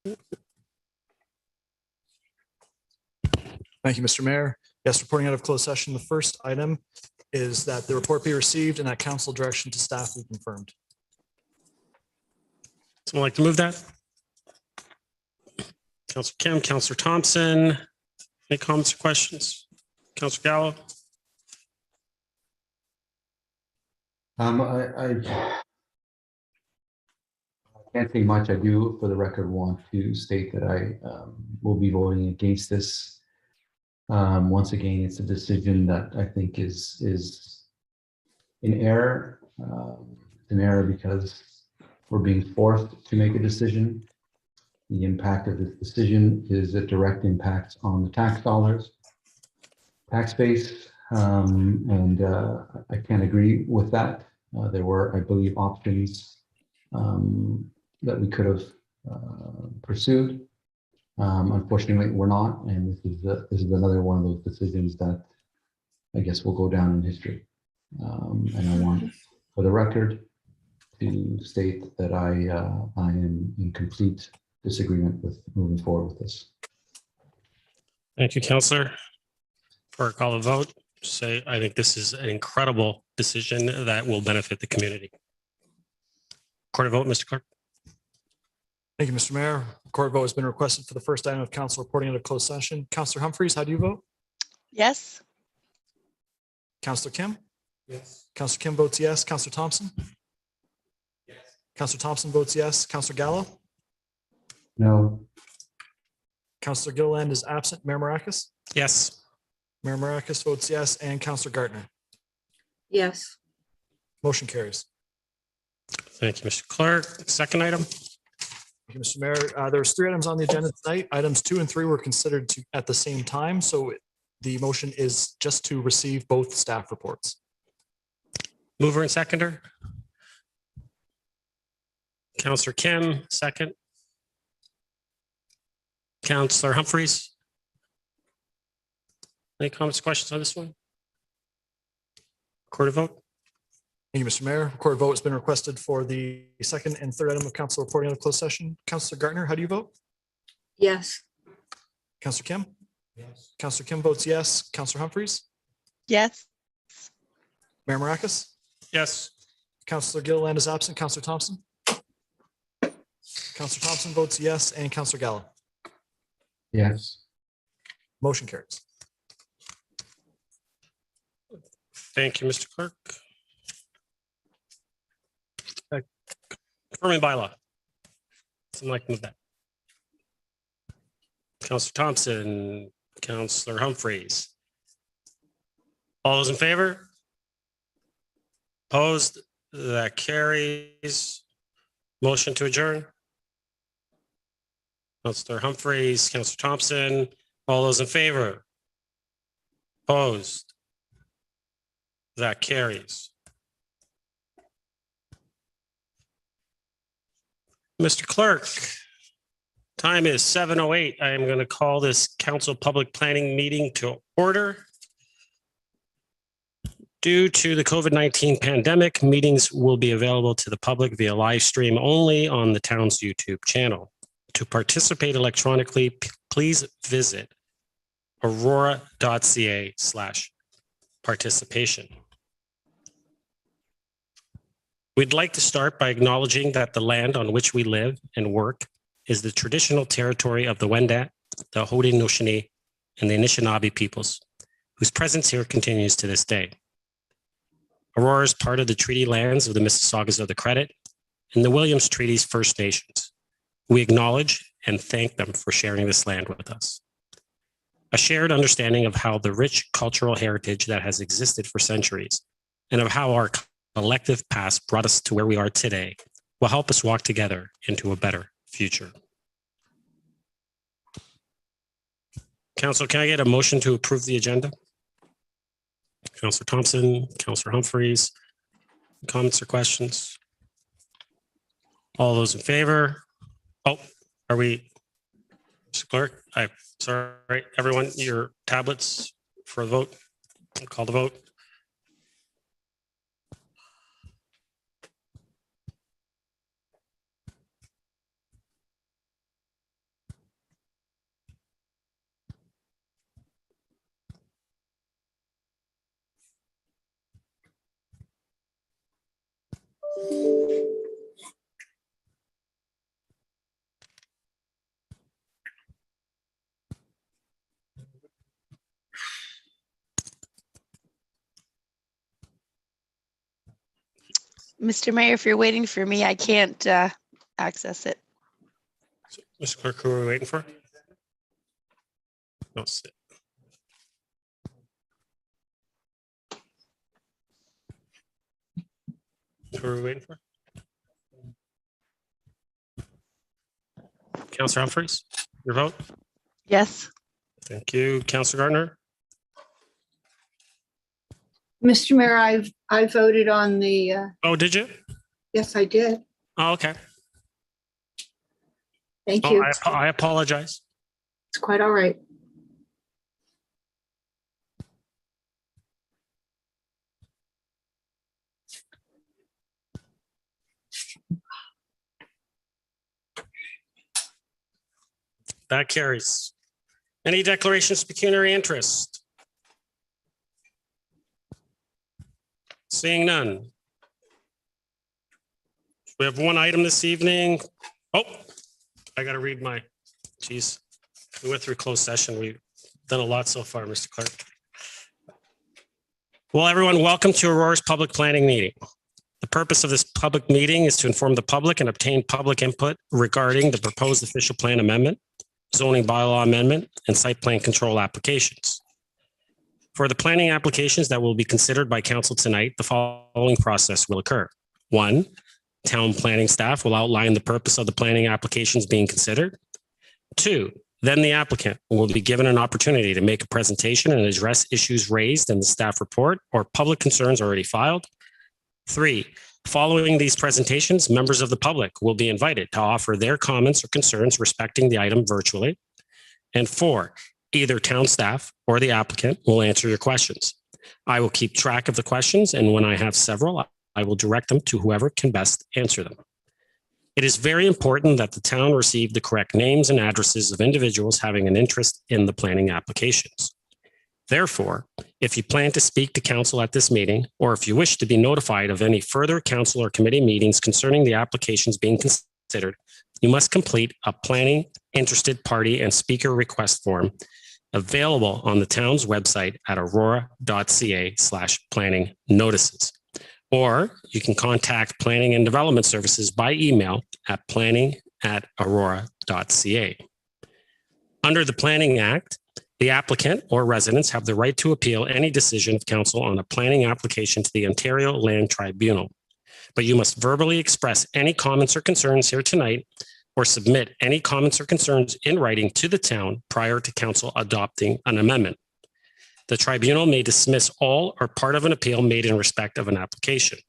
Thank you, Mr. Mayor. Yes, reporting out of closed session. The first item is that the report be received and that council direction to staff be confirmed. Someone like to move that? Councillor Kim, Councillor Thompson, any comments or questions? Councillor Gallo? I can't say much. I do, for the record, want to state that I will be voting against this. Once again, it's a decision that I think is in error. It's an error because we're being forced to make a decision. The impact of this decision is a direct impact on the tax dollars, tax base, and I can't agree with that. There were, I believe, options that we could have pursued. Unfortunately, we're not, and this is another one of those decisions that I guess will go down in history. And I want, for the record, to state that I am in complete disagreement with moving forward with this. Thank you, Councillor. For a call of vote, say I think this is an incredible decision that will benefit the community. Record a vote, Mr. Clerk. Thank you, Mr. Mayor. Record vote has been requested for the first item of council reporting out of closed session. Councillor Humphreys, how do you vote? Yes. Councillor Kim? Yes. Councillor Kim votes yes. Councillor Thompson? Yes. Councillor Thompson votes yes. Councillor Gallo? No. Councillor Gilliland is absent. Mayor Maracus? Yes. Mayor Maracus votes yes, and Councillor Gartner. Yes. Motion carries. Thank you, Mr. Clerk. Second item. Thank you, Mr. Mayor. There's 3 items on the agenda tonight. Items 2 and 3 were considered at the same time, so the motion is just to receive both staff reports. Mover and seconder. Councillor Kim, second. Councillor Humphreys. Any comments, questions on this one? Record a vote. Thank you, Mr. Mayor. Record vote has been requested for the second and third item of council reporting out of closed session. Councillor Gartner, how do you vote? Yes. Councillor Kim? Yes. Councillor Kim votes yes. Councillor Humphreys? Yes. Mayor Maracus? Yes. Councillor Gilliland is absent. Councillor Thompson? Councillor Thompson votes yes, and Councillor Gallo. Yes. Motion carries. Thank you, Mr. Clerk. Confirming bylaw. Someone like to move that. Councillor Thompson, Councillor Humphreys. All those in favor? Opposed? That carries. Motion to adjourn. Councillor Humphreys, Councillor Thompson, all those in favor? Opposed? That carries. Mr. Clerk, time is 7:08. I am going to call this council public planning meeting to order. Due to the COVID-19 pandemic, meetings will be available to the public via live stream only on the town's YouTube channel. To participate electronically, please visit aurora.ca/participation. We'd like to start by acknowledging that the land on which we live and work is the traditional territory of the Wendat, the Haudenosaunee, and the Anishinaabe peoples, whose presence here continues to this day. Aurora is part of the treaty lands of the Mississaugas of the Credit and the Williams Treaties First Nations. We acknowledge and thank them for sharing this land with us. A shared understanding of how the rich cultural heritage that has existed for centuries and of how our collective past brought us to where we are today will help us walk together into a better future. Council, can I get a motion to approve the agenda? Councillor Thompson, Councillor Humphreys, comments or questions? All those in favor? Oh, are we, Mr. Clerk? Sorry, everyone, your tablets for the vote. I'll call the vote. Mr. Mayor, if you're waiting for me, I can't access it. Mr. Clerk, who are we waiting for? No, sit. Who are we waiting for? Councillor Humphries, your vote? Yes. Thank you. Councillor Gardner? Mr. Mayor, I voted on the, Oh, did you? yes, I did. Oh, okay. Thank Oh, you. I apologize. It's quite all right. That carries. Any declarations of pecuniary interest? Seeing none. We have one item this evening. Oh, I got to read my, geez. We went through closed session. We've done a lot so far, Mr. Clerk. Well, everyone, welcome to Aurora's public planning meeting. The purpose of this public meeting is to inform the public and obtain public input regarding the proposed official plan amendment, zoning bylaw amendment, and site plan control applications. For the planning applications that will be considered by council tonight, the following process will occur. 1, town planning staff will outline the purpose of the planning applications being considered. 2, then the applicant will be given an opportunity to make a presentation and address issues raised in the staff report or public concerns already filed. 3, following these presentations, members of the public will be invited to offer their comments or concerns respecting the item virtually. And 4, either town staff or the applicant will answer your questions. I will keep track of the questions, and when I have several, I will direct them to whoever can best answer them. It is very important that the town receive the correct names and addresses of individuals having an interest in the planning applications. Therefore, if you plan to speak to council at this meeting, or if you wish to be notified of any further council or committee meetings concerning the applications being considered, you must complete a planning interested party and speaker request form available on the town's website at aurora.ca/planning notices. Or you can contact Planning and Development Services by email at planning@aurora.ca. Under the Planning Act, the applicant or residents have the right to appeal any decision of council on a planning application to the Ontario Land Tribunal. But you must verbally express any comments or concerns here tonight, or submit any comments or concerns in writing to the town prior to council adopting an amendment. The tribunal may dismiss all or part of an appeal made in respect of an application.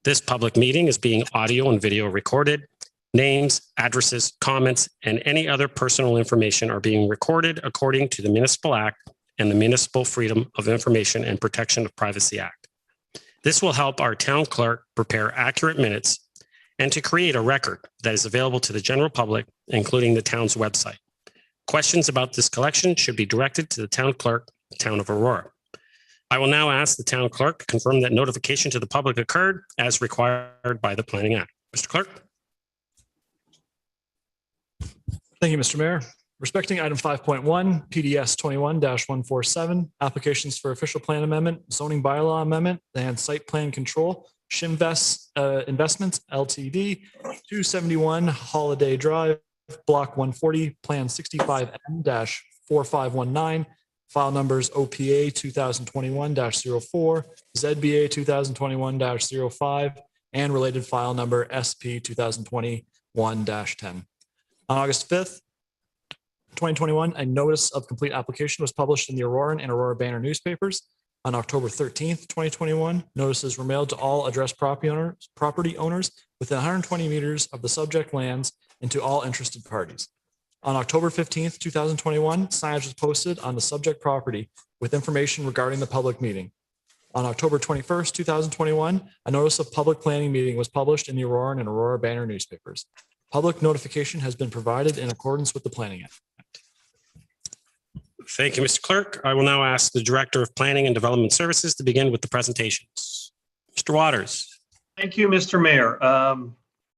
This public meeting is being audio and video recorded. Names, addresses, comments, and any other personal information are being recorded according to the Municipal Act and the Municipal Freedom of Information and Protection of Privacy Act. This will help our town clerk prepare accurate minutes and to create a record that is available to the general public, including the town's website. Questions about this collection should be directed to the town clerk, Town of Aurora. I will now ask the town clerk to confirm that notification to the public occurred as required by the Planning Act. Mr. Clerk? Thank you, Mr. Mayor. Respecting item 5.1, PDS 21-147, applications for official plan amendment, zoning bylaw amendment, and site plan control, Shinvest Investments LTD, 271 Holiday Drive, Block 140, Plan 65M-4519, file numbers OPA 2021-04, ZBA 2021-05, and related file number SP 2021-10. On August 5th, 2021, a notice of complete application was published in the Auroran and Aurora Banner newspapers. On October 13th, 2021, notices were mailed to all addressed property owners within 120 meters of the subject lands and to all interested parties. On October 15th, 2021, signage was posted on the subject property with information regarding the public meeting. On October 21st, 2021, a notice of public planning meeting was published in the Auroran and Aurora Banner newspapers. Public notification has been provided in accordance with the Planning Act. Thank you, Mr. Clerk. I will now ask the Director of Planning and Development Services to begin with the presentations. Mr. Waters. Thank you, Mr. Mayor.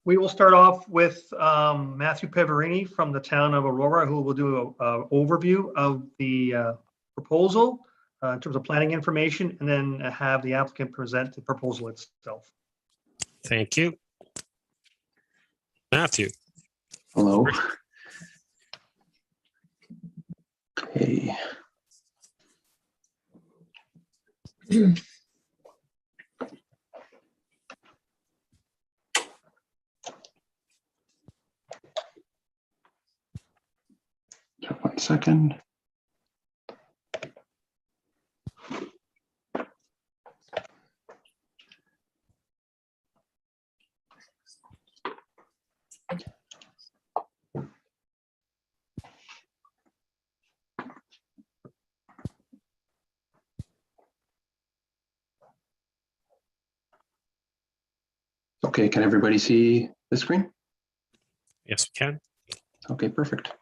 We will start off with Matthew Peverini from the town of Aurora, who will do an overview of the proposal in terms of planning information, and then have the applicant present the proposal itself. Thank you. Matthew. Hello. Okay. Just 1 second. Okay, can everybody see the screen? Yes, we can. Okay, perfect.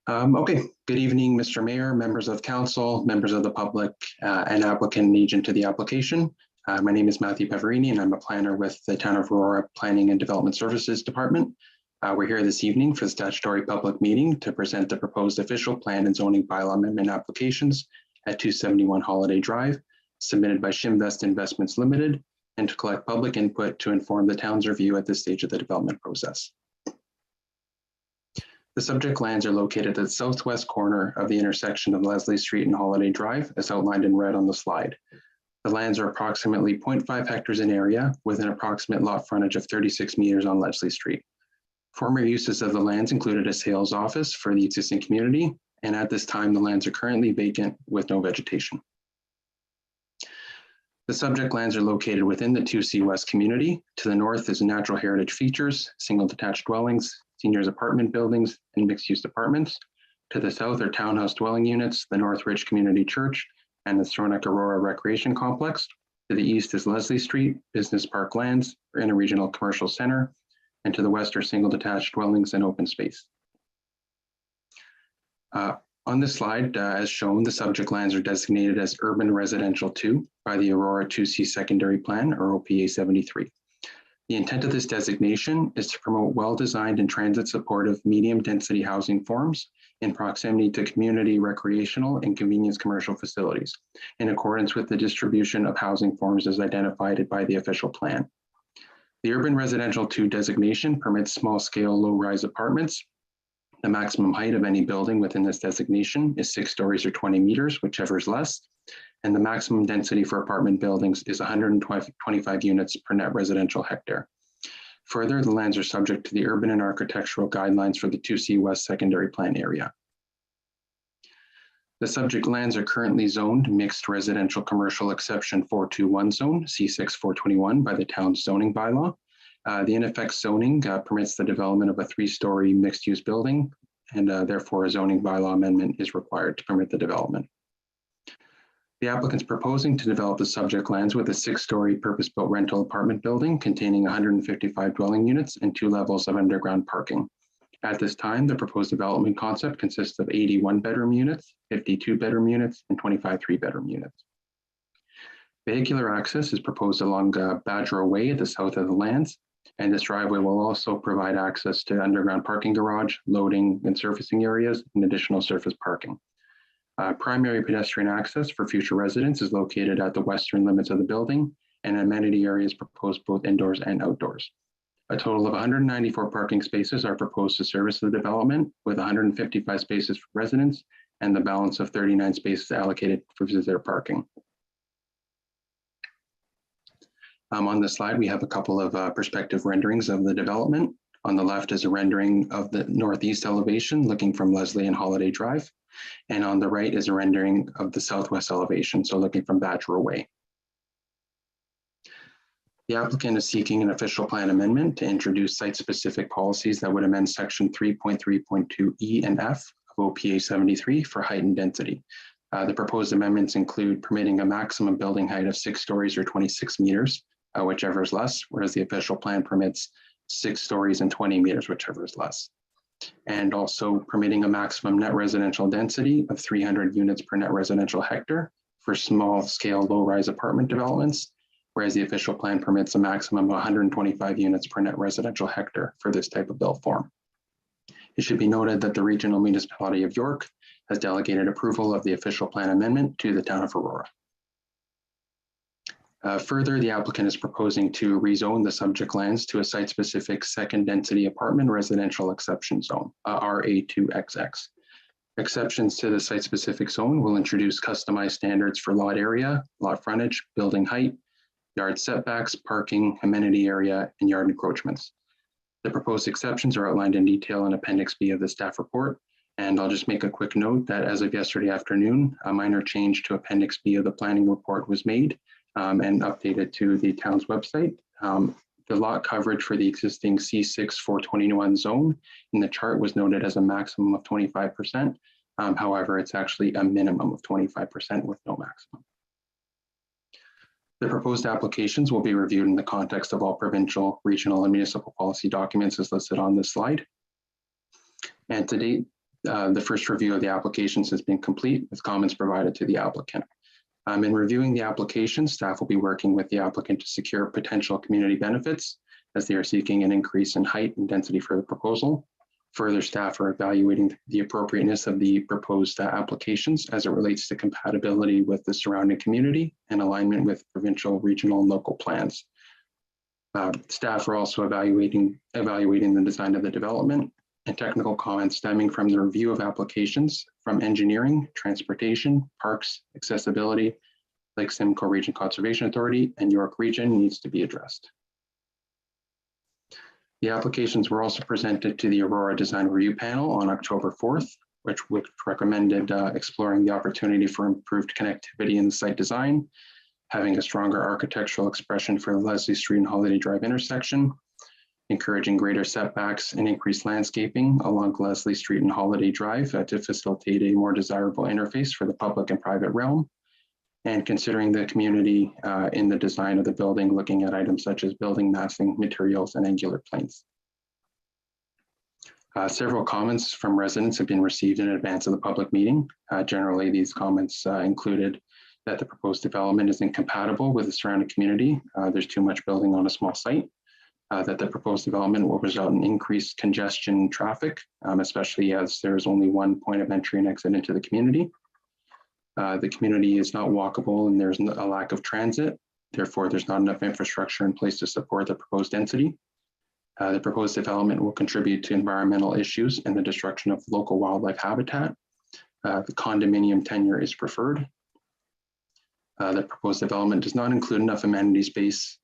Okay, good evening, Mr. Mayor, members of council, members of the public, and applicant and agent to the application. My name is Matthew Peverini, and I'm a planner with the Town of Aurora Planning and Development Services Department. We're here this evening for the statutory public meeting to present the proposed official plan and zoning bylaw amendment applications at 271 Holiday Drive, submitted by Shimvest Investments Limited, and to collect public input to inform the town's review at this stage of the development process. The subject lands are located at the southwest corner of the intersection of Leslie Street and Holiday Drive, as outlined in red on the slide. The lands are approximately 0.5 hectares in area, with an approximate lot frontage of 36 meters on Leslie Street. Former uses of the lands included a sales office for the existing community, and at this time, the lands are currently vacant with no vegetation. The subject lands are located within the 2C West community. To the north is natural heritage features, single detached dwellings, seniors apartment buildings, and mixed-use apartments. To the south are townhouse dwelling units, the Northridge Community Church, and the Stronach Aurora Recreation Complex. To the east is Leslie Street, Business Park Lands, or Interregional Commercial Center, and to the west are single detached dwellings and open space. On this slide, as shown, the subject lands are designated as Urban Residential 2 by the Aurora 2C Secondary Plan, or OPA 73. The intent of this designation is to promote well-designed and transit-supportive medium-density housing forms in proximity to community, recreational, and convenience commercial facilities, in accordance with the distribution of housing forms as identified by the official plan. The Urban Residential 2 designation permits small-scale, low-rise apartments. The maximum height of any building within this designation is 6 stories or 20 meters, whichever is less, and the maximum density for apartment buildings is 125 units per net residential hectare. Further, the lands are subject to the urban and architectural guidelines for the 2C West Secondary Plan area. The subject lands are currently zoned mixed residential commercial exception 421 zone, C6 421 by the town's zoning bylaw. The in effect zoning permits the development of a 3-story mixed-use building, and therefore a zoning bylaw amendment is required to permit the development. The applicant's proposing to develop the subject lands with a 6-story purpose-built rental apartment building containing 155 dwelling units and 2 levels of underground parking. At this time, the proposed development concept consists of 81 bedroom units, 52 bedroom units, and 25 3-bedroom units. Vehicular access is proposed along Badger Way at the south of the lands, and this driveway will also provide access to underground parking garage, loading and surfacing areas, and additional surface parking. Primary pedestrian access for future residents is located at the western limits of the building, and amenity areas proposed both indoors and outdoors. A total of 194 parking spaces are proposed to service the development, with 155 spaces for residents and the balance of 39 spaces allocated for visitor parking. On this slide, we have a couple of perspective renderings of the development. On the left is a rendering of the northeast elevation looking from Leslie and Holiday Drive. And on the right is a rendering of the southwest elevation, so looking from Badger Way. The applicant is seeking an official plan amendment to introduce site-specific policies that would amend section 3.3.2 E and F of OPA 73 for height and density. The proposed amendments include permitting a maximum building height of 6 stories or 26 meters, whichever is less, whereas the official plan permits 6 stories and 20 meters, whichever is less. And also permitting a maximum net residential density of 300 units per net residential hectare for small scale low-rise apartment developments, whereas the official plan permits a maximum of 125 units per net residential hectare for this type of build form. It should be noted that the regional municipality of York has delegated approval of the official plan amendment to the town of Aurora. Further, the applicant is proposing to rezone the subject lands to a site-specific second density apartment residential exception zone, RA2XX. Exceptions to the site-specific zone will introduce customized standards for lot area, lot frontage, building height, yard setbacks, parking, amenity area, and yard encroachments. The proposed exceptions are outlined in detail in Appendix B of the staff report. And I'll just make a quick note that as of yesterday afternoon, a minor change to Appendix B of the planning report was made and updated to the town's website. The lot coverage for the existing C6 421 zone in the chart was noted as a maximum of 25%. However, it's actually a minimum of 25% with no maximum. The proposed applications will be reviewed in the context of all provincial, regional, and municipal policy documents as listed on this slide. And to date, the first review of the applications has been complete with comments provided to the applicant. In reviewing the application, staff will be working with the applicant to secure potential community benefits as they are seeking an increase in height and density for the proposal. Further, staff are evaluating the appropriateness of the proposed applications as it relates to compatibility with the surrounding community and alignment with provincial, regional, and local plans. Staff are also evaluating the design of the development and technical comments stemming from the review of applications from engineering, transportation, parks, accessibility, Lake Simcoe Region Conservation Authority, and York Region needs to be addressed. The applications were also presented to the Aurora Design Review Panel on October 4th, which recommended exploring the opportunity for improved connectivity in the site design, having a stronger architectural expression for the Leslie Street and Holiday Drive intersection, encouraging greater setbacks and increased landscaping along Leslie Street and Holiday Drive to facilitate a more desirable interface for the public and private realm, and considering the community in the design of the building, looking at items such as building massing, materials, and angular planes. Several comments from residents have been received in advance of the public meeting. Generally, these comments included that the proposed development is incompatible with the surrounding community. There's too much building on a small site. That the proposed development will result in increased congestion and traffic, especially as there's only one point of entry and exit into the community. The community is not walkable and there's a lack of transit. Therefore, there's not enough infrastructure in place to support the proposed density. The proposed development will contribute to environmental issues and the destruction of local wildlife habitat. The condominium tenure is preferred. The proposed development does not include enough amenity space.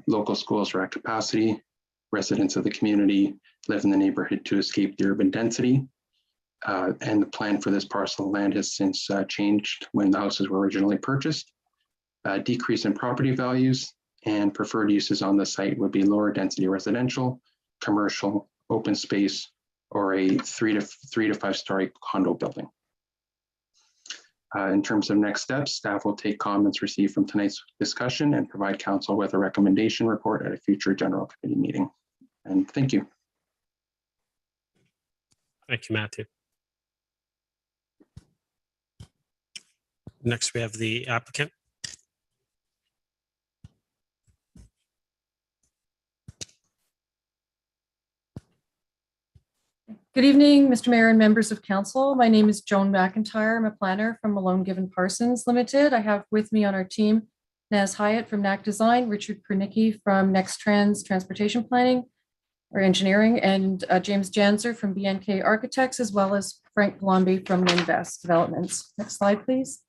Local schools are at capacity. Residents of the community live in the neighborhood to escape the urban density. And the plan for this parcel of land has since changed when the houses were originally purchased. Decrease in property values and preferred uses on the site would be lower density residential, commercial, open space, or a three to five story condo building. In terms of next steps, staff will take comments received from tonight's discussion and provide council with a recommendation report at a future general committee meeting. And thank you. Thank you, Matthew. Next, we have the applicant. Good evening, Mr. Mayor and members of council. My name is Joan McIntyre. I'm a planner from Malone Given Parsons Limited. I have with me on our team Naz Hyatt from NAC Design, Richard Pernicki from NextTrans Transportation Planning or Engineering, and James Janzer from BNK Architects, as well as Frank Palombi from Ninvest Developments. Next slide, please.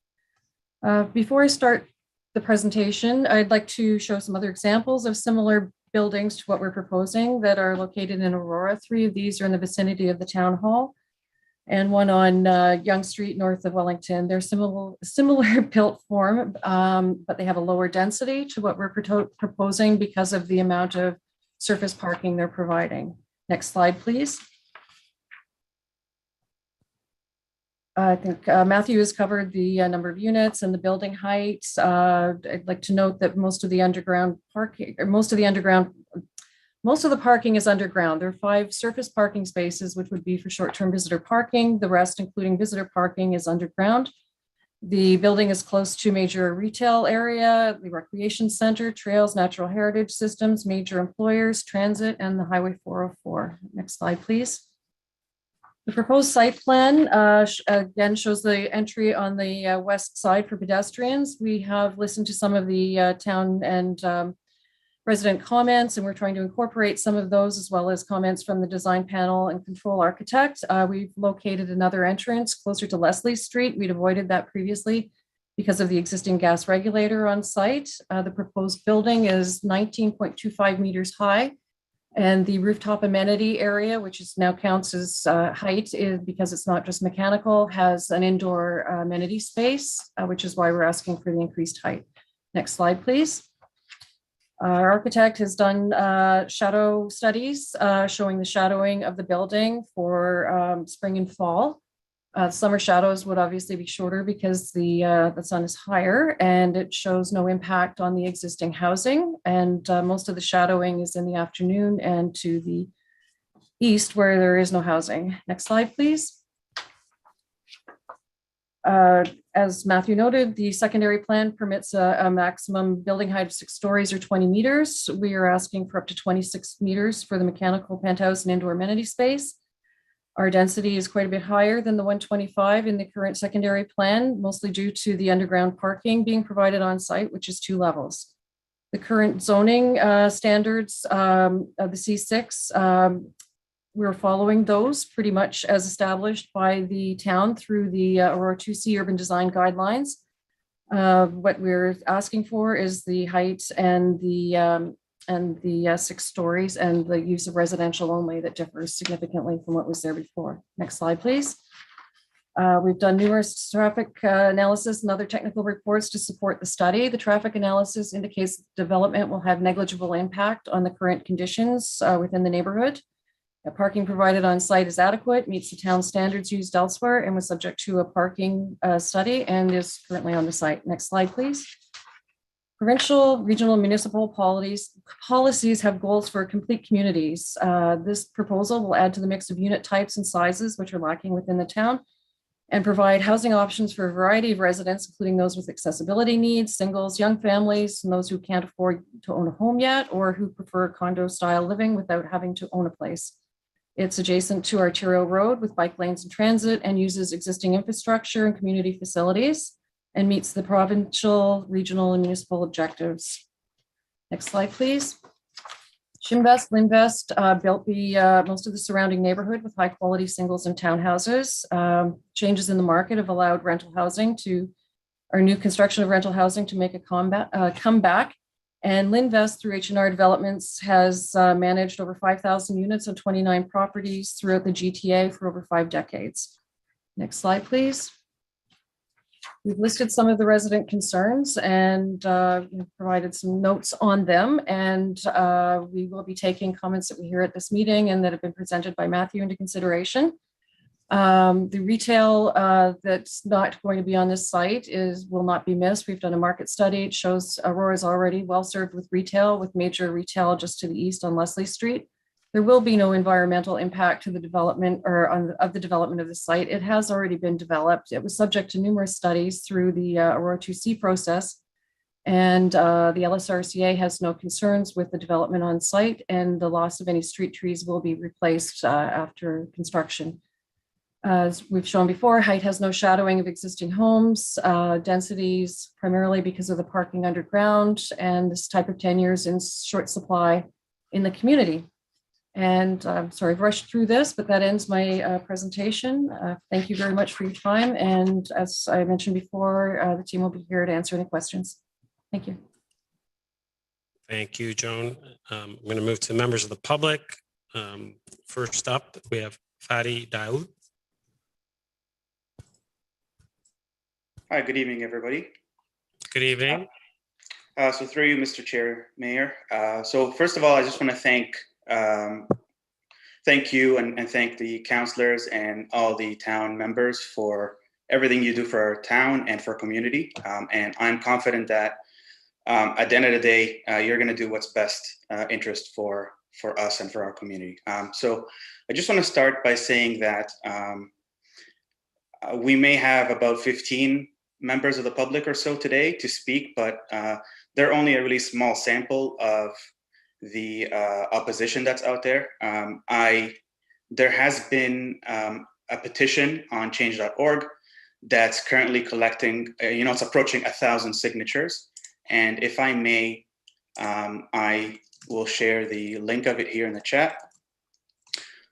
Before I start the presentation, I'd like to show some other examples of similar buildings to what we're proposing that are located in Aurora. 3 of these are in the vicinity of the town hall and one on Yonge Street north of Wellington. They're similar built form, but they have a lower density to what we're proposing because of the amount of surface parking they're providing. Next slide, please. I think Matthew has covered the number of units and the building heights. I'd like to note that most of the parking is underground. There are 5 surface parking spaces, which would be for short-term visitor parking. The rest, including visitor parking, is underground. The building is close to major retail area, the recreation center, trails, natural heritage systems, major employers, transit, and the Highway 404. Next slide, please. The proposed site plan again shows the entry on the west side for pedestrians. We have listened to some of the town and resident comments, and we're trying to incorporate some of those as well as comments from the design panel and control architect. We've located another entrance closer to Leslie Street. We'd avoided that previously because of the existing gas regulator on site. The proposed building is 19.25 meters high. And the rooftop amenity area, which is now counts as height, is because it's not just mechanical, has an indoor amenity space, which is why we're asking for the increased height. Next slide, please. Our architect has done shadow studies showing the shadowing of the building for spring and fall. Summer shadows would obviously be shorter because the sun is higher, and it shows no impact on the existing housing. And most of the shadowing is in the afternoon and to the east where there is no housing. Next slide, please. As Matthew noted, the secondary plan permits a maximum building height of 6 stories or 20 meters. We are asking for up to 26 meters for the mechanical penthouse and indoor amenity space. Our density is quite a bit higher than the 125 in the current secondary plan, mostly due to the underground parking being provided on site, which is 2 levels. The current zoning standards of the C6, we're following those pretty much as established by the town through the Aurora 2C urban design guidelines. What we're asking for is the height and the 6 stories and the use of residential only that differs significantly from what was there before. Next slide, please. We've done numerous traffic analysis and other technical reports to support the study. The traffic analysis indicates that development will have negligible impact on the current conditions within the neighborhood. The parking provided on site is adequate, meets the town standards used elsewhere, and was subject to a parking study and is currently on the site. Next slide, please. Provincial, regional, municipal policies have goals for complete communities. This proposal will add to the mix of unit types and sizes, which are lacking within the town, and provide housing options for a variety of residents, including those with accessibility needs, singles, young families, and those who can't afford to own a home yet, or who prefer condo-style living without having to own a place. It's adjacent to Arterial Road with bike lanes and transit, and uses existing infrastructure and community facilities, and meets the provincial, regional, and municipal objectives. Next slide, please. Shinvest, Linvest built most of the surrounding neighborhood with high quality singles and townhouses. Changes in the market have allowed new construction of rental housing to make a comeback. And Linvest through H&R Developments has managed over 5,000 units on 29 properties throughout the GTA for over 5 decades. Next slide, please. We've listed some of the resident concerns and provided some notes on them. And we will be taking comments that we hear at this meeting and that have been presented by Matthew into consideration. The retail that's not going to be on this site will not be missed. We've done a market study. It shows Aurora is already well served with retail, with major retail just to the east on Leslie Street. There will be no environmental impact to the development of the development of the site. It has already been developed. It was subject to numerous studies through the Aurora 2C process. And the LSRCA has no concerns with the development on site, and the loss of any street trees will be replaced after construction. As we've shown before, height has no shadowing of existing homes, densities primarily because of the parking underground, and this type of tenure is in short supply in the community. And I'm sorry, I've rushed through this, but that ends my presentation. Thank you very much for your time. And as I mentioned before, the team will be here to answer any questions. Thank you. Thank you, Joan. I'm going to move to members of the public. First up, we have Fadi Daoud. Hi, good evening, everybody. Good evening. So through you, Mr. Chair, Mayor. So first of all, I just want to thank you and thank the councillors and all the town members for everything you do for our town and for our community. And I'm confident that at the end of the day, you're going to do what's best interest for us and for our community. So I just want to start by saying that we may have about 15 members of the public or so today to speak, but they're only a really small sample of the opposition that's out there. There has been a petition on change.org that's currently collecting, it's approaching 1,000 signatures. And if I may, I will share the link of it here in the chat.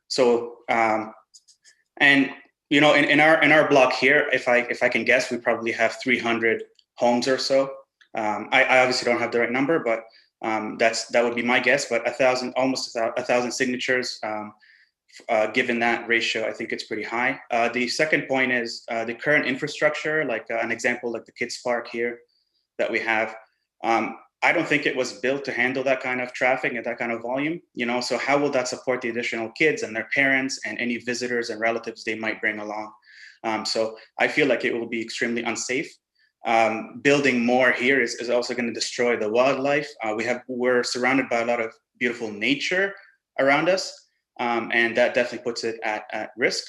So, and in our block here, if I can guess, we probably have 300 homes or so. I obviously don't have the right number, but that would be my guess. But almost 1,000 signatures. Given that ratio, I think it's pretty high. The second point is the current infrastructure, like an example, like the kids park here that we have. I don't think it was built to handle that kind of traffic and that kind of volume, so how will that support the additional kids and their parents and any visitors and relatives they might bring along? So I feel like it will be extremely unsafe. Building more here is also going to destroy the wildlife. We're surrounded by a lot of beautiful nature around us. And that definitely puts it at risk.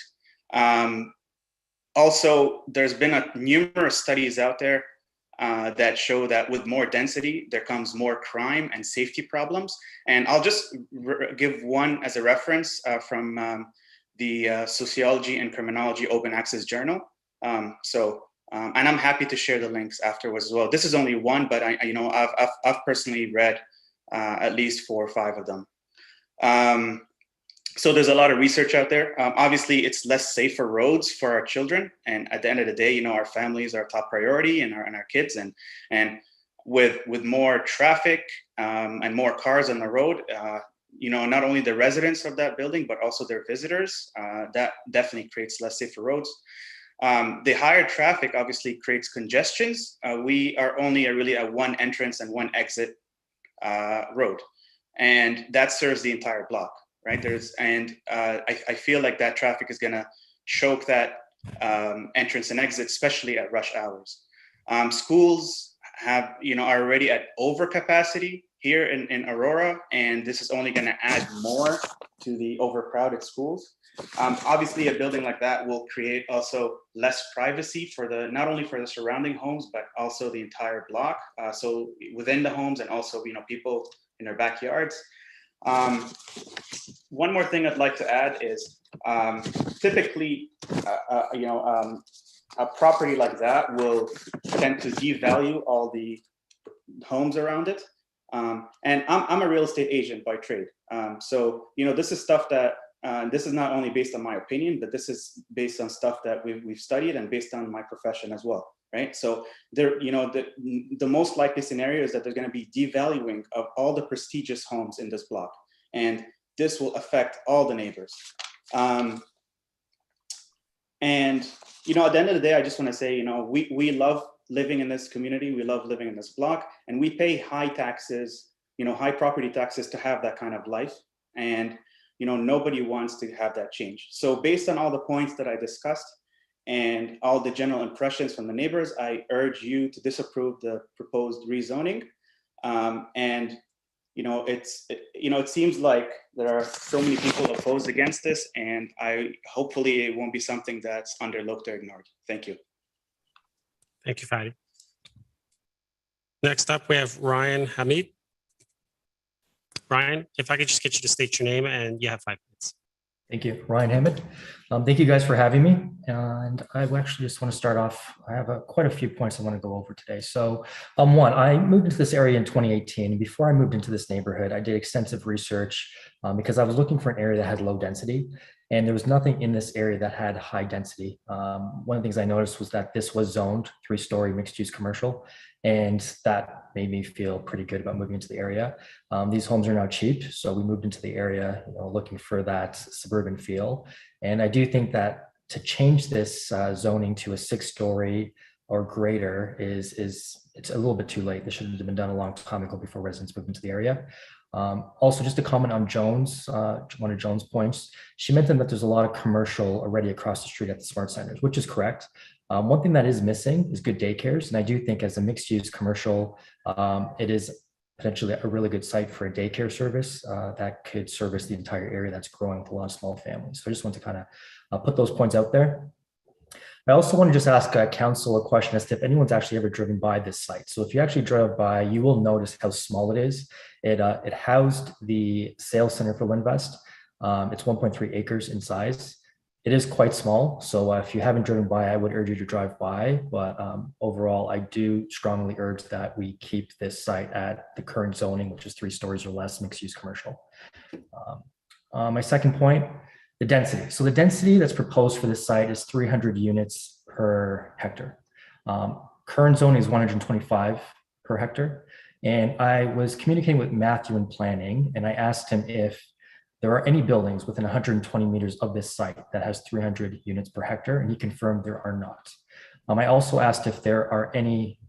Also, there's been numerous studies out there that show that with more density, there comes more crime and safety problems. And I'll just give one as a reference from the Sociology and Criminology Open Access Journal. And I'm happy to share the links afterwards as well. This is only one, but I've personally read at least 4 or 5 of them. So there's a lot of research out there. Obviously, it's less safer roads for our children. And at the end of the day, our families are top priority and our kids. And with more traffic and more cars on the road, not only the residents of that building, but also their visitors, that definitely creates less safer roads. The higher traffic obviously creates congestions. We are only really a one entrance and one exit road. And that serves the entire block. Right, I feel like that traffic is going to choke that entrance and exit, especially at rush hours. Schools are already at overcapacity here in Aurora, and this is only going to add more to the overcrowded schools. Obviously, a building like that will create also less privacy not only for the surrounding homes, but also the entire block. So within the homes and also people in their backyards. One more thing I'd like to add is typically, a property like that will tend to devalue all the homes around it. And I'm a real estate agent by trade. So, this is stuff that this is not only based on my opinion, but this is based on stuff that we've studied and based on my profession as well. Right. So the most likely scenario is that there's going to be devaluing of all the prestigious homes in this block. And this will affect all the neighbors. And, at the end of the day, I just want to say, we love living in this community. We love living in this block, and we pay high taxes, high property taxes to have that kind of life. And, nobody wants to have that change. So based on all the points that I discussed, and all the general impressions from the neighbors, I urge you to disapprove the proposed rezoning. It seems like there are so many people opposed against this, and hopefully it won't be something that's underlooked or ignored. Thank you. Thank you, Fadi. Next up, we have Ryan Hamid. Ryan, if I could just get you to state your name, and you have 5 minutes. Thank you, Ryan Hamid. Thank you guys for having me. And I actually just want to start off. I have quite a few points I want to go over today. So one, I moved into this area in 2018. Before I moved into this neighborhood, I did extensive research because I was looking for an area that had low density. And there was nothing in this area that had high density. One of the things I noticed was that this was zoned 3-story mixed use commercial. And that made me feel pretty good about moving into the area. These homes are now cheap. So we moved into the area, looking for that suburban feel. And I do think that to change this zoning to a 6-story or greater it's a little bit too late. This should have been done a long time ago before residents moved into the area. Also, just to comment on Jones, one of Jones' points, she mentioned that there's a lot of commercial already across the street at the smart centers, which is correct. One thing that is missing is good daycares. And I do think as a mixed use commercial, it is potentially a really good site for a daycare service that could service the entire area that's growing with a lot of small families. So I just want to kind of put those points out there. I also want to just ask council a question as to if anyone's actually ever driven by this site. So if you actually drove by, you will notice how small it is. It housed the sales center for Winvest. It's 1.3 acres in size. It is quite small. So if you haven't driven by, I would urge you to drive by. But overall, I do strongly urge that we keep this site at the current zoning, which is 3 stories or less, mixed use commercial. My second point, the density. So the density that's proposed for this site is 300 units per hectare. Current zoning is 125 per hectare. And I was communicating with Matthew in planning, and I asked him if there are any buildings within 120 meters of this site that has 300 units per hectare, and he confirmed there are not. I also asked if there are any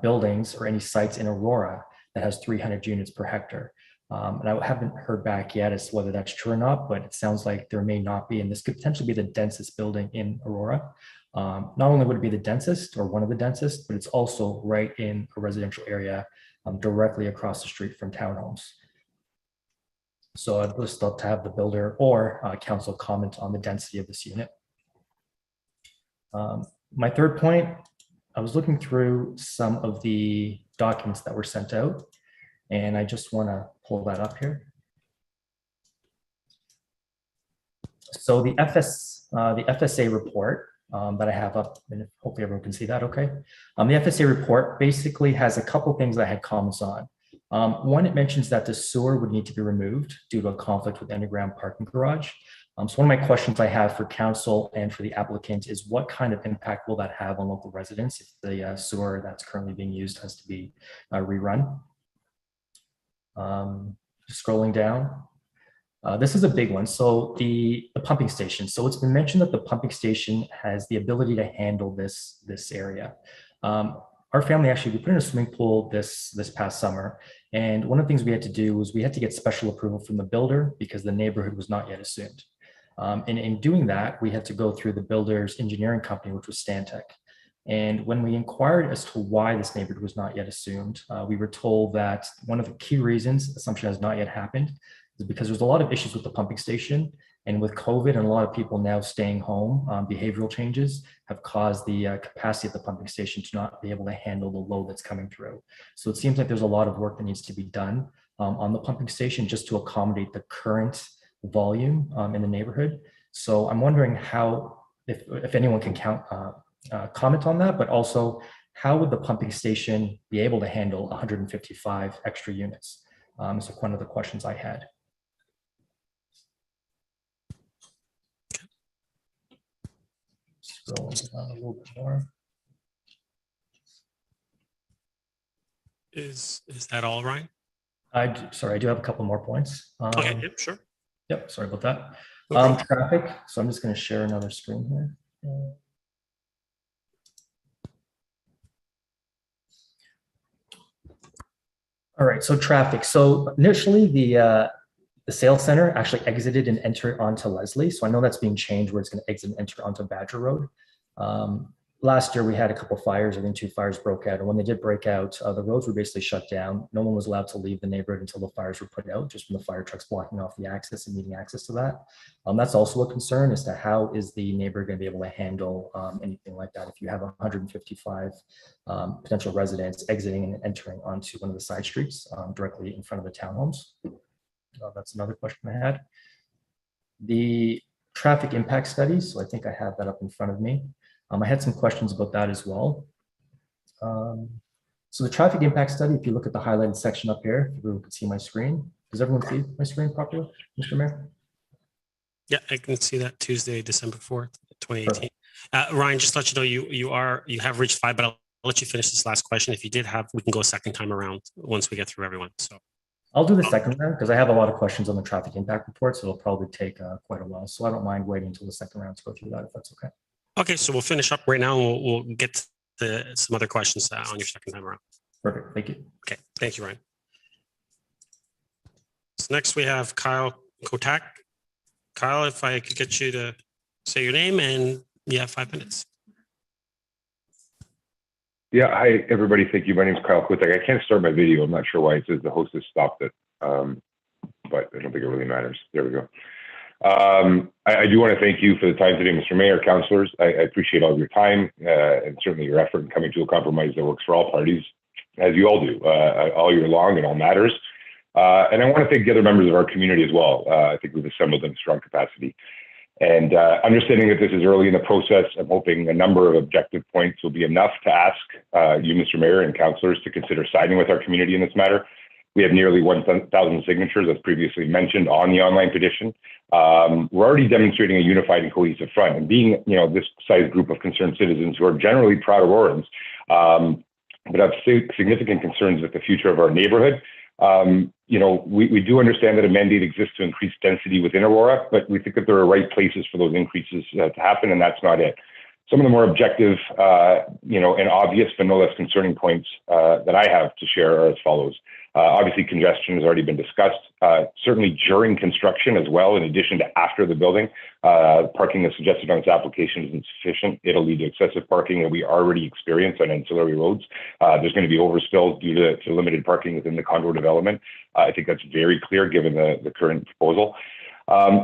buildings or any sites in Aurora that has 300 units per hectare. And I haven't heard back yet as to whether that's true or not, but it sounds like there may not be, and this could potentially be the densest building in Aurora. Not only would it be the densest or one of the densest, but it's also right in a residential area directly across the street from townhomes. So I'd just love to have the builder or council comment on the density of this unit. My third point, I was looking through some of the documents that were sent out, and I just want to pull that up here. So the FSA report that I have up, and hopefully everyone can see that okay. The FSA report basically has a couple things that I had comments on. One, it mentions that the sewer would need to be removed due to a conflict with underground parking garage. So one of my questions I have for council and for the applicant is what kind of impact will that have on local residents if the sewer that's currently being used has to be rerun? Scrolling down. This is a big one. So the pumping station. So it's been mentioned that the pumping station has the ability to handle this area. Our family actually, we put in a swimming pool this past summer. And one of the things we had to do was we had to get special approval from the builder because the neighborhood was not yet assumed. And in doing that, we had to go through the builder's engineering company, which was Stantec. And when we inquired as to why this neighborhood was not yet assumed, we were told that one of the key reasons assumption has not yet happened is because there's a lot of issues with the pumping station. And with COVID and a lot of people now staying home, behavioral changes have caused the capacity of the pumping station to not be able to handle the load that's coming through. So it seems like there's a lot of work that needs to be done on the pumping station just to accommodate the current volume in the neighborhood. So I'm wondering how, if anyone can comment on that, but also how would the pumping station be able to handle 155 extra units? So one of the questions I had. Scroll down a little bit more. Is that all, Ryan? Sorry, I do have a couple more points. Okay, yep, sure. Yep, sorry about that. Okay. Traffic. So I'm just going to share another screen here. All right, so traffic. So initially the sales center actually exited and entered onto Leslie. So I know that's being changed where it's going to exit and enter onto Badger Road. Last year we had a couple of fires. I think 2 fires broke out. And when they did break out, the roads were basically shut down. No one was allowed to leave the neighborhood until the fires were put out, just from the fire trucks blocking off the access and needing access to that. That's also a concern as to how is the neighbor going to be able to handle anything like that if you have 155 potential residents exiting and entering onto one of the side streets directly in front of the townhomes. That's another question I had. The traffic impact studies. So I think I have that up in front of me. I had some questions about that as well. So the traffic impact study, if you look at the highlighted section up here, everyone can see my screen. Does everyone see my screen properly, Mr. Mayor? Yeah, I can see that Tuesday, December 4th, 2018. Ryan, just to let you know, you have reached 5, but I'll let you finish this last question. If you did have, we can go a second time around once we get through everyone. So I'll do the second round because I have a lot of questions on the traffic impact report, so it'll probably take quite a while. So I don't mind waiting until the second round to go through that if that's okay. Okay, so we'll finish up right now and we'll get to some other questions on your second time around. Perfect, thank you. Okay, thank you, Ryan. So next we have Kyle Kotak. Kyle, if I could get you to say your name and you have 5 minutes. Yeah, hi everybody. Thank you. My name is Kyle Kotak. I can't start my video. I'm not sure why it says the host has stopped it, but I don't think it really matters. There we go. I do want to thank you for the time today, Mr. Mayor, councillors. I appreciate all of your time and certainly your effort in coming to a compromise that works for all parties, as you all do, all year long and all matters. And I want to thank the other members of our community as well. I think we've assembled in strong capacity. And understanding that this is early in the process, I'm hoping a number of objective points will be enough to ask you, Mr. Mayor, and councillors to consider siding with our community in this matter. We have nearly 1,000 signatures, as previously mentioned, on the online petition. We're already demonstrating a unified and cohesive front. And being, this size group of concerned citizens who are generally proud Aurorans, but have significant concerns with the future of our neighborhood, we do understand that a mandate exists to increase density within Aurora, but we think that there are right places for those increases to happen, and that's not it. Some of the more objective, and obvious, but no less concerning points that I have to share are as follows. Obviously, congestion has already been discussed. Certainly during construction as well, in addition to after the building, parking as suggested on its application is insufficient. It'll lead to excessive parking that we already experience on ancillary roads. There's going to be overspills due to limited parking within the condo development. I think that's very clear given the current proposal.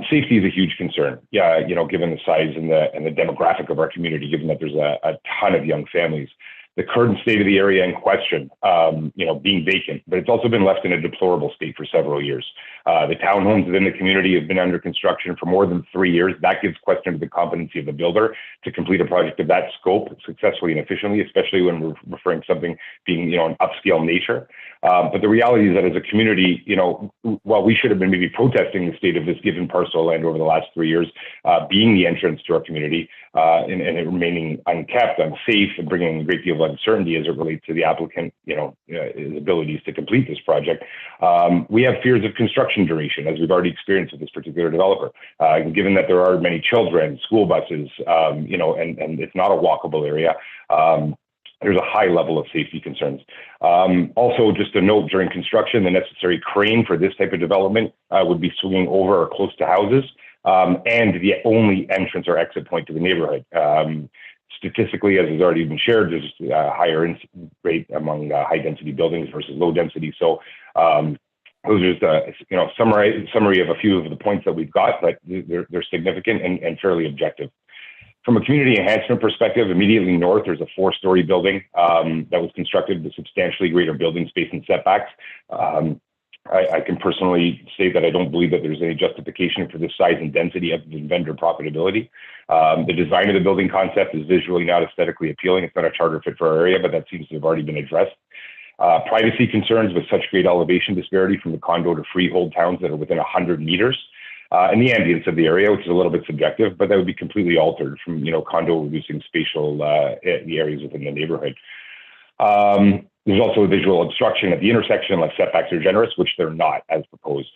Safety is a huge concern. Yeah, given the size and the demographic of our community, given that there's a ton of young families. The current state of the area in question, being vacant, but it's also been left in a deplorable state for several years. The townhomes within the community have been under construction for more than 3 years. That gives question to the competency of the builder to complete a project of that scope successfully and efficiently, especially when we're referring to something being, an upscale nature. But the reality is that as a community, while we should have been maybe protesting the state of this given parcel of land over the last 3 years, being the entrance to our community and it remaining unkept, unsafe, and bringing a great deal of uncertainty as it relates to the applicant, his abilities to complete this project. We have fears of construction duration, as we've already experienced with this particular developer. Given that there are many children, school buses, and it's not a walkable area, there's a high level of safety concerns. Also, just a note, during construction, the necessary crane for this type of development would be swinging over or close to houses, and the only entrance or exit point to the neighborhood. Statistically, as has already been shared, there's a higher rate among high-density buildings versus low-density. So those are just summary of a few of the points that we've got, but they're significant and fairly objective. From a community enhancement perspective, immediately north, there's a 4-story building that was constructed with substantially greater building space and setbacks. I can personally say that I don't believe that there's any justification for this size and density other than vendor profitability. The design of the building concept is visually not aesthetically appealing. It's not a charter fit for our area, but that seems to have already been addressed. Privacy concerns with such great elevation disparity from the condo to freehold towns that are within 100 meters. And the ambience of the area, which is a little bit subjective, but that would be completely altered from, condo reducing spatial the areas within the neighborhood. There's also a visual obstruction at the intersection unless setbacks are generous, which they're not as proposed.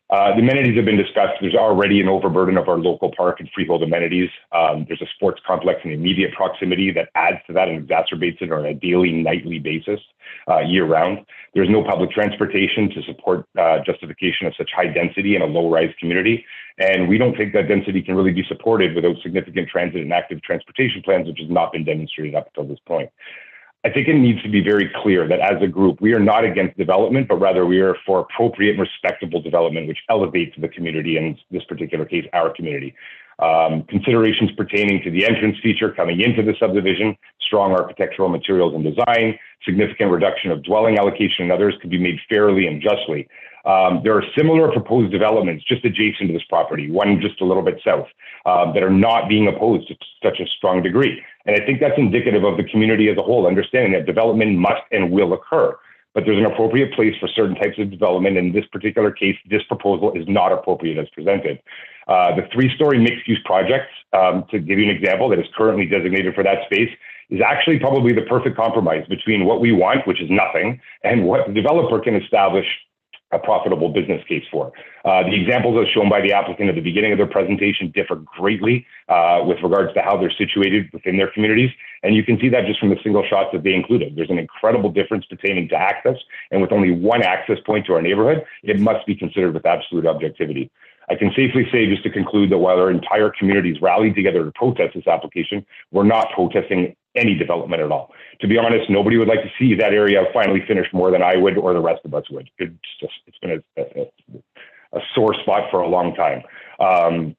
The amenities have been discussed. There's already an overburden of our local park and freehold amenities. There's a sports complex in immediate proximity that adds to that and exacerbates it on a daily, nightly basis, year round. There's no public transportation to support justification of such high density in a low-rise community. And we don't think that density can really be supported without significant transit and active transportation plans, which has not been demonstrated up until this point. I think it needs to be very clear that as a group, we are not against development, but rather we are for appropriate and respectable development, which elevates the community, and in this particular case, our community. Considerations pertaining to the entrance feature coming into the subdivision, strong architectural materials and design, significant reduction of dwelling allocation and others could be made fairly and justly. There are similar proposed developments just adjacent to this property, one just a little bit south, that are not being opposed to such a strong degree. And I think that's indicative of the community as a whole, understanding that development must and will occur. But there's an appropriate place for certain types of development. In this particular case, this proposal is not appropriate as presented. The 3-story mixed-use project, to give you an example, that is currently designated for that space, is actually probably the perfect compromise between what we want, which is nothing, and what the developer can establish a profitable business case for. The examples as shown by the applicant at the beginning of their presentation differ greatly with regards to how they're situated within their communities. And you can see that just from the single shots that they included. There's an incredible difference pertaining to access, and with only one access point to our neighborhood, it must be considered with absolute objectivity. I can safely say, just to conclude, that while our entire communities rallied together to protest this application, we're not protesting any development at all. To be honest, nobody would like to see that area finally finished more than I would or the rest of us would. It's been a sore spot for a long time. And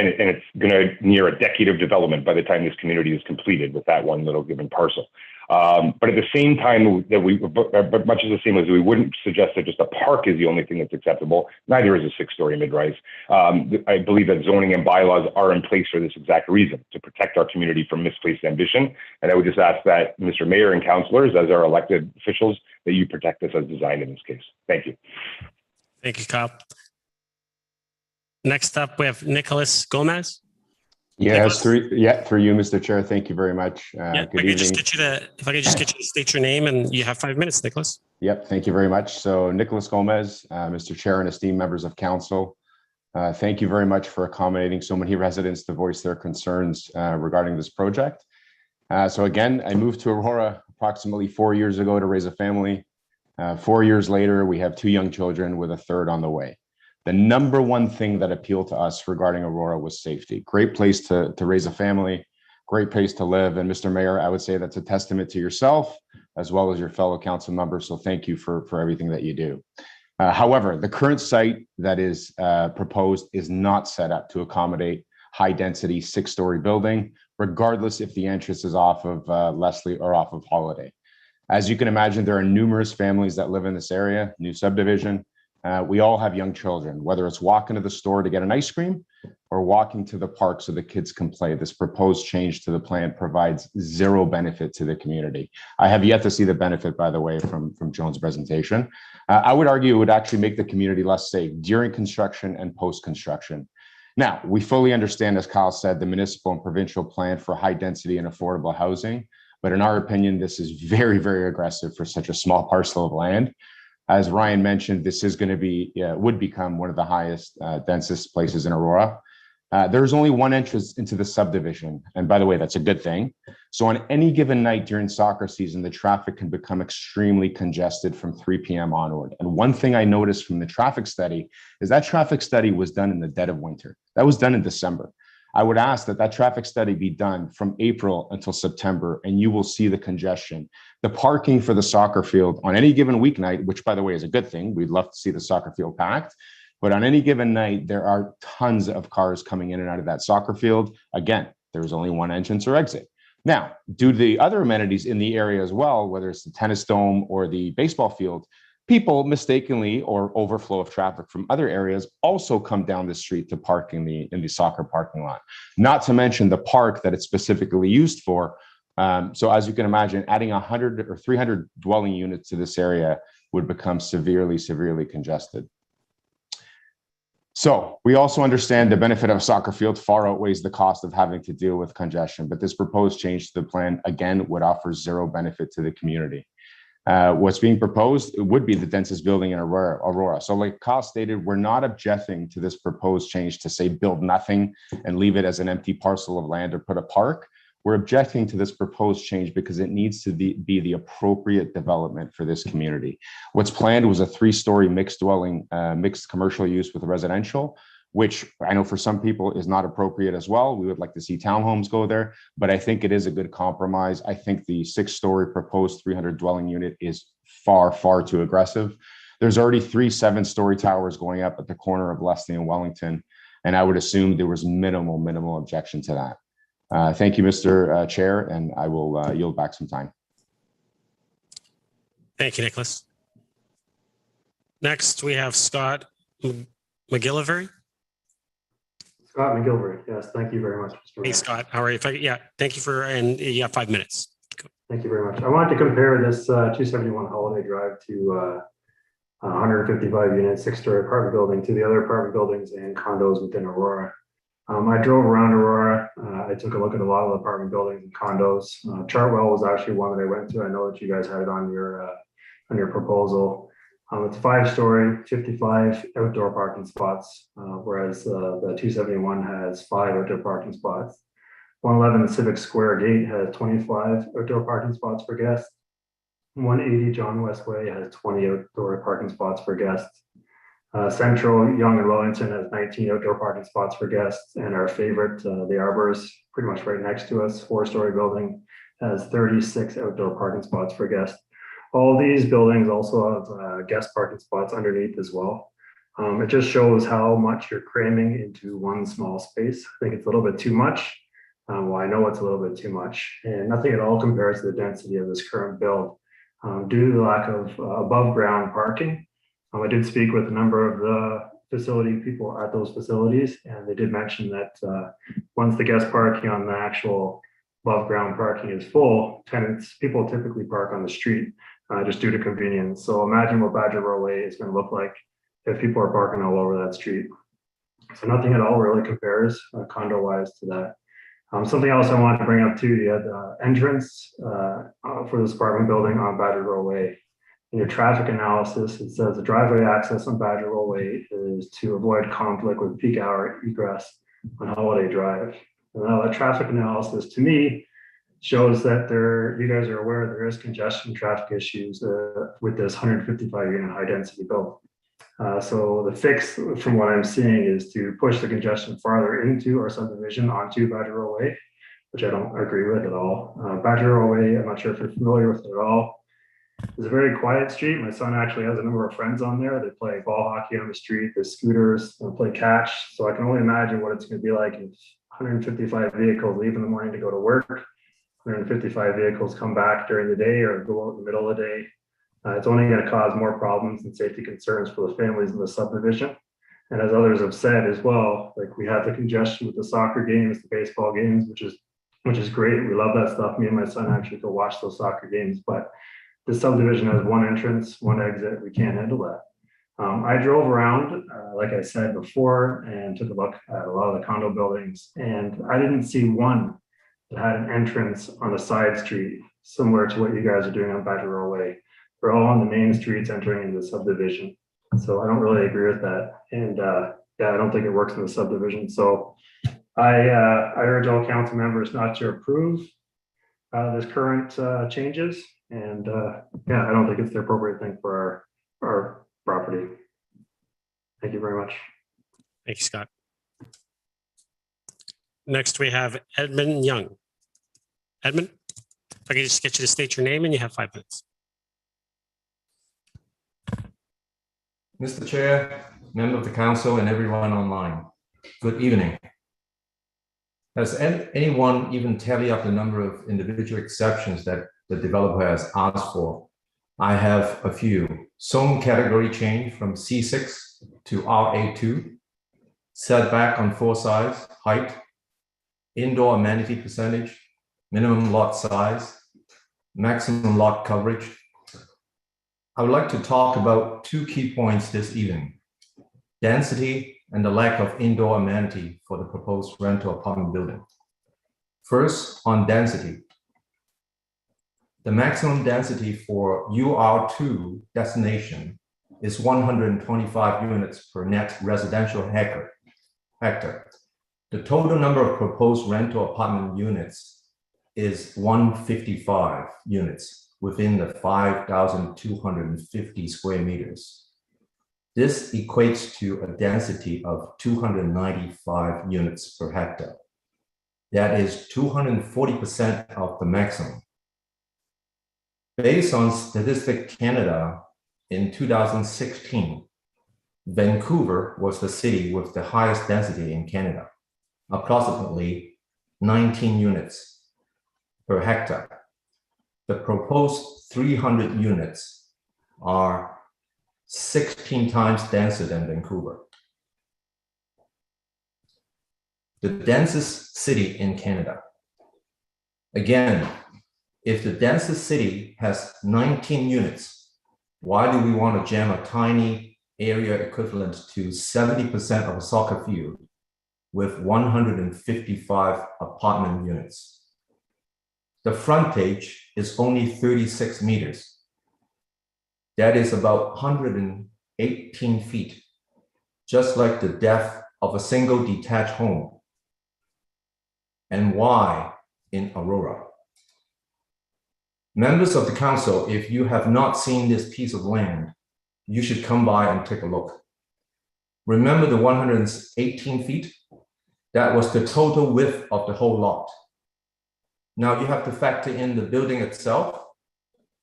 it's going to near a decade of development by the time this community is completed with that one little given parcel. But at the same time but much as the same as we wouldn't suggest that just a park is the only thing that's acceptable, neither is a 6-story mid-rise. I believe that zoning and bylaws are in place for this exact reason, to protect our community from misplaced ambition. And I would just ask that Mr. Mayor and councillors, as our elected officials, that you protect us as designed in this case. Thank you. Thank you, Kyle. Next up, we have Nicholas Gomez. Yes, through you, Mr. Chair. Thank you very much. Good evening. If I could just get you to state your name, and you have 5 minutes, Nicholas. Yep, thank you very much. So Nicholas Gomez, Mr. Chair and esteemed members of council, thank you very much for accommodating so many residents to voice their concerns regarding this project. So again, I moved to Aurora approximately 4 years ago to raise a family. 4 years later, we have 2 young children with a third on the way. The number one thing that appealed to us regarding Aurora was safety. Great place to raise a family, great place to live. And Mr. Mayor, I would say that's a testament to yourself as well as your fellow council members. So thank you for everything that you do. However, the current site that is proposed is not set up to accommodate high density 6-story building, regardless if the entrance is off of Leslie or off of Holiday. As you can imagine, there are numerous families that live in this area, new subdivision. We all have young children, whether it's walking to the store to get an ice cream or walking to the park so the kids can play. This proposed change to the plan provides zero benefit to the community. I have yet to see the benefit, by the way, from Joan's presentation. I would argue it would actually make the community less safe during construction and post-construction. Now, we fully understand, as Kyle said, the municipal and provincial plan for high density and affordable housing. But in our opinion, this is very, very aggressive for such a small parcel of land. As Ryan mentioned, this is going to be, would become one of the highest, densest places in Aurora. There's only one entrance into the subdivision. And by the way, that's a good thing. So on any given night during soccer season, the traffic can become extremely congested from 3 p.m. onward. And one thing I noticed from the traffic study is that traffic study was done in the dead of winter. That was done in December. I would ask that traffic study be done from April until September, and you will see the congestion. The parking for the soccer field on any given weeknight, which by the way is a good thing, we'd love to see the soccer field packed, but on any given night, there are tons of cars coming in and out of that soccer field. Again, there's only one entrance or exit. Now, due to the other amenities in the area as well, whether it's the tennis dome or the baseball field, people mistakenly or overflow of traffic from other areas also come down the street to park in the soccer parking lot. Not to mention the park that it's specifically used for. So as you can imagine, adding 100 or 300 dwelling units to this area would become severely, severely congested. So we also understand the benefit of a soccer field far outweighs the cost of having to deal with congestion, but this proposed change to the plan, again, would offer zero benefit to the community. What's being proposed would be the densest building in Aurora. So like Kyle stated, we're not objecting to this proposed change to say build nothing and leave it as an empty parcel of land or put a park. We're objecting to this proposed change because it needs to be the appropriate development for this community. What's planned was a 3-story mixed dwelling, mixed commercial use with residential, which I know for some people is not appropriate as well. We would like to see townhomes go there, but I think it is a good compromise. I think the 6-story proposed 300 dwelling unit is far, far too aggressive. There's already 3 7-story towers going up at the corner of Leslie and Wellington, and I would assume there was minimal objection to that. Thank you, Mr. Chair, and I will yield back some time. Thank you, Nicholas. Next, we have Scott McGillivray. Scott McGillivray. Yes, thank you very much, Mr. Mayor. Hey, Scott, how are you? Thank you and you have 5 minutes. Thank you very much. I wanted to compare this 271 Holiday Drive to 155 unit 6-story apartment building to the other apartment buildings and condos within Aurora. I drove around Aurora. I took a look at a lot of the apartment buildings and condos. Chartwell was actually one that I went to. I know that you guys had it on your proposal. It's 5-story, 55 outdoor parking spots, whereas the 271 has 5 outdoor parking spots. 111 Civic Square Gate has 25 outdoor parking spots per guest. 180 John Westway has 20 outdoor parking spots per guest. Central, Yonge and Wellington has 19 outdoor parking spots for guests, and our favorite, the Arbors, pretty much right next to us, 4-story building, has 36 outdoor parking spots for guests. All these buildings also have guest parking spots underneath as well. It just shows how much you're cramming into one small space. I think it's a little bit too much. Well, I know it's a little bit too much, and nothing at all compares to the density of this current build. Due to the lack of above ground parking, I did speak with a number of the facility people at those facilities, and they did mention that once the guest parking on the actual above ground parking is full, people typically park on the street just due to convenience. So imagine what Badger Row Way is going to look like if people are parking all over that street. So nothing at all really compares condo wise to that. Something else I wanted to bring up too, you had the entrance for this apartment building on Badger Row Way. In your traffic analysis, it says the driveway access on Badger Row Way is to avoid conflict with peak hour egress on Holiday Drive. And now that traffic analysis to me shows that you guys are aware there is congestion traffic issues with this 155 unit high density build. So the fix from what I'm seeing is to push the congestion farther into our subdivision onto Badger Row Way, which I don't agree with at all. Badger Row Way, I'm not sure if you're familiar with it at all. It's a very quiet street. My son actually has a number of friends on there. They play ball hockey on the street, there's scooters, and play catch. So I can only imagine what it's going to be like if 155 vehicles leave in the morning to go to work, 155 vehicles come back during the day or go out in the middle of the day. It's only going to cause more problems and safety concerns for the families in the subdivision. And as others have said as well, like we have the congestion with the soccer games, the baseball games, which is great. We love that stuff. Me and my son actually go watch those soccer games, but the subdivision has one entrance, one exit. We can't handle that. I drove around, like I said before, and took a look at a lot of the condo buildings, and I didn't see one that had an entrance on a side street similar to what you guys are doing on Badger Row Way. They're all on the main streets entering into the subdivision. So I don't really agree with that. And yeah, I don't think it works in the subdivision. So I urge all council members not to approve this current changes. And yeah, I don't think it's the appropriate thing for our property. Thank you very much. Thank you, Scott. Next, we have Edmund Young. Edmund, if I could just get you to state your name and you have 5 minutes. Mr. Chair, member of the council, and everyone online, good evening. Has anyone even tally up the number of individual exceptions that the developer has asked for? I have a few. Zone category change from C6 to RA2, setback on 4 sides, height, indoor amenity percentage, minimum lot size, maximum lot coverage. I would like to talk about 2 key points this evening: density and the lack of indoor amenity for the proposed rental apartment building. First, on density. The maximum density for UR2 destination is 125 units per net residential hectare. The total number of proposed rental apartment units is 155 units within the 5,250 square meters. This equates to a density of 295 units per hectare. That is 240% of the maximum. Based on Statistics Canada in 2016, Vancouver was the city with the highest density in Canada, approximately 19 units per hectare. The proposed 300 units are 16 times denser than Vancouver. The densest city in Canada. Again, if the densest city has 19 units, why do we want to jam a tiny area equivalent to 70% of a soccer field with 155 apartment units? The frontage is only 36 meters. That is about 118 feet, just like the depth of a single detached home. And why in Aurora? Members of the council, if you have not seen this piece of land, you should come by and take a look. Remember the 118 feet? That was the total width of the whole lot. Now you have to factor in the building itself,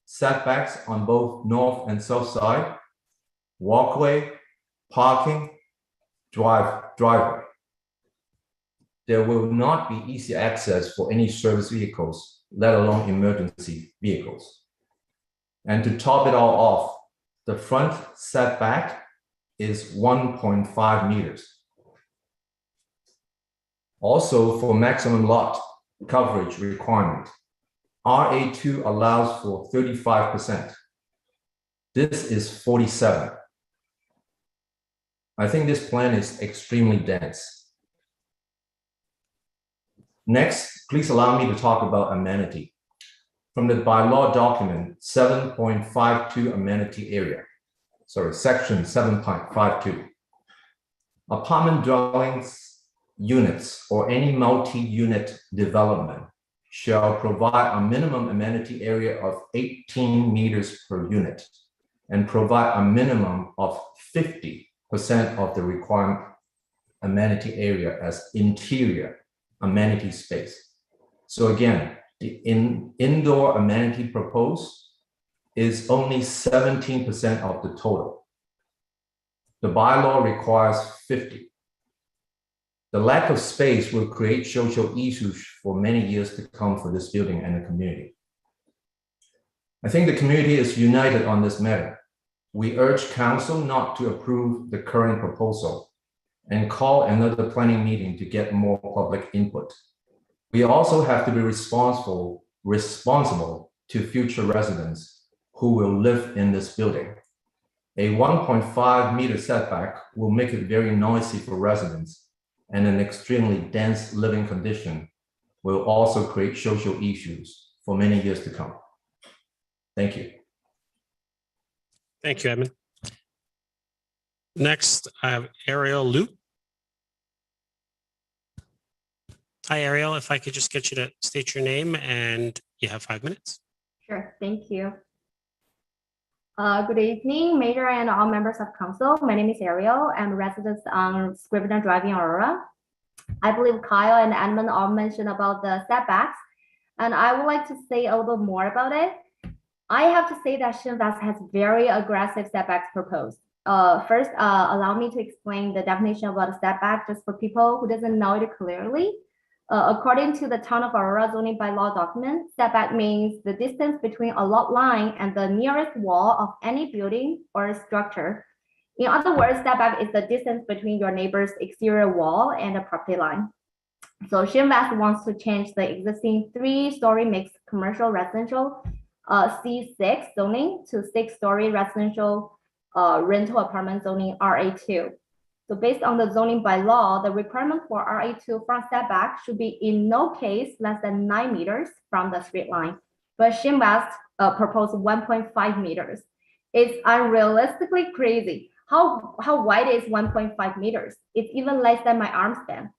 setbacks on both north and south side, walkway, parking, driveway. There will not be easy access for any service vehicles, let alone emergency vehicles. And to top it all off, the front setback is 1.5 meters. Also, for maximum lot coverage requirement, RA2 allows for 35%. This is 47. I think this plan is extremely dense. Next, please allow me to talk about amenity. From the bylaw document 7.52 amenity area, section 7.52. Apartment dwellings, units, or any multi-unit development shall provide a minimum amenity area of 18 meters per unit and provide a minimum of 50% of the required amenity area as interior amenity space. So again, the indoor amenity proposed is only 17% of the total. The bylaw requires 50. The lack of space will create social issues for many years to come for this building and the community. I think the community is united on this matter. We urge council not to approve the current proposal and call another planning meeting to get more public input. We also have to be responsible to future residents who will live in this building. A 1.5 meter setback will make it very noisy for residents, and an extremely dense living condition will also create social issues for many years to come. Thank you. Thank you, Edmund. Next, I have Ariel Liu. Hi, Ariel. If I could just get you to state your name, and you have 5 minutes. Sure, thank you. Good evening, Mayor and all members of council. My name is Ariel. I'm a resident on Scrivener Drive in Aurora. I believe Kyle and Edmund all mentioned about the setbacks, and I would like to say a little more about it. I have to say that Shinvest has very aggressive setbacks proposed. First, allow me to explain the definition of what a setback just for people who doesn't know it clearly. According to the Town of Aurora zoning bylaw document, setback means the distance between a lot line and the nearest wall of any building or structure. In other words, setback is the distance between your neighbor's exterior wall and the property line. So Shinvest wants to change the existing 3-story mixed commercial residential C6 zoning to 6-story residential rental apartment zoning RA2. So based on the zoning bylaw, the requirement for RA2 front setback should be in no case less than 9 meters from the street line. But Shinvest proposed 1.5 meters. It's unrealistically crazy. How wide is 1.5 meters? It's even less than my arm span.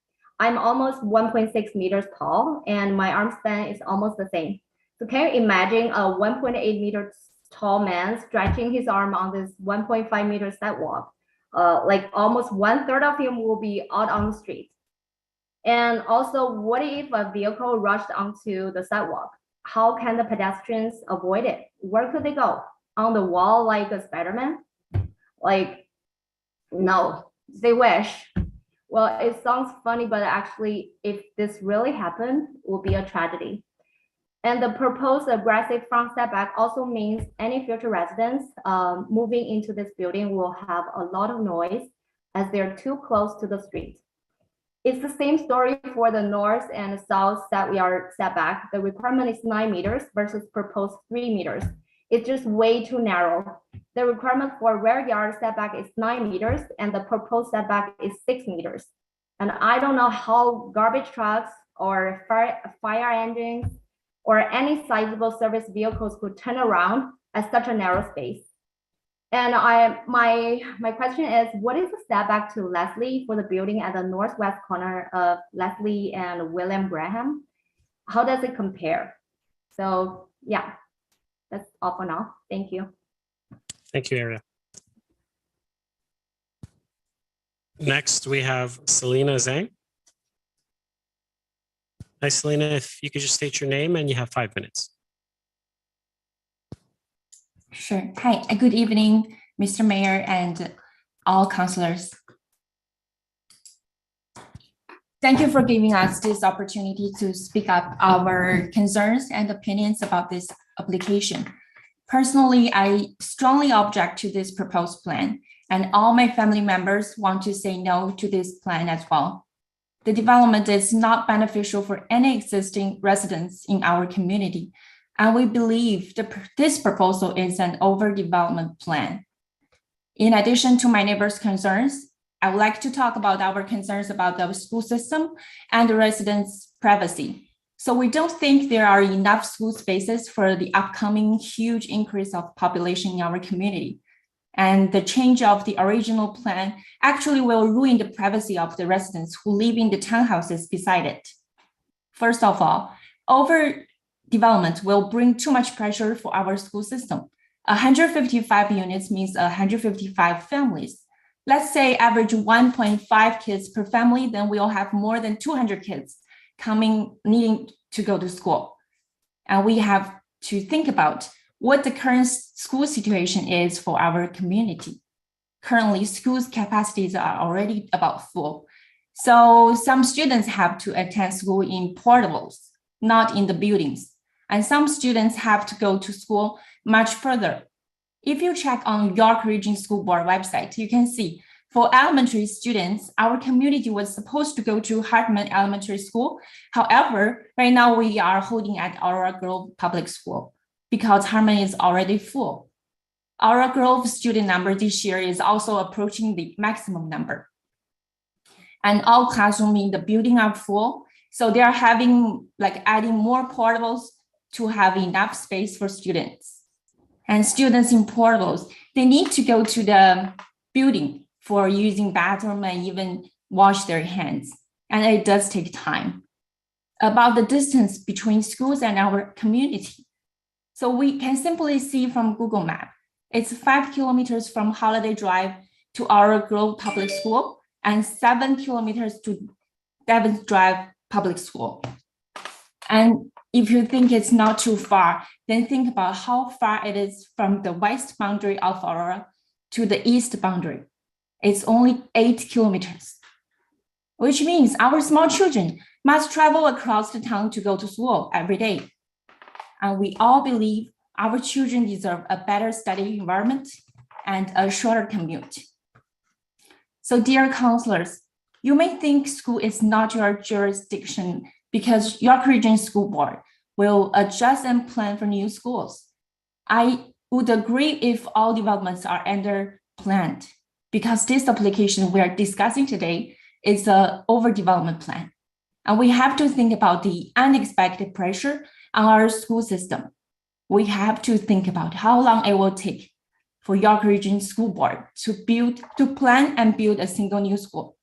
I'm almost 1.6 meters tall, and my arm span is almost the same. So can you imagine a 1.8 meters tall man stretching his arm on this 1.5 meter sidewalk? Like almost 1/3 of him will be out on the street. And also, what if a vehicle rushed onto the sidewalk? How can the pedestrians avoid it? Where could they go? On the wall like a Spider-Man? Like, no, they wish. Well, it sounds funny, but actually, if this really happened, it will be a tragedy. And the proposed aggressive front setback also means any future residents moving into this building will have a lot of noise as they're too close to the street. It's the same story for the north and south side yard setback. The requirement is 9 meters versus proposed 3 meters. It's just way too narrow. The requirement for rear yard setback is 9 meters and the proposed setback is 6 meters. And I don't know how garbage trucks or fire engines or any sizable service vehicles could turn around at such a narrow space. And my question is, what is the setback to Leslie for the building at the northwest corner of Leslie and William Graham? How does it compare? So yeah, that's all for now. Thank you. Thank you, Ariel. Next, we have Selena Zhang. Hi, Selena, if you could just state your name and you have 5 minutes. Sure. Hi, good evening, Mr. Mayor and all councillors. Thank you for giving us this opportunity to speak up our concerns and opinions about this application. Personally, I strongly object to this proposed plan, and all my family members want to say no to this plan as well. The development is not beneficial for any existing residents in our community, and we believe this proposal is an overdevelopment plan. In addition to my neighbors' concerns, I would like to talk about our concerns about the school system and the residents' privacy. So we don't think there are enough school spaces for the upcoming huge increase of population in our community. And the change of the original plan actually will ruin the privacy of the residents who live in the townhouses beside it. First of all, overdevelopment will bring too much pressure for our school system. 155 units means 155 families. Let's say average 1.5 kids per family, then we'll have more than 200 kids needing to go to school. And we have to think about what the current school situation is for our community. Currently, schools' capacities are already about full. So some students have to attend school in portables, not in the buildings. And some students have to go to school much further. If you check on York Region School Board website, you can see for elementary students, our community was supposed to go to Hartman Elementary School. However, right now we are holding at Aurora Grove Public School because Hartman is already full. Aurora Grove student number this year is also approaching the maximum number. And all classrooms in the building are full. So they are adding more portables to have enough space for students. And students in portables, they need to go to the building for using bathroom and even wash their hands. And it does take time. About the distance between schools and our community. So we can simply see from Google Maps, it's 5 kilometers from Holiday Drive to Aurora Grove Public School and 7 kilometers to Devon's Drive Public School. And if you think it's not too far, then think about how far it is from the west boundary of Aurora to the east boundary. It's only 8 kilometers, which means our small children must travel across the town to go to school every day. And we all believe our children deserve a better study environment and a shorter commute. So dear counselors, you may think school is not your jurisdiction because York Region School Board will adjust and plan for new schools. I would agree if all developments are under planned because this application we are discussing today is an overdevelopment plan. And we have to think about the unexpected pressure on our school system. We have to think about how long it will take for York Region School Board to plan and build a single new school.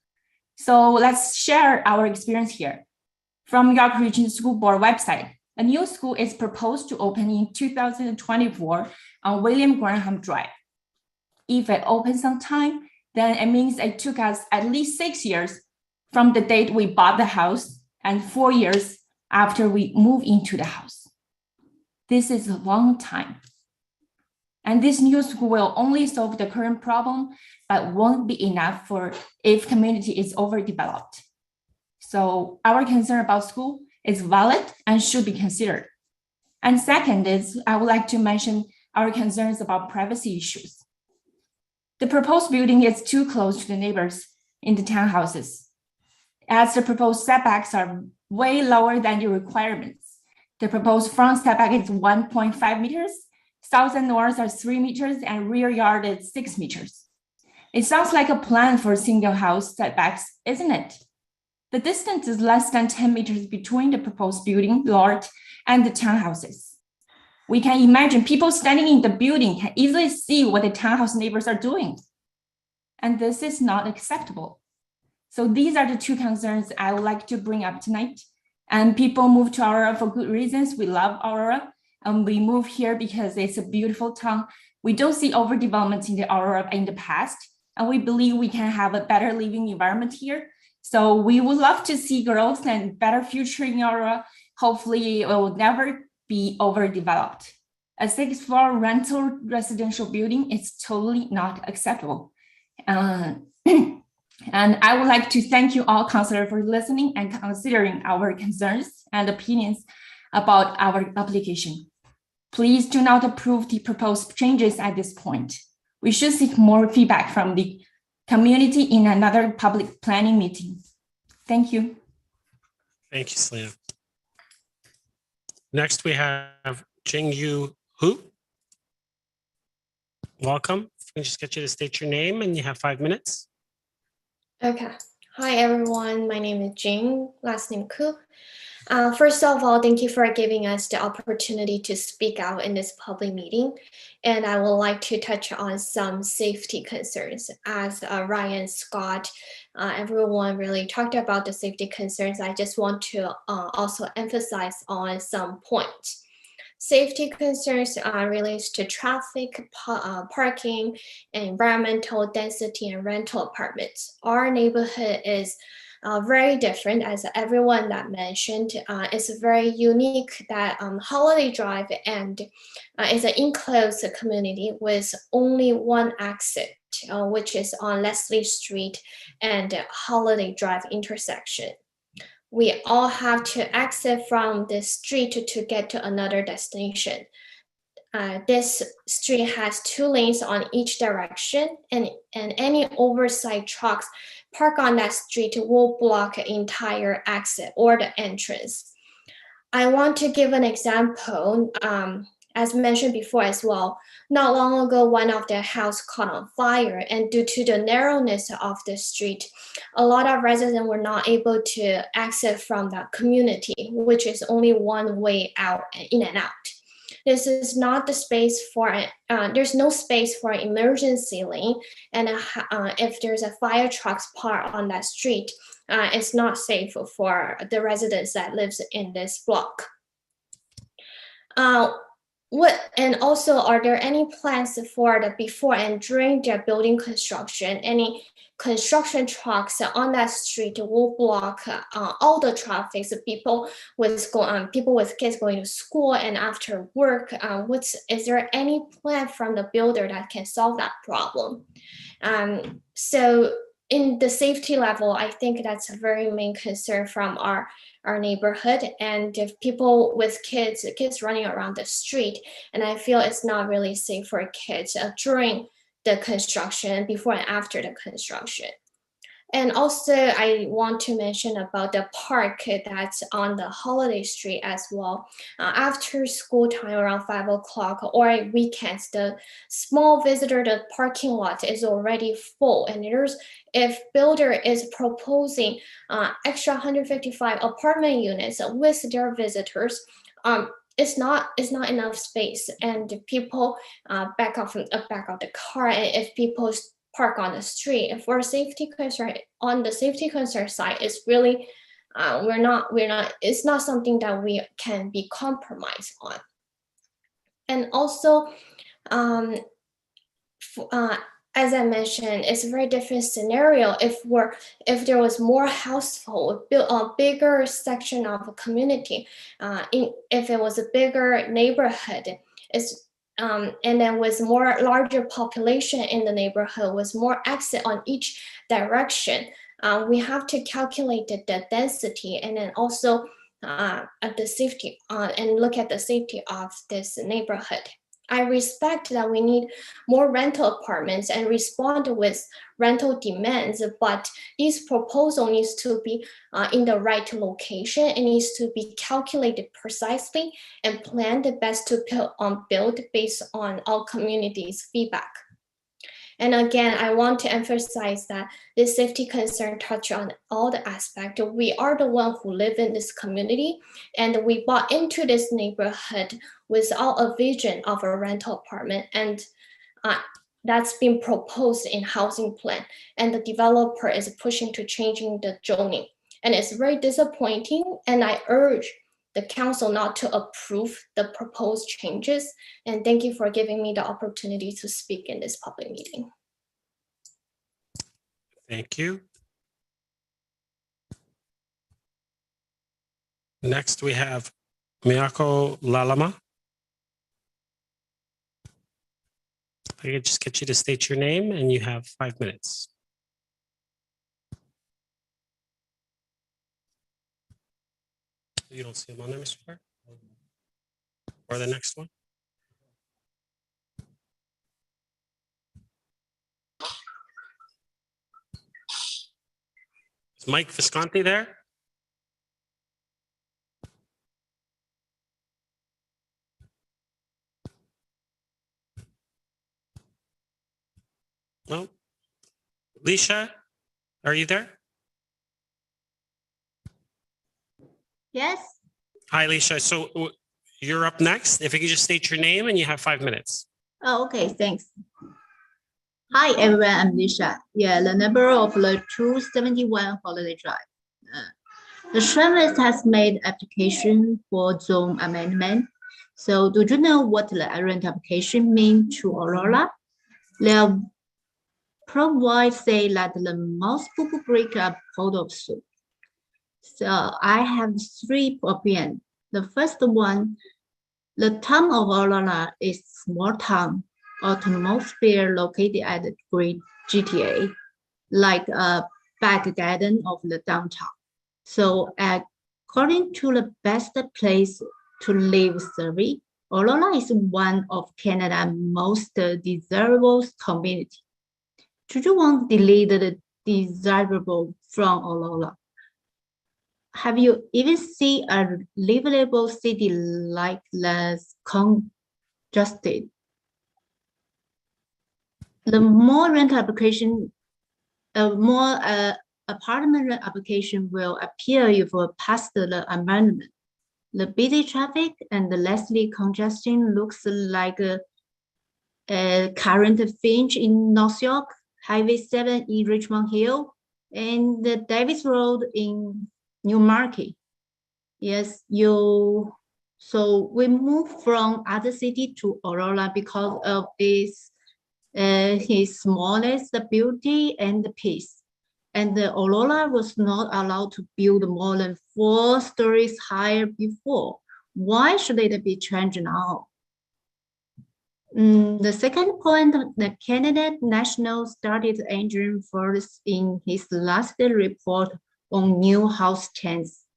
So let's share our experience here. From York Region School Board website, a new school is proposed to open in 2024 on William Graham Drive. If it opens on time, then it means it took us at least 6 years from the date we bought the house and 4 years after we move into the house. This is a long time. And this new school will only solve the current problem, but won't be enough for if community is overdeveloped. So our concern about school is valid and should be considered. And second is, I would like to mention our concerns about privacy issues. The proposed building is too close to the neighbors in the townhouses, as the proposed setbacks are way lower than the requirements. The proposed front setback is 1.5 meters, south and north are 3 meters, and rear yard is 6 meters. It sounds like a plan for single house setbacks, isn't it? The distance is less than 10 meters between the proposed building lot and the townhouses. We can imagine people standing in the building can easily see what the townhouse neighbors are doing. And this is not acceptable. So these are the two concerns I would like to bring up tonight. And people move to Aurora for good reasons. We love Aurora, and we move here because it's a beautiful town. We don't see overdevelopment in the Aurora in the past, and we believe we can have a better living environment here. So we would love to see growth and better future in Aurora. Hopefully it will never be overdeveloped. A 6-floor rental residential building is totally not acceptable. And I would like to thank you all, Councillor, for listening and considering our concerns and opinions about our application. Please do not approve the proposed changes at this point. We should seek more feedback from the community in another public planning meeting. Thank you. Thank you, Selena. Next, we have Jingyu Hu. Welcome. If we can just get you to state your name and you have 5 minutes. Okay. Hi, everyone. My name is Jing, last name Ku. First of all, thank you for giving us the opportunity to speak out in this public meeting. And I would like to touch on some safety concerns. As Ryan, Scott, everyone really talked about the safety concerns. I just want to also emphasize on some points. Safety concerns relates to traffic, parking, environmental density, and rental apartments. Our neighborhood is very different, as everyone that mentioned. It's very unique that Holiday Drive and is an enclosed community with only one exit, which is on Leslie Street and Holiday Drive intersection. We all have to exit from the street to get to another destination. This street has 2 lanes on each direction, and any oversized trucks parked on that street will block the entire exit or the entrance. I want to give an example. As mentioned before as well, not long ago, one of their house caught on fire, and due to the narrowness of the street, a lot of residents were not able to exit from that community, which is only one way out, in and out. This is not the space for, there's no space for an emergency lane, and if there's a fire trucks parked on that street, it's not safe for the residents that lives in this block. And also, are there any plans for the before and during the building construction? Any construction trucks on that street will block all the traffic. So people with kids going to school and after work. Is there any plan from the builder that can solve that problem? So in the safety level, I think that's a very main concern from our neighborhood. And if people with kids running around the street, and I feel it's not really safe for kids during the construction, before and after the construction. And also, I want to mention about the park that's on the Holiday Street as well. After school time, around 5 o'clock or weekends, the small visitor, the parking lot is already full. And if builder is proposing extra 155 apartment units with their visitors, it's not enough space, and people back out the car. And if people park on the street, and for safety concern, on the safety concern side, it's really it's not something that we can be compromised on. And also, as I mentioned, it's a very different scenario if there was more household, a bigger section of a community, if it was a bigger neighborhood, and then with larger population in the neighborhood, with more exit on each direction, we have to calculate the density, and then also at the safety and look at the safety of this neighborhood. I respect that we need more rental apartments and respond with rental demands, but this proposal needs to be in the right location. It needs to be calculated precisely and planned the best to build based on all communities' feedback. And again, I want to emphasize that this safety concern touch on all the aspects. We are the one who live in this community, and we bought into this neighborhood without a vision of a rental apartment. And that's been proposed in housing plan, and the developer is pushing to changing the zoning. And it's very disappointing, and I urge the council not to approve the proposed changes. And thank you for giving me the opportunity to speak in this public meeting. Thank you. Next, we have Miyako Lalama. If I could just get you to state your name, and you have 5 minutes. You don't see him on there, Mr. Clark? Or the next one? Is Mike Visconti there? No. Leisha, are you there? Yes. Hi, Leisha. So you're up next. If you could just state your name, and you have 5 minutes. Oh, okay, thanks. Hi, everyone, I'm Lisha. Yeah, the number of the 271 Holiday Drive. The Sheriff has made application for zone amendment. So do you know what the errant application mean to Aurora? They provide say that the most break up photo soup. So I have 3 opinions. The first one, the town of Aurora is small town, atmosphere located at the great GTA, like a back garden of the downtown. So according to the best place to live survey, Aurora is one of Canada's most desirable community. Do you want to delete the desirable from Aurora? Have you even seen a livable city like less congested? The more rent application, more apartment rent application will appear if you pass the amendment. The busy traffic and the lessly congestion looks like a current Finch in North York, Highway 7 in Richmond Hill, and the Davis Road in Newmarket. Yes, so we moved from other city to Aurora because of his smallness, the beauty, and the peace. And the Aurora was not allowed to build more than 4 stories higher before. Why should it be changed now? The second point, the candidate national started engine first in his last report on new house trends.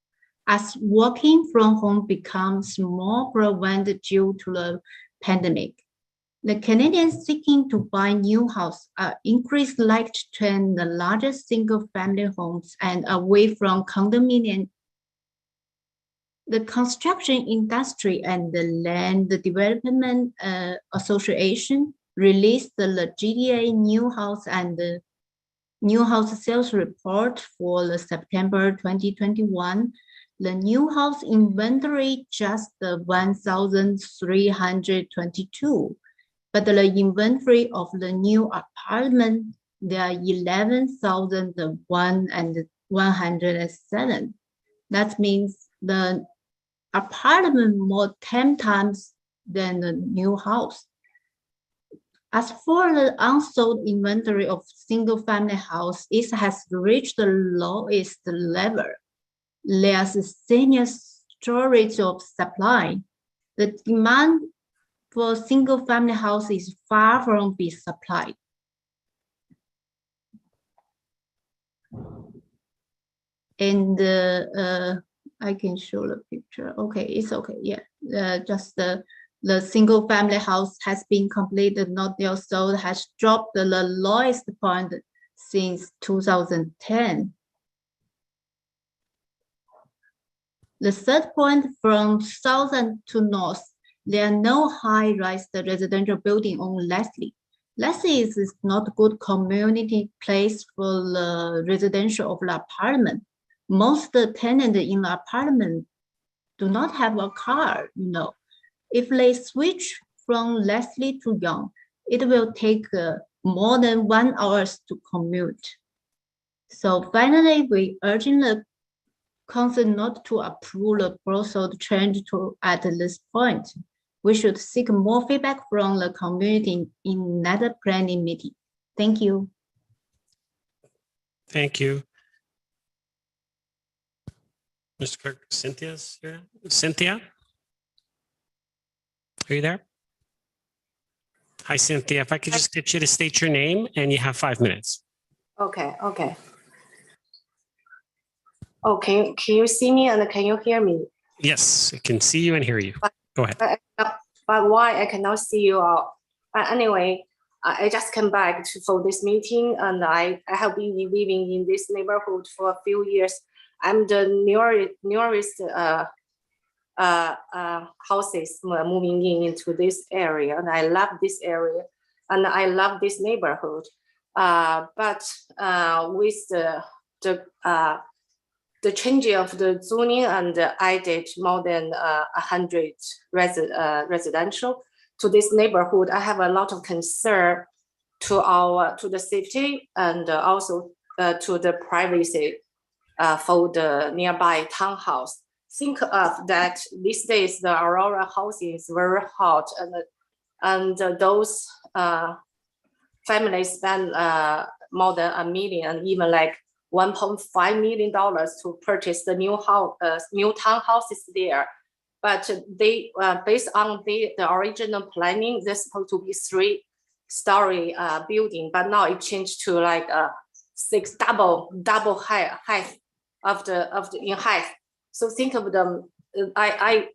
As working from home becomes more prevalent due to the pandemic, the Canadians seeking to buy new house are increased like to trend the largest single-family homes and away from condominium. The construction industry and the Land Development Association released the GTA new house and the new house sales report for the September 2021. The new house inventory just 1,322, but the inventory of the new apartment, there are 11,107. That means the apartment more 10 times than the new house. As for the unsold inventory of single-family house, it has reached the lowest level. There's a senior shortage of supply. The demand for single-family house is far from being supplied. And I can show the picture. Okay, it's okay. Yeah, just the single-family house has been completed, not yet sold, has dropped the lowest point since 2010. The third point, from south to north, there are no high-rise residential building on Leslie. Leslie is not a good community place for the residential of the apartment. Most tenants in the apartment do not have a car, If they switch from Leslie to Yonge, it will take more than 1 hour to commute. So finally, we urge the council not to approve the proposed change at this point. We should seek more feedback from the community in another planning meeting. Thank you. Thank you. Mr. Clerk, Cynthia's here. Cynthia? Are you there? Hi, Cynthia. If I could just get you to state your name and you have 5 minutes. Okay, okay. Oh, can you see me and can you hear me? Yes, I can see you and hear you. Go ahead. But why I cannot see you all? Anyway, I just came back for this meeting, and I have been living in this neighborhood for a few years. I'm the nearest houses moving into this area, and I love this area, and I love this neighborhood. But with the changing of the zoning, and I did more than 100 residential to this neighborhood, I have a lot of concern to the safety and also to the privacy for the nearby townhouse. Think of that these days the Aurora housing is very hot, and those families spend more than $1 million, even like $1.5 million to purchase the new house, new townhouses there. But they, based on the original planning, they're supposed to be 3-story building, but now it changed to like 6 double height of the in height. So think of them. I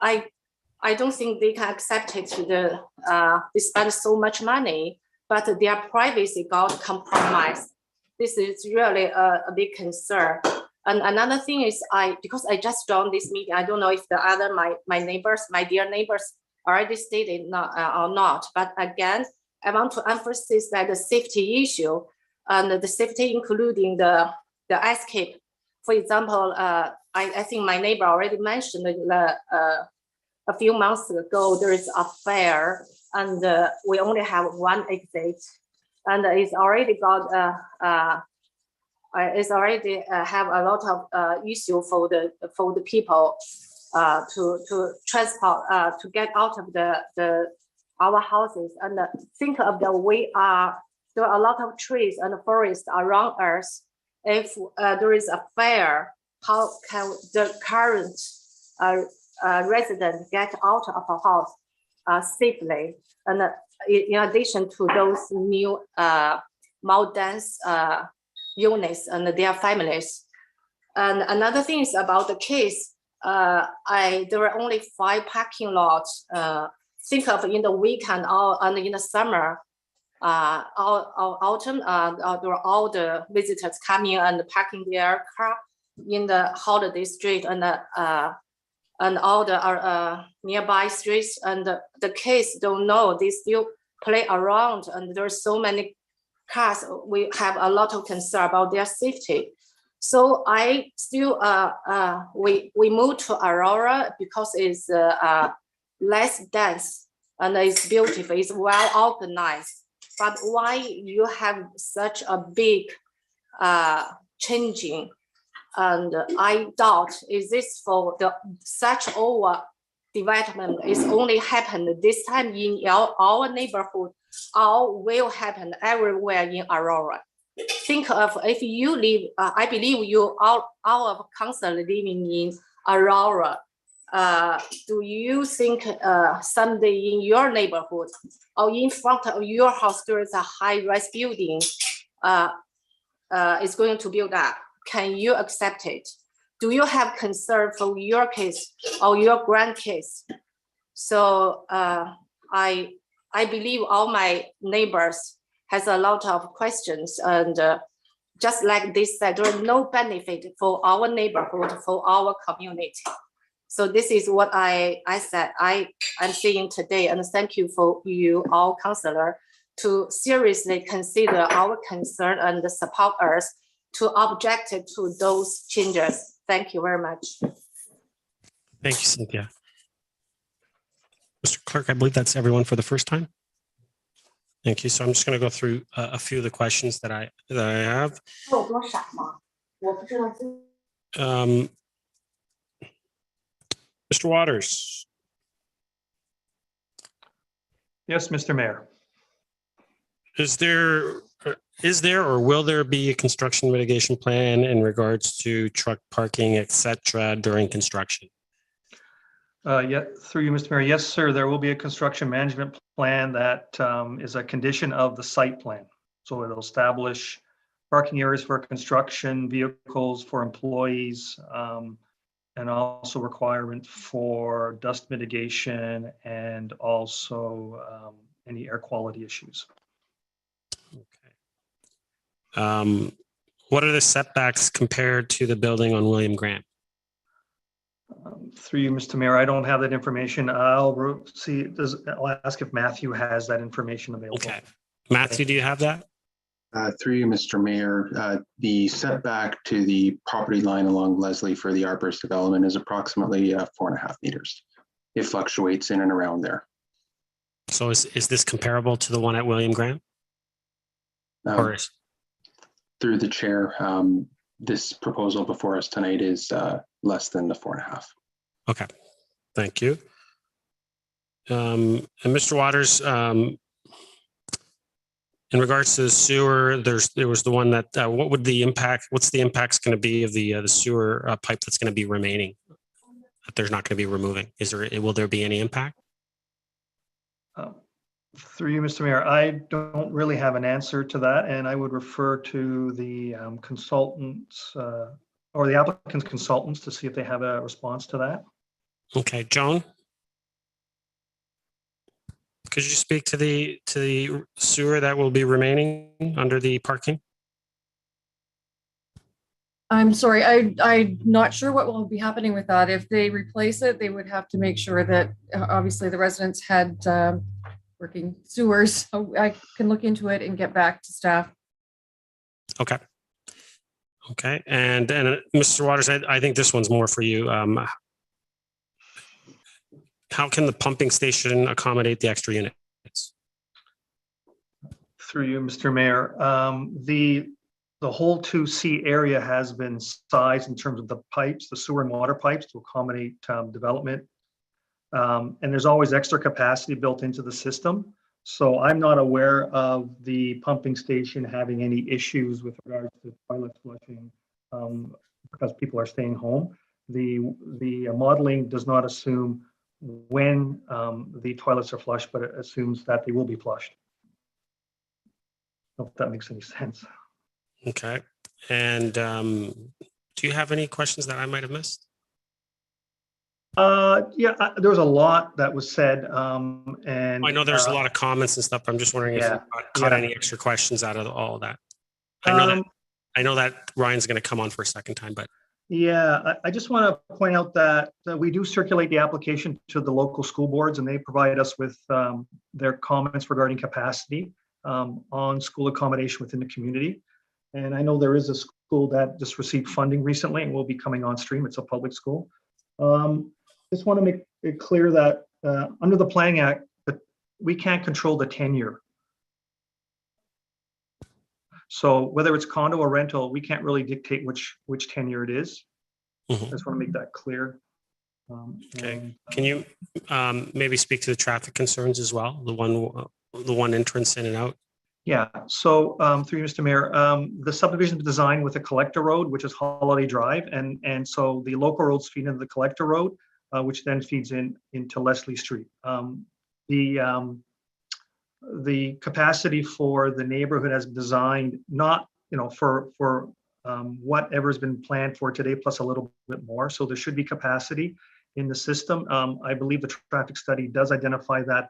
don't think they can accept it. They spend so much money, but their privacy got compromised. This is really a big concern. And another thing is, because I just joined this meeting, I don't know if the other my neighbors, my dear neighbors, already stated or not. But again, I want to emphasize that the safety issue and the safety, including the escape. For example, I think my neighbor already mentioned a few months ago there is a fire, and we only have one exit, and it's already got it's already have a lot of issue for the people to transport to get out of our houses. And think of there are a lot of trees and forests around us. If there is a fire, how can the current resident get out of a house safely? And in addition to those new more dense units and their families. And another thing is about the case. There were only 5 parking lots. Think of in the weekend and in the summer, autumn, there were all the visitors coming and parking their car in the holiday street and all the nearby streets. And the kids don't know, they still play around, and there's so many cars. We have a lot of concern about their safety. So I still we moved to Aurora because it's less dense and it's beautiful, it's well organized. But why you have such a big changing? And I doubt, is this for such over development is only happened this time in our neighborhood, or will happen everywhere in Aurora? Think of if you live, I believe you all of council living in Aurora. Do you think someday in your neighborhood or in front of your house there is a high-rise building is going to build up? Can you accept it? Do you have concern for your kids or your grandkids? So I believe all my neighbors has a lot of questions, and just like this said, there is no benefit for our neighborhood, for our community. So this is what I said I'm saying today, and thank you for you all councillor to seriously consider our concern and support us to object to those changes. Thank you very much. Thank you, Cynthia. Mr. Clerk, I believe that's everyone for the first time. Thank you. So I'm just going to go through a few of the questions that I have. Mr. Waters. Yes, Mr. Mayor. Is there or will there be a construction mitigation plan in regards to truck parking, etc., during construction? Yeah, through you, Mr. Mayor. Yes, sir. There will be a construction management plan that is a condition of the site plan. So it'll establish parking areas for construction, vehicles for employees, and also requirement for dust mitigation and also any air quality issues. What are the setbacks compared to the building on William Grant? Through you, Mr. Mayor, I don't have that information. I'll see. I'll ask if Matthew has that information available. Okay, Matthew, do you have that? Through you, Mr. Mayor, the setback to the property line along Leslie for the Arborist development is approximately 4.5 meters. It fluctuates in and around there. So is this comparable to the one at William Grant? Or is through the chair, this proposal before us tonight is less than the 4.5. Okay, thank you. And Mr. Waters, in regards to the sewer, there was the one that what would the impact? What's the impacts going to be of the sewer pipe that's going to be remaining? That there's not going to be removing. Will there be any impact? Through you, Mr. Mayor, I don't really have an answer to that, and I would refer to the consultants or the applicant's consultants to see if they have a response to that. Okay, Joan, could you speak to the sewer that will be remaining under the parking? I'm sorry, I'm not sure what will be happening with that. If they replace it, they would have to make sure that obviously the residents had working sewers. So I can look into it and get back to staff. Okay. Okay, and Mr. Waters, I think this one's more for you. How can the pumping station accommodate the extra units? Through you, Mr. Mayor, the whole 2C area has been sized in terms of the pipes, the sewer and water pipes, to accommodate development. And there's always extra capacity built into the system. So I'm not aware of the pumping station having any issues with regards to toilet flushing because people are staying home. The modeling does not assume when the toilets are flushed, but it assumes that they will be flushed. I don't know if that makes any sense. Okay. And do you have any questions that I might have missed? Yeah, there was a lot that was said, and I know there's a lot of comments and stuff. I'm just wondering if you caught any extra questions out of all of that. I know that Ryan's going to come on for a second time, but yeah, I just want to point out that we do circulate the application to the local school boards, and they provide us with their comments regarding capacity on school accommodation within the community. And I know there is a school that just received funding recently and will be coming on stream. It's a public school. Just want to make it clear that under the Planning Act, we can't control the tenure. So whether it's condo or rental, we can't really dictate which tenure it is. I just want to make that clear. Okay. Can you maybe speak to the traffic concerns as well? The one entrance in and out? Yeah, so through you, Mr. Mayor, the subdivision is designed with a collector road, which is Holiday Drive. And so the local roads feed into the collector road, which then feeds into Leslie Street. The capacity for the neighborhood has been designed not, for whatever has been planned for today, plus a little bit more. So there should be capacity in the system. I believe the traffic study does identify that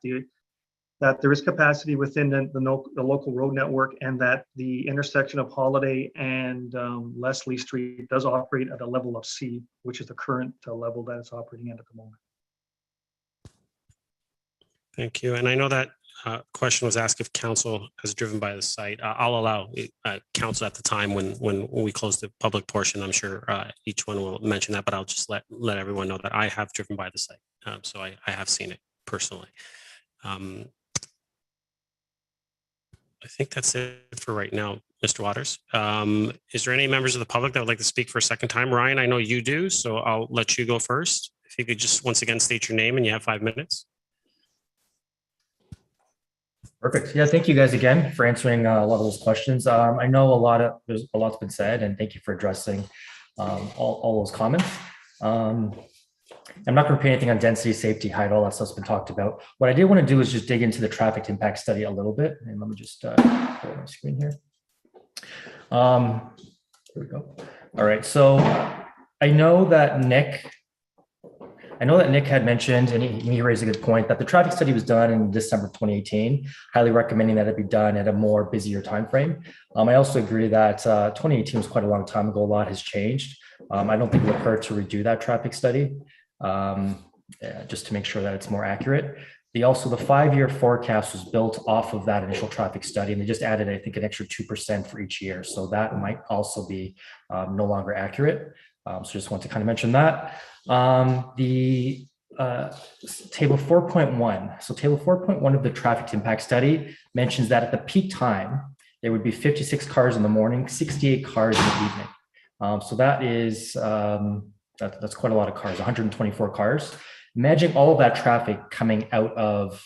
there is capacity within the local road network, and that the intersection of Holiday and Leslie Street does operate at a level of C, which is the current level that it's operating at the moment. Thank you. And I know that question was asked if council has driven by the site. I'll allow council at the time when we close the public portion. I'm sure each one will mention that, but I'll just let everyone know that I have driven by the site. So I have seen it personally. I think that's it for right now, Mr. Waters. Is there any members of the public that would like to speak for a second time? Ryan, I know you do, so I'll let you go first. If you could just once again state your name, and you have 5 minutes. Perfect. Yeah, thank you guys again for answering a lot of those questions. I know there's a lot's been said, and thank you for addressing all those comments. I'm not going to repeat anything on density, safety, height, all that stuff's been talked about. What I did want to do is just dig into the traffic impact study a little bit. And let me just pull my screen here. Here we go. All right. So I know that Nick had mentioned, and he raised a good point, that the traffic study was done in December 2018, highly recommending that it be done at a more busier time frame. I also agree that 2018 was quite a long time ago. A lot has changed. I don't think it would hurt to redo that traffic study just to make sure that it's more accurate. The 5-year forecast was built off of that initial traffic study, and they just added, I think, an extra 2% for each year. So that might also be no longer accurate. So just want to kind of mention that. The table 4.1. So table 4.1 of the traffic impact study mentions that at the peak time, there would be 56 cars in the morning, 68 cars in the evening. So that is, that's quite a lot of cars, 124 cars. Imagine all of that traffic coming out of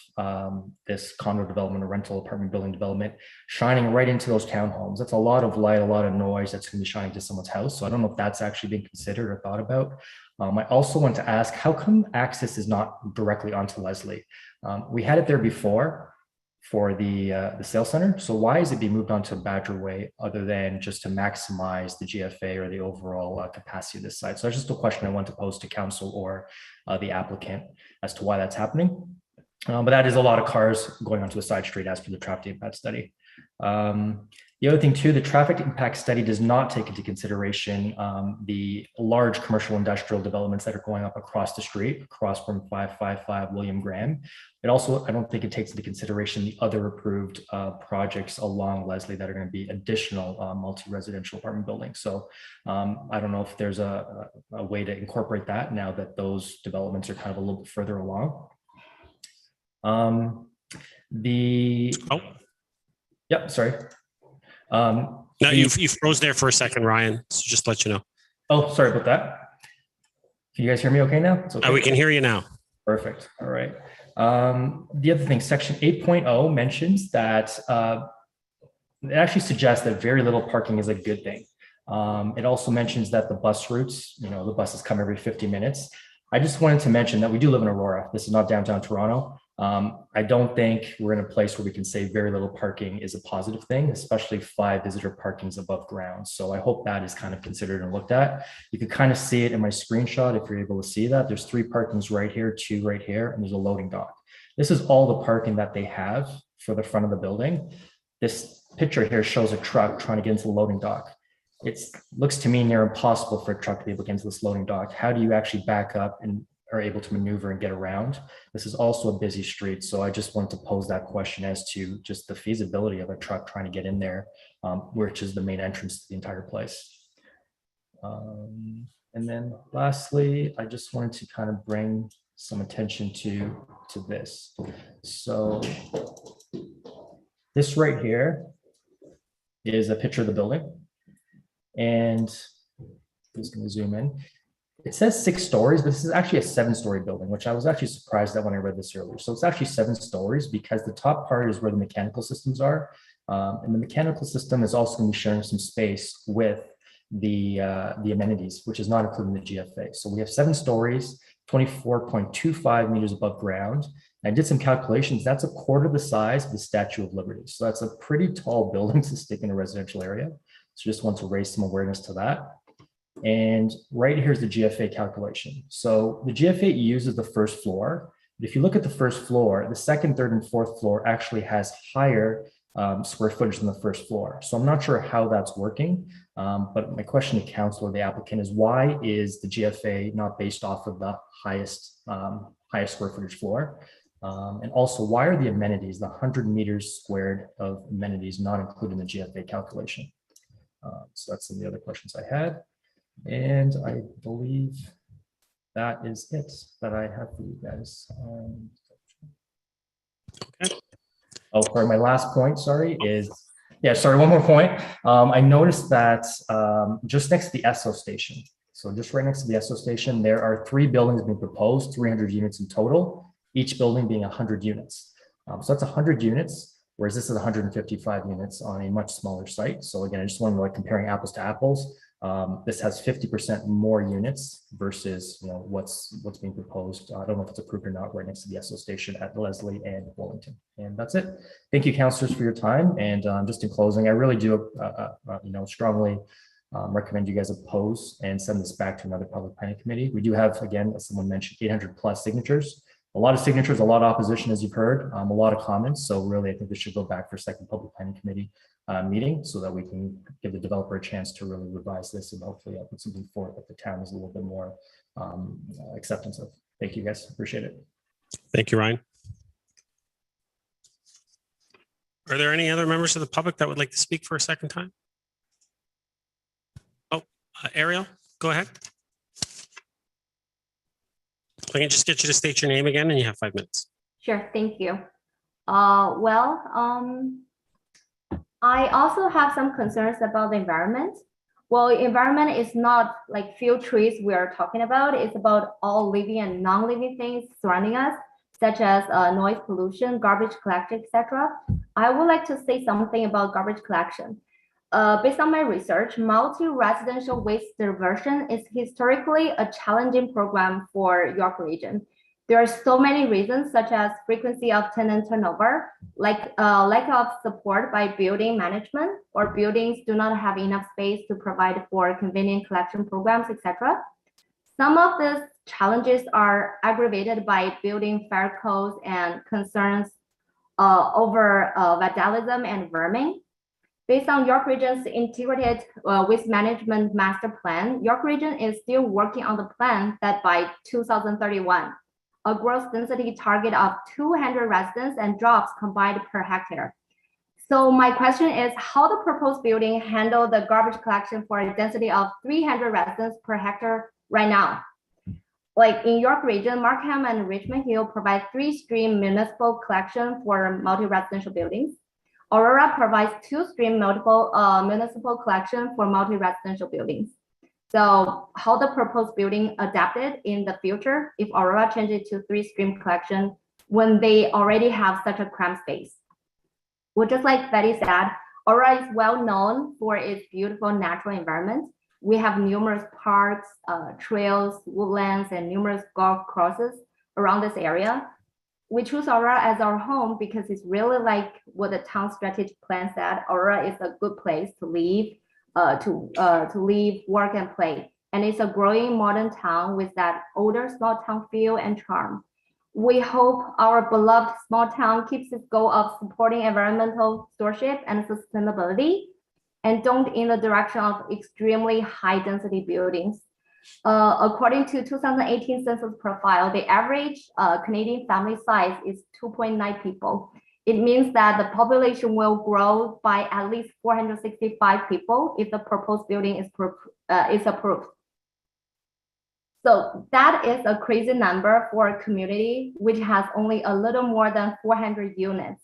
this condo development or rental apartment building development, shining right into those townhomes. That's a lot of light, a lot of noise that's going to be shining to someone's house. So I don't know if that's actually been considered or thought about. I also want to ask, how come access is not directly onto Leslie? We had it there before for the sales center. So why is it being moved on to Badger Way other than just to maximize the GFA or the overall capacity of this site? So that's just a question I want to pose to council or the applicant as to why that's happening. But that is a lot of cars going onto a side street as per the traffic impact study. The other thing too, the traffic impact study does not take into consideration the large commercial industrial developments that are going up across the street, across from 555 William Graham. It also, I don't think it takes into consideration the other approved projects along Leslie that are going to be additional multi-residential apartment buildings. So I don't know if there's a way to incorporate that now that those developments are kind of a little bit further along. Yep, sorry. No, you froze there for a second, Ryan. So just to let you know. Oh, sorry about that. Can you guys hear me okay now? It's okay. We can hear you now. Perfect. All right. The other thing, section 8.0 mentions that it actually suggests that very little parking is a good thing. It also mentions that the bus routes, the buses come every 50 minutes. I just wanted to mention that we do live in Aurora. This is not downtown Toronto. I don't think we're in a place where we can say very little parking is a positive thing, especially 5 visitor parkings above ground. So I hope that is kind of considered and looked at. You can kind of see it in my screenshot if you're able to see that. There's 3 parkings right here, 2 right here, and there's a loading dock. This is all the parking that they have for the front of the building. This picture here shows a truck trying to get into the loading dock. It looks to me near impossible for a truck to be able to get into this loading dock. How do you actually back up and are able to maneuver and get around? This is also a busy street. So I just wanted to pose that question as to just the feasibility of a truck trying to get in there, which is the main entrance to the entire place. And then lastly, I just wanted to kind of bring some attention to this. So this right here is a picture of the building. And I'm just going to zoom in. It says 6 stories, but this is actually a 7-story building, which I was actually surprised at when I read this earlier. So it's actually 7 stories because the top part is where the mechanical systems are. And the mechanical system is also going to be sharing some space with the amenities, which is not including the GFA. So we have 7 stories, 24.25 meters above ground. And I did some calculations. That's a quarter the size of the Statue of Liberty. So that's a pretty tall building to stick in a residential area. So just want to raise some awareness to that. And right here's the GFA calculation. So the GFA uses the first floor. But if you look at the first floor, the second, third, and fourth floor actually has higher square footage than the first floor. So I'm not sure how that's working. But my question to council or the applicant is, why is the GFA not based off of the highest square footage floor? And also, why are the amenities, the 100 meters squared of amenities, not included in the GFA calculation? So that's some of the other questions I had. And I believe that is it that I have for you guys. Okay. Oh, sorry, my last point, sorry, is, one more point. I noticed that just next to the Esso station, so just right next to the Esso station, there are 3 buildings being proposed, 300 units in total, each building being 100 units. So that's 100 units, whereas this is 155 units on a much smaller site. So again, I just wanted to, like, comparing apples to apples. This has 50% more units versus what's being proposed. I don't know if it's approved or not, right next to the Esso station at Leslie and Wellington. And that's it. Thank you, councilors, for your time. And just in closing, I really do strongly recommend you guys oppose and send this back to another public planning committee. We do have, again, as someone mentioned, 800 plus signatures. A lot of signatures, a lot of opposition, as you've heard, a lot of comments. So really, I think this should go back for second public planning committee meeting so that we can give the developer a chance to really revise this and hopefully put something forward that the town is a little bit more acceptance of. Thank you, guys. Appreciate it. Thank you, Ryan. Are there any other members of the public that would like to speak for a second time? Oh, Ariel, go ahead. I can just get you to state your name again and you have 5 minutes. Sure, thank you. I also have some concerns about the environment. Well, environment is not like few trees we are talking about. It's about all living and non-living things surrounding us, such as noise pollution, garbage collection, etc. I would like to say something about garbage collection. Based on my research, multi-residential waste diversion is historically a challenging program for York Region. There are so many reasons, such as frequency of tenant turnover, like lack of support by building management, or buildings do not have enough space to provide for convenient collection programs, etc. Some of these challenges are aggravated by building fire codes and concerns over vandalism and vermin. Based on York Region's integrated waste management master plan, York Region is still working on the plan that by 2031, a gross density target of 200 residents and jobs combined per hectare. So my question is, how the proposed building handle the garbage collection for a density of 300 residents per hectare right now? Like in York Region, Markham and Richmond Hill provide 3-stream municipal collection for multi-residential buildings. Aurora provides 2-stream municipal collection for multi-residential buildings. So how the proposed building adapted in the future if Aurora changes to 3-stream collection when they already have such a cramped space? Well, just like Betty said, Aurora is well known for its beautiful natural environment. We have numerous parks, trails, woodlands, and numerous golf courses around this area. We choose Aurora as our home because it's really like what the town strategic plan said. Aurora is a good place to live, live, work, and play. And it's a growing modern town with that older small town feel and charm. We hope our beloved small town keeps its goal of supporting environmental stewardship and sustainability, and don't in the direction of extremely high density buildings. According to 2018 census profile, the average Canadian family size is 2.9 people. It means that the population will grow by at least 465 people if the proposed building is approved. So that is a crazy number for a community which has only a little more than 400 units.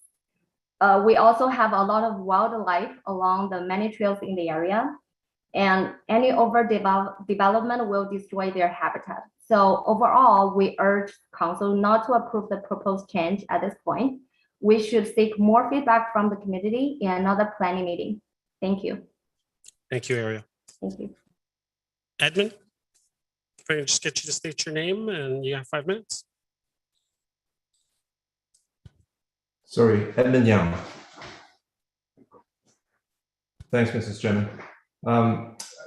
We also have a lot of wildlife along the many trails in the area, and any overdevelopment will destroy their habitat. So overall, we urge council not to approve the proposed change at this point. We should seek more feedback from the community in another planning meeting. Thank you. Thank you, Ariel. Thank you. Edmund, if I can just get you to state your name and you have 5 minutes. Sorry, Edmund Young. Thanks, Mrs. Chairman.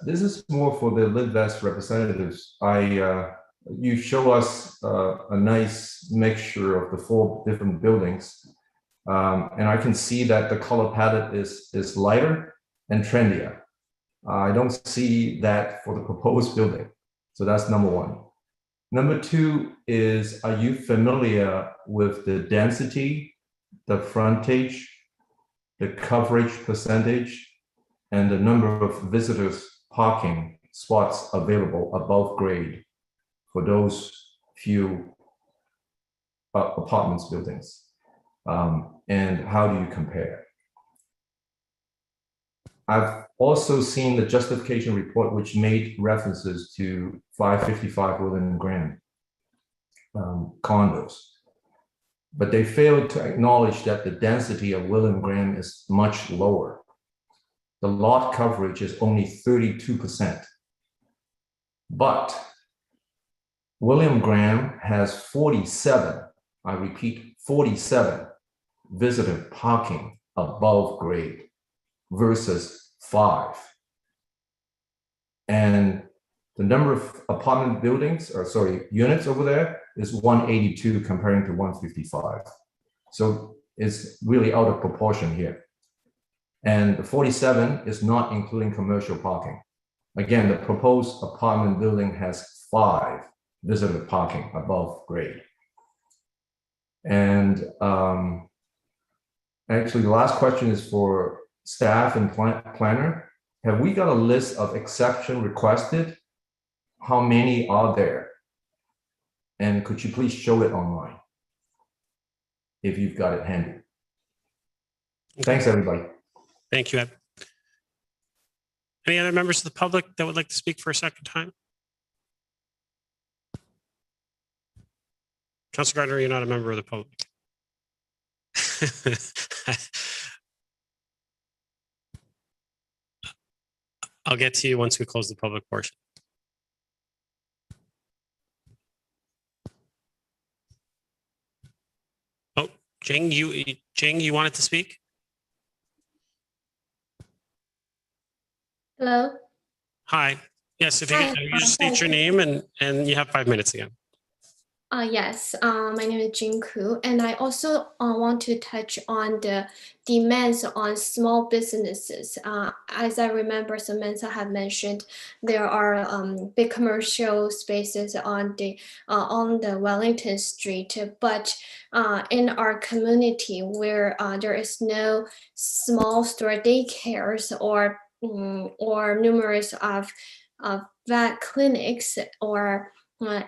This is more for the LiveVest representatives. You show us a nice mixture of the 4 different buildings. And I can see that the color palette is lighter and trendier. I don't see that for the proposed building. So that's number 1. Number 2 is, are you familiar with the density, the frontage, the coverage percentage, and the number of visitors parking spots available above grade for those few apartments buildings? And how do you compare? I've also seen the justification report, which made references to 555 William Graham condos, but they failed to acknowledge that the density of William Graham is much lower. the lot coverage is only 32%. But William Graham has 47, I repeat, 47 visitor parking above grade versus 5. And the number of apartment buildings, or sorry, units over there is 182 comparing to 155. So it's really out of proportion here. And the 47 is not including commercial parking. Again, the proposed apartment building has 5 visitor parking above grade. And actually, the last question is for staff and planner. Have we got a list of exception requested? How many are there? And could you please show it online if you've got it handy? Thanks, everybody. Thank you, Ed. Any other members of the public that would like to speak for a second time? Councilor Gardner, you're not a member of the public. I'll get to you once we close the public portion. Oh, Jing, you wanted to speak? Hello. Hi. Yes, if you, Hi. you just state your name and you have 5 minutes again. Yes, my name is Jing Ku, and I also want to touch on the demands on small businesses. As I remember, Samantha had mentioned, there are big commercial spaces on the Wellington Street, but in our community where there is no small store daycares or numerous of vet clinics or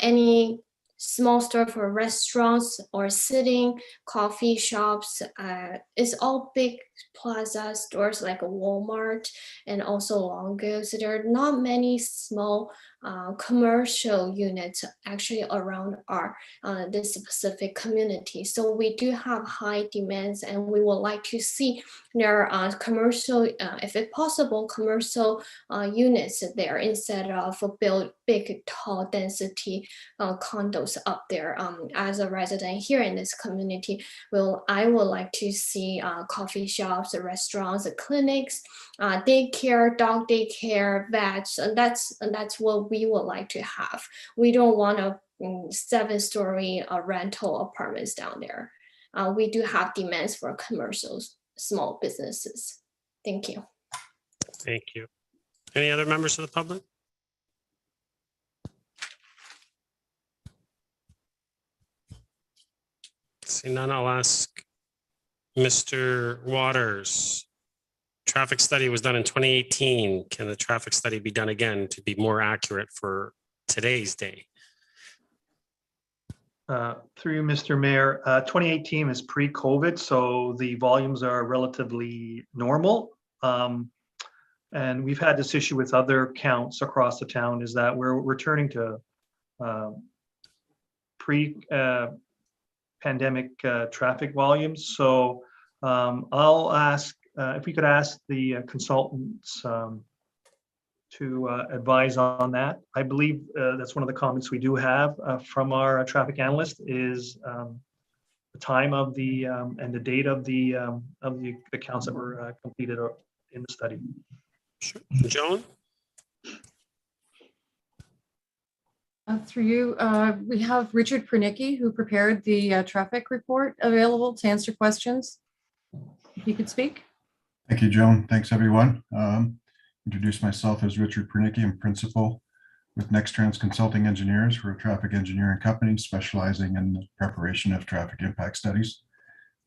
any small store for restaurants or sitting coffee shops. It's all big plaza stores like a Walmart and also Longo. So there are not many small commercial units actually around our this specific community. So we do have high demands, and we would like to see there are commercial, if it's possible, commercial units there instead of build big, tall density condos up there. As a resident here in this community, I would like to see coffee shops, restaurants, clinics, daycare, dog daycare, vets, and that's what we would like to have. We don't want a 7-story rental apartments down there. We do have demands for commercial small businesses. Thank you. Thank you. Any other members of the public? See none, I'll ask Mr. Waters. Traffic study was done in 2018. Can the traffic study be done again to be more accurate for today's day? Through Mr. Mayor, 2018 is pre-COVID, so the volumes are relatively normal. And we've had this issue with other counts across the town, is that we're returning to pre-pandemic traffic volumes. So I'll ask if we could ask the consultants to advise on that. I believe that's one of the comments we do have from our traffic analyst is the time of the and the date of the counts that were completed in the study. Sure. Joan? Through you, we have Richard Pernicki, who prepared the traffic report, available to answer questions. If you could speak. Thank you, Joan. Thanks, everyone. Introduce myself as Richard Pernicki. I'm principal with NextTrans Consulting Engineers. We're a traffic engineering company specializing in the preparation of traffic impact studies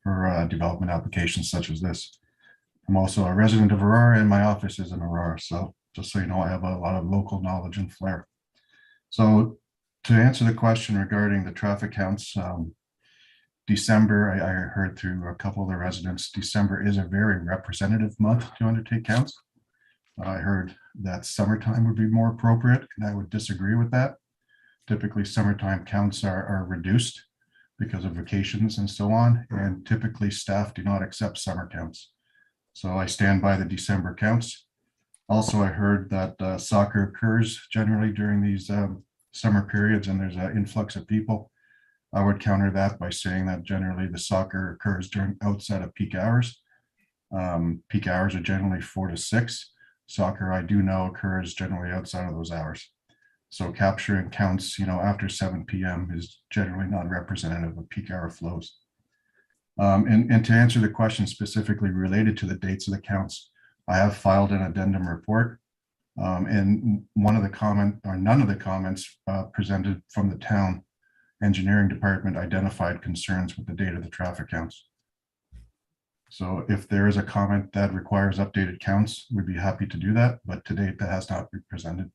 for development applications such as this. I'm also a resident of Aurora, and my office is in Aurora. So just so you know, I have a lot of local knowledge and flair. So to answer the question regarding the traffic counts, December, I heard through a couple of the residents, December is a very representative month to undertake counts. I heard that summertime would be more appropriate, and I would disagree with that. Typically, summertime counts are reduced because of vacations and so on, and typically staff do not accept summer counts. So I stand by the December counts. Also, I heard that soccer occurs generally during these summer periods and there's an influx of people. I would counter that by saying that generally the soccer occurs during outside of peak hours. Peak hours are generally 4 to 6. Soccer, I do know, occurs generally outside of those hours. So capturing counts, after 7 p.m. is generally not representative of peak hour flows. And to answer the question specifically related to the dates of the counts, I have filed an addendum report. And none of the comments presented from the town engineering department identified concerns with the date of the traffic counts. So if there is a comment that requires updated counts, we'd be happy to do that, but to date that has not been presented.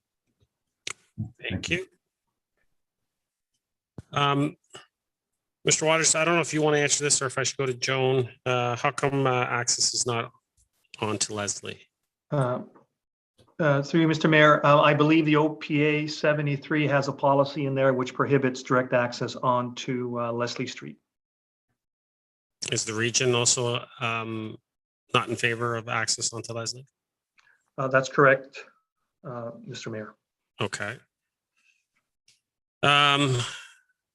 Thank you. Mr. Waters, I don't know if you want to answer this or if I should go to Joan. How come access is not on to Leslie? Through you, Mr. Mayor, I believe the OPA 73 has a policy in there which prohibits direct access onto Leslie Street. Is the region also not in favor of access onto Leslie? That's correct, Mr. Mayor. Okay.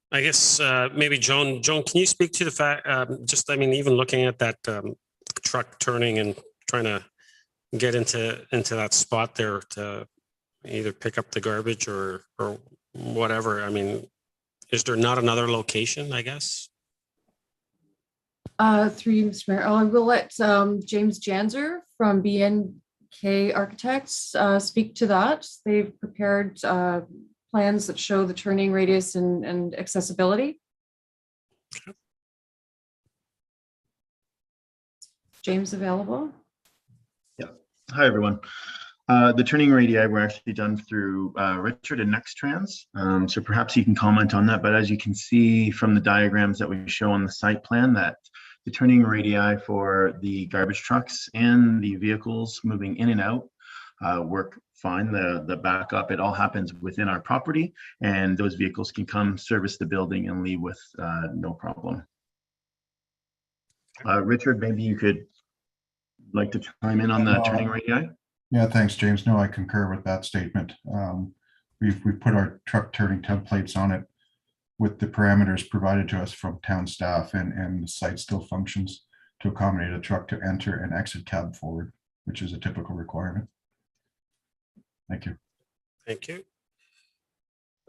I guess maybe Joan, can you speak to the fact, even looking at that truck turning and trying to get into that spot there to either pick up the garbage or whatever. I mean, is there not another location, I guess? Through you, Mr. Mayor. I will let James Janzer from BNK Architects speak to that. They've prepared plans that show the turning radius and accessibility. James available? Yeah. Hi, everyone. The turning radii were actually done through Richard and Nextrans. So perhaps you can comment on that. But as you can see from the diagrams that we show on the site plan, that the turning radii for the garbage trucks and the vehicles moving in and out work fine. The backup, it all happens within our property, and those vehicles can come service the building and leave with no problem. Richard, maybe you could like to chime in on the turning radii? Yeah, thanks, James. No, I concur with that statement. We've put our truck turning templates on it with the parameters provided to us from town staff, and the site still functions to accommodate a truck to enter and exit cab forward, which is a typical requirement. Thank you. Thank you.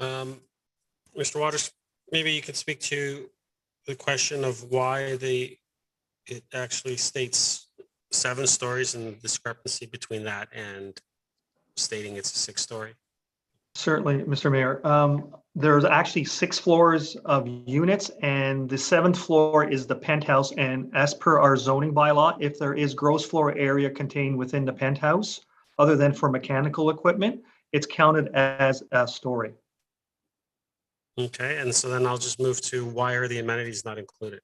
Mr. Waters, maybe you could speak to the question of why it actually states 7 stories and the discrepancy between that and stating it's a 6-story. Certainly, Mr. Mayor. There's actually 6 floors of units, and the 7th floor is the penthouse. And as per our zoning bylaw, if there is gross floor area contained within the penthouse, other than for mechanical equipment, it's counted as a story. Okay, and so then I'll just move to why are the amenities not included?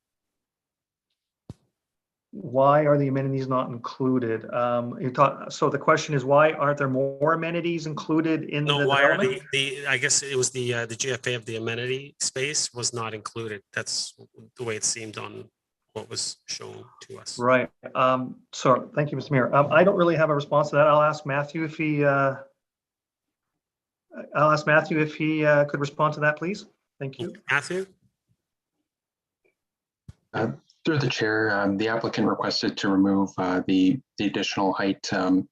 Why are the amenities not included? So the question is, why aren't there more amenities included in the why are development? I guess it was the GFA of the amenity space was not included. That's the way it seemed on what was shown to us. Right. So thank you, Mr. Mayor. I don't really have a response to that. I'll ask Matthew if he could respond to that, please. Thank you. Matthew? Through the chair, the applicant requested to remove the additional height as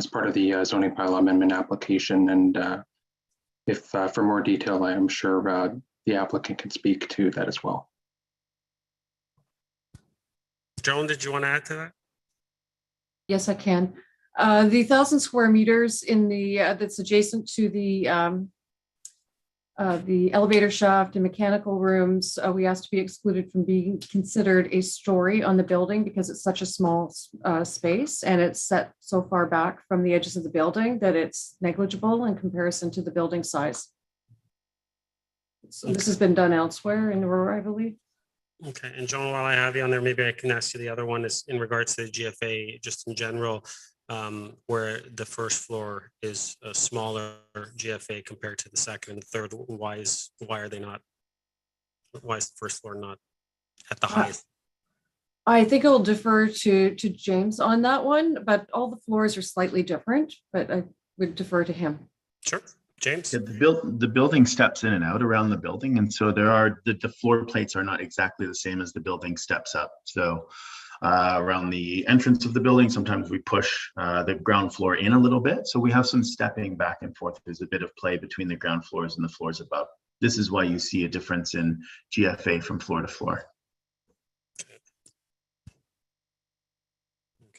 part of the zoning bylaw amendment application. And if for more detail, I am sure the applicant can speak to that as well. Joan, did you want to add to that? Yes, I can. The 1,000 square meters in the that's adjacent to the elevator shaft and mechanical rooms, we asked to be excluded from being considered a story on the building because it's such a small space, and it's set so far back from the edges of the building that it's negligible in comparison to the building size. So this has been done elsewhere in Aurora, I believe. Okay, and John, while I have you on there, maybe I can ask you the other one is in regards to the GFA, just in general, where the first floor is a smaller GFA compared to the second and third. Why is the first floor not at the highest? I think I'll defer to James on that one, but all the floors are slightly different, but I would defer to him. Sure, James. Yeah, the building steps in and out around the building, and so there are the floor plates are not exactly the same as the building steps up. So around the entrance of the building, sometimes we push the ground floor in a little bit. So we have some stepping back and forth. There's a bit of play between the ground floors and the floors above. This is why you see a difference in GFA from floor to floor.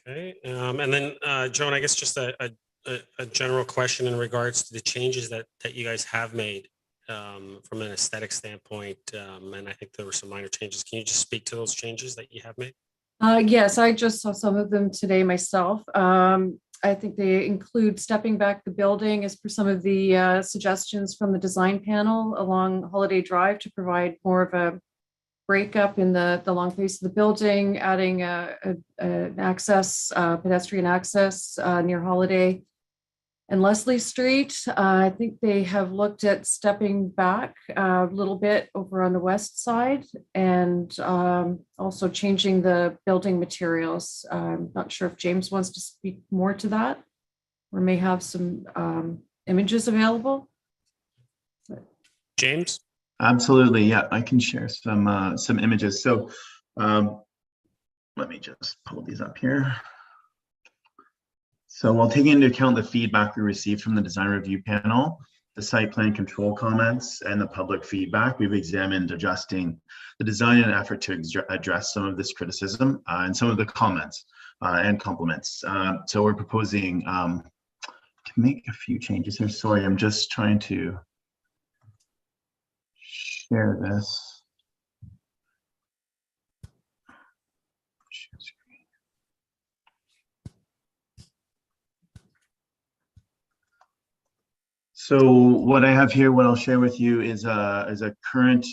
Okay, and then Joan, I guess just a general question in regards to the changes that you guys have made from an aesthetic standpoint, and I think there were some minor changes. Can you just speak to those changes that you have made? Yes, I just saw some of them today myself. I think they include stepping back the building as per some of the suggestions from the design panel along Holiday Drive to provide more of a breakup in the long face of the building, adding an access, pedestrian access near Holiday and Leslie Street. I think they have looked at stepping back a little bit over on the west side and also changing the building materials. I'm not sure if James wants to speak more to that or may have some images available. James? Absolutely, yeah, I can share some images. So let me just pull these up here. So while taking into account the feedback we received from the design review panel, the site plan control comments, and the public feedback, we've examined adjusting the design in an effort to address some of this criticism and some of the comments and compliments. So we're proposing to make a few changes here. Sorry, I'm just trying to share this. So what I have here, what I'll share with you is a current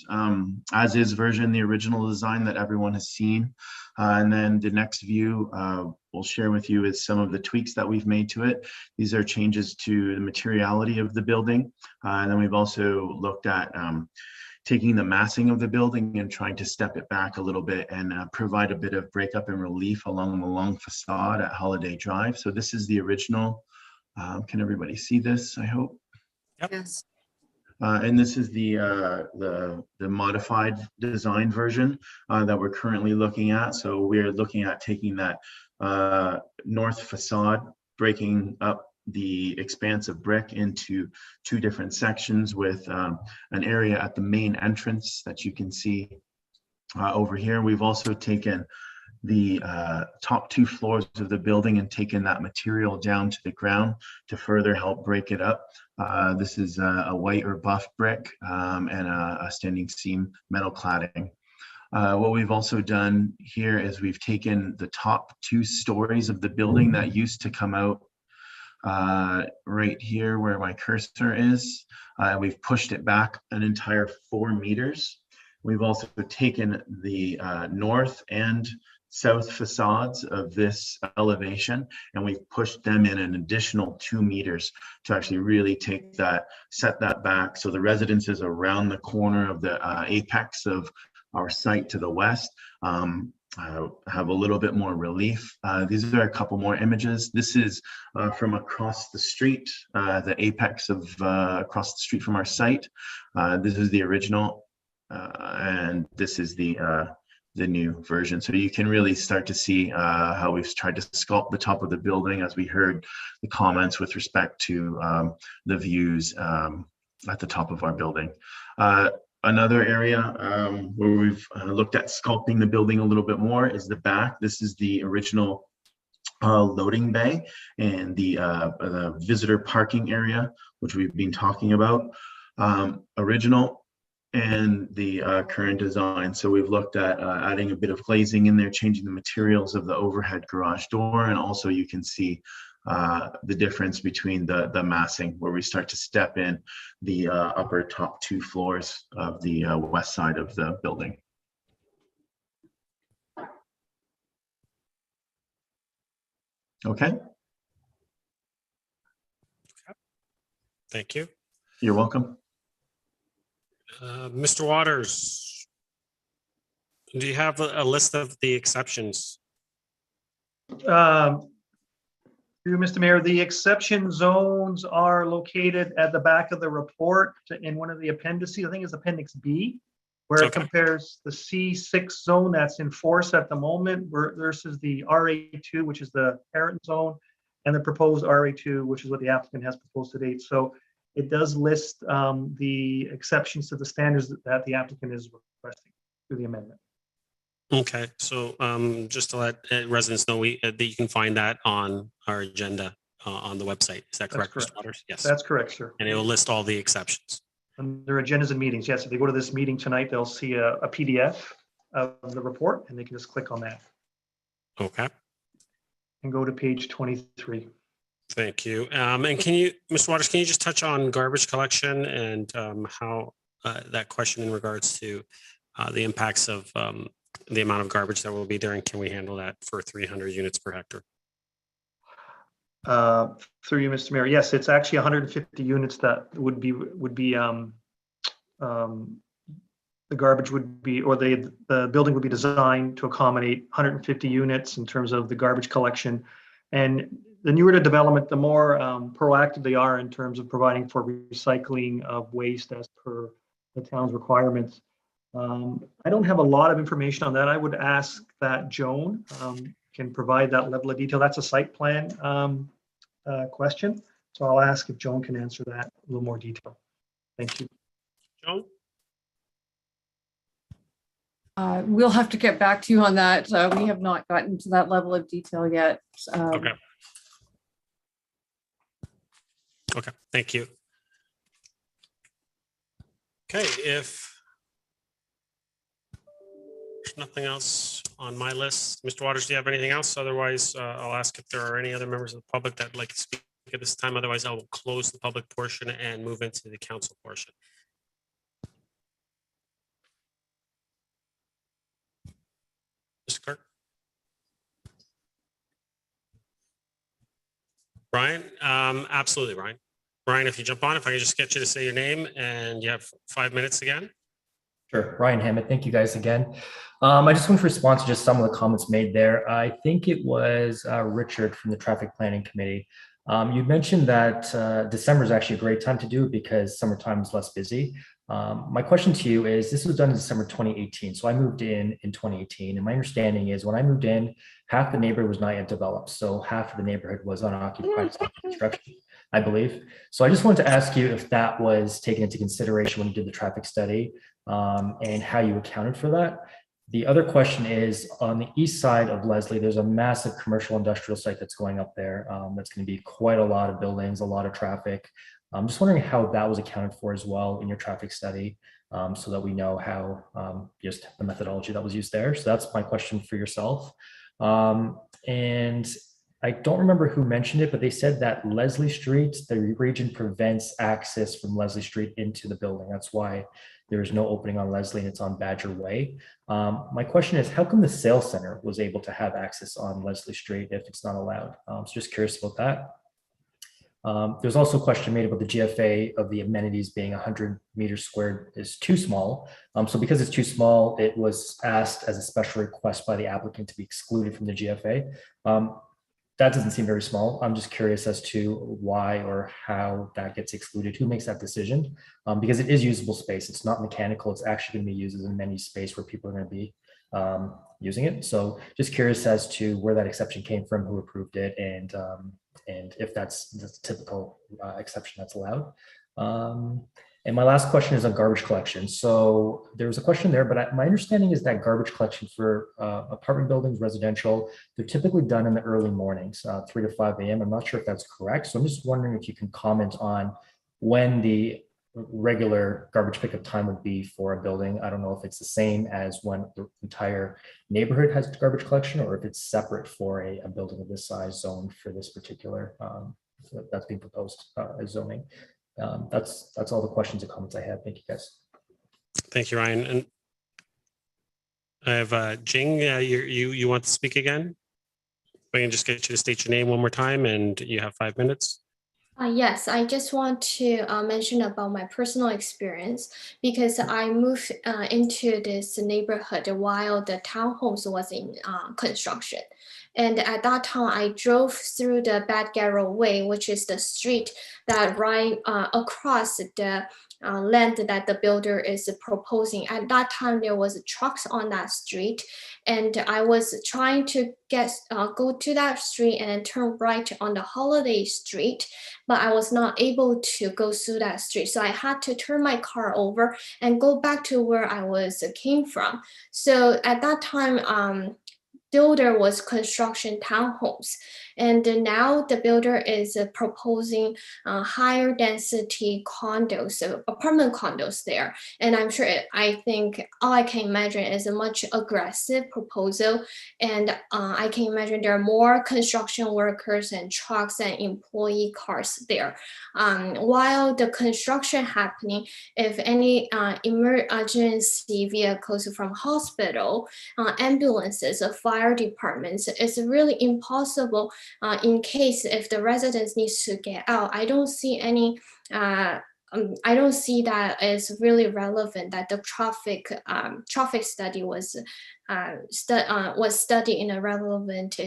as-is version, the original design that everyone has seen. And then the next view we'll share with you is some of the tweaks that we've made to it. These are changes to the materiality of the building. And then we've also looked at taking the massing of the building and trying to step it back a little bit and provide a bit of breakup and relief along the long facade at Holiday Drive. So this is the original. Can everybody see this, I hope? Yep. Yes. And this is the modified design version that we're currently looking at. So we're looking at taking that north facade, breaking up the expanse of brick into two different sections with an area at the main entrance that you can see over here. We've also taken the top two floors of the building and taken that material down to the ground to further help break it up. This is a white or buff brick and a standing seam metal cladding. What we've also done here is we've taken the top 2 stories of the building that used to come out right here where my cursor is. We've pushed it back an entire 4 meters. We've also taken the north and south facades of this elevation, and we've pushed them in an additional 2 meters to actually really take that, set that back. So the residences around the corner of the apex of our site to the west have a little bit more relief. These are a couple more images. This is from across the street, the apex of across the street from our site. This is the original, and this is the new version. So you can really start to see how we've tried to sculpt the top of the building as we heard the comments with respect to the views at the top of our building. Another area where we've looked at sculpting the building a little bit more is the back. This is the original loading bay and the visitor parking area, which we've been talking about. Original and the current design. So we've looked at adding a bit of glazing in there, changing the materials of the overhead garage door, and also you can see the difference between the massing where we start to step in the upper top 2 floors of the west side of the building. Okay. Thank you. You're welcome. Mr. Waters. Do you have a list of the exceptions? Through Mr. Mayor, the exception zones are located at the back of the report in one of the appendices. I think it's Appendix B, where it compares the C6 zone that's in force at the moment versus the RA2, which is the parent zone, and the proposed RA2, which is what the applicant has proposed to date. So it does list the exceptions to the standards that the applicant is requesting through the amendment. Okay, so just to let residents know, that you can find that on our agenda on the website. Is that correct, Mr. Waters? Yes. That's correct, sir. And it will list all the exceptions. Under agendas and meetings, yes. If they go to this meeting tonight, they'll see a PDF of the report, and they can just click on that. Okay. And go to page 23. Thank you. And can you, Mr. Waters, can you just touch on garbage collection and how that question in regards to the impacts of the amount of garbage that will be there, and can we handle that for 300 units per hectare? Through you, Mr. Mayor. Yes, it's actually 150 units that would be the garbage would be, or the building would be designed to accommodate 150 units in terms of the garbage collection. And the newer the development, the more proactive they are in terms of providing for recycling of waste as per the town's requirements. I don't have a lot of information on that. I would ask that Joan can provide that level of detail. That's a site plan question. So I'll ask if Joan can answer that in a little more detail. Thank you. Joan? We'll have to get back to you on that. We have not gotten to that level of detail yet. Okay. Okay, thank you. Okay, if there's nothing else on my list, Mr. Waters, do you have anything else? Otherwise, I'll ask if there are any other members of the public that would like to speak at this time. Otherwise, I will close the public portion and move into the council portion. Mr. Clerk? Brian? Absolutely, Brian. Brian, if you jump on, if I can just get you to say your name, and you have 5 minutes again. Sure. Ryan Hamid, thank you guys again. I just want to respond to just some of the comments made there. I think it was Richard from the Traffic Planning Committee. You mentioned that December is actually a great time to do it because summertime is less busy. My question to you is, this was done in December 2018. So I moved in 2018. And my understanding is when I moved in, half the neighborhood was not yet developed. So half of the neighborhood was unoccupied construction, I believe. So I just wanted to ask you if that was taken into consideration when you did the traffic study and how you accounted for that. The other question is, on the east side of Leslie, there's a massive commercial industrial site that's going up there. That's going to be quite a lot of buildings, a lot of traffic. I'm just wondering how that was accounted for as well in your traffic study, so that we know how just the methodology that was used there. So that's my question for yourself. And I don't remember who mentioned it, but they said that Leslie Street, the region prevents access from Leslie Street into the building. That's why there is no opening on Leslie and it's on Badger Way. My question is, how come the sales center was able to have access on Leslie Street if it's not allowed? So just curious about that. There's also a question made about the GFA of the amenities being 100 meters squared is too small. So because it's too small, it was asked as a special request by the applicant to be excluded from the GFA. That doesn't seem very small. I'm just curious as to why or how that gets excluded. Who makes that decision? Because it is usable space. It's not mechanical. It's actually going to be used as a menu space where people are going to be using it. So just curious as to where that exception came from, who approved it, and if that's the typical exception that's allowed. And my last question is on garbage collection. So there was a question there, but my understanding is that garbage collection for apartment buildings, residential, they're typically done in the early mornings, 3 to 5 a.m. I'm not sure if that's correct. So I'm just wondering if you can comment on when the regular garbage pickup time would be for a building. I don't know if it's the same as when the entire neighborhood has garbage collection, or if it's separate for a building of this size zoned for this particular that's being proposed as zoning. That's all the questions and comments I have. Thank you, guys. Thank you, Ryan. And I have Jing. You want to speak again? I can just get you to state your name one more time, and you have 5 minutes. Yes, I just want to mention about my personal experience because I moved into this neighborhood while the townhomes was in construction. And at that time, I drove through the Bad Garrow Way, which is the street that right across the land that the builder is proposing. At that time, there was trucks on that street, and I was trying to go to that street and turn right on the Holiday Street, but I was not able to go through that street. So I had to turn my car over and go back to where I came from. So at that time, builder was construction townhomes, and now the builder is proposing higher density condos, apartment condos there. And I'm sure I think all I can imagine is a much aggressive proposal, and I can imagine there are more construction workers and trucks and employee cars there. While the construction happening, if any emergency vehicles from hospital, ambulances, fire departments, it's really impossible in case if the residents needs to get out. I don't see any I don't see that as really relevant that the traffic study was studied in a relevant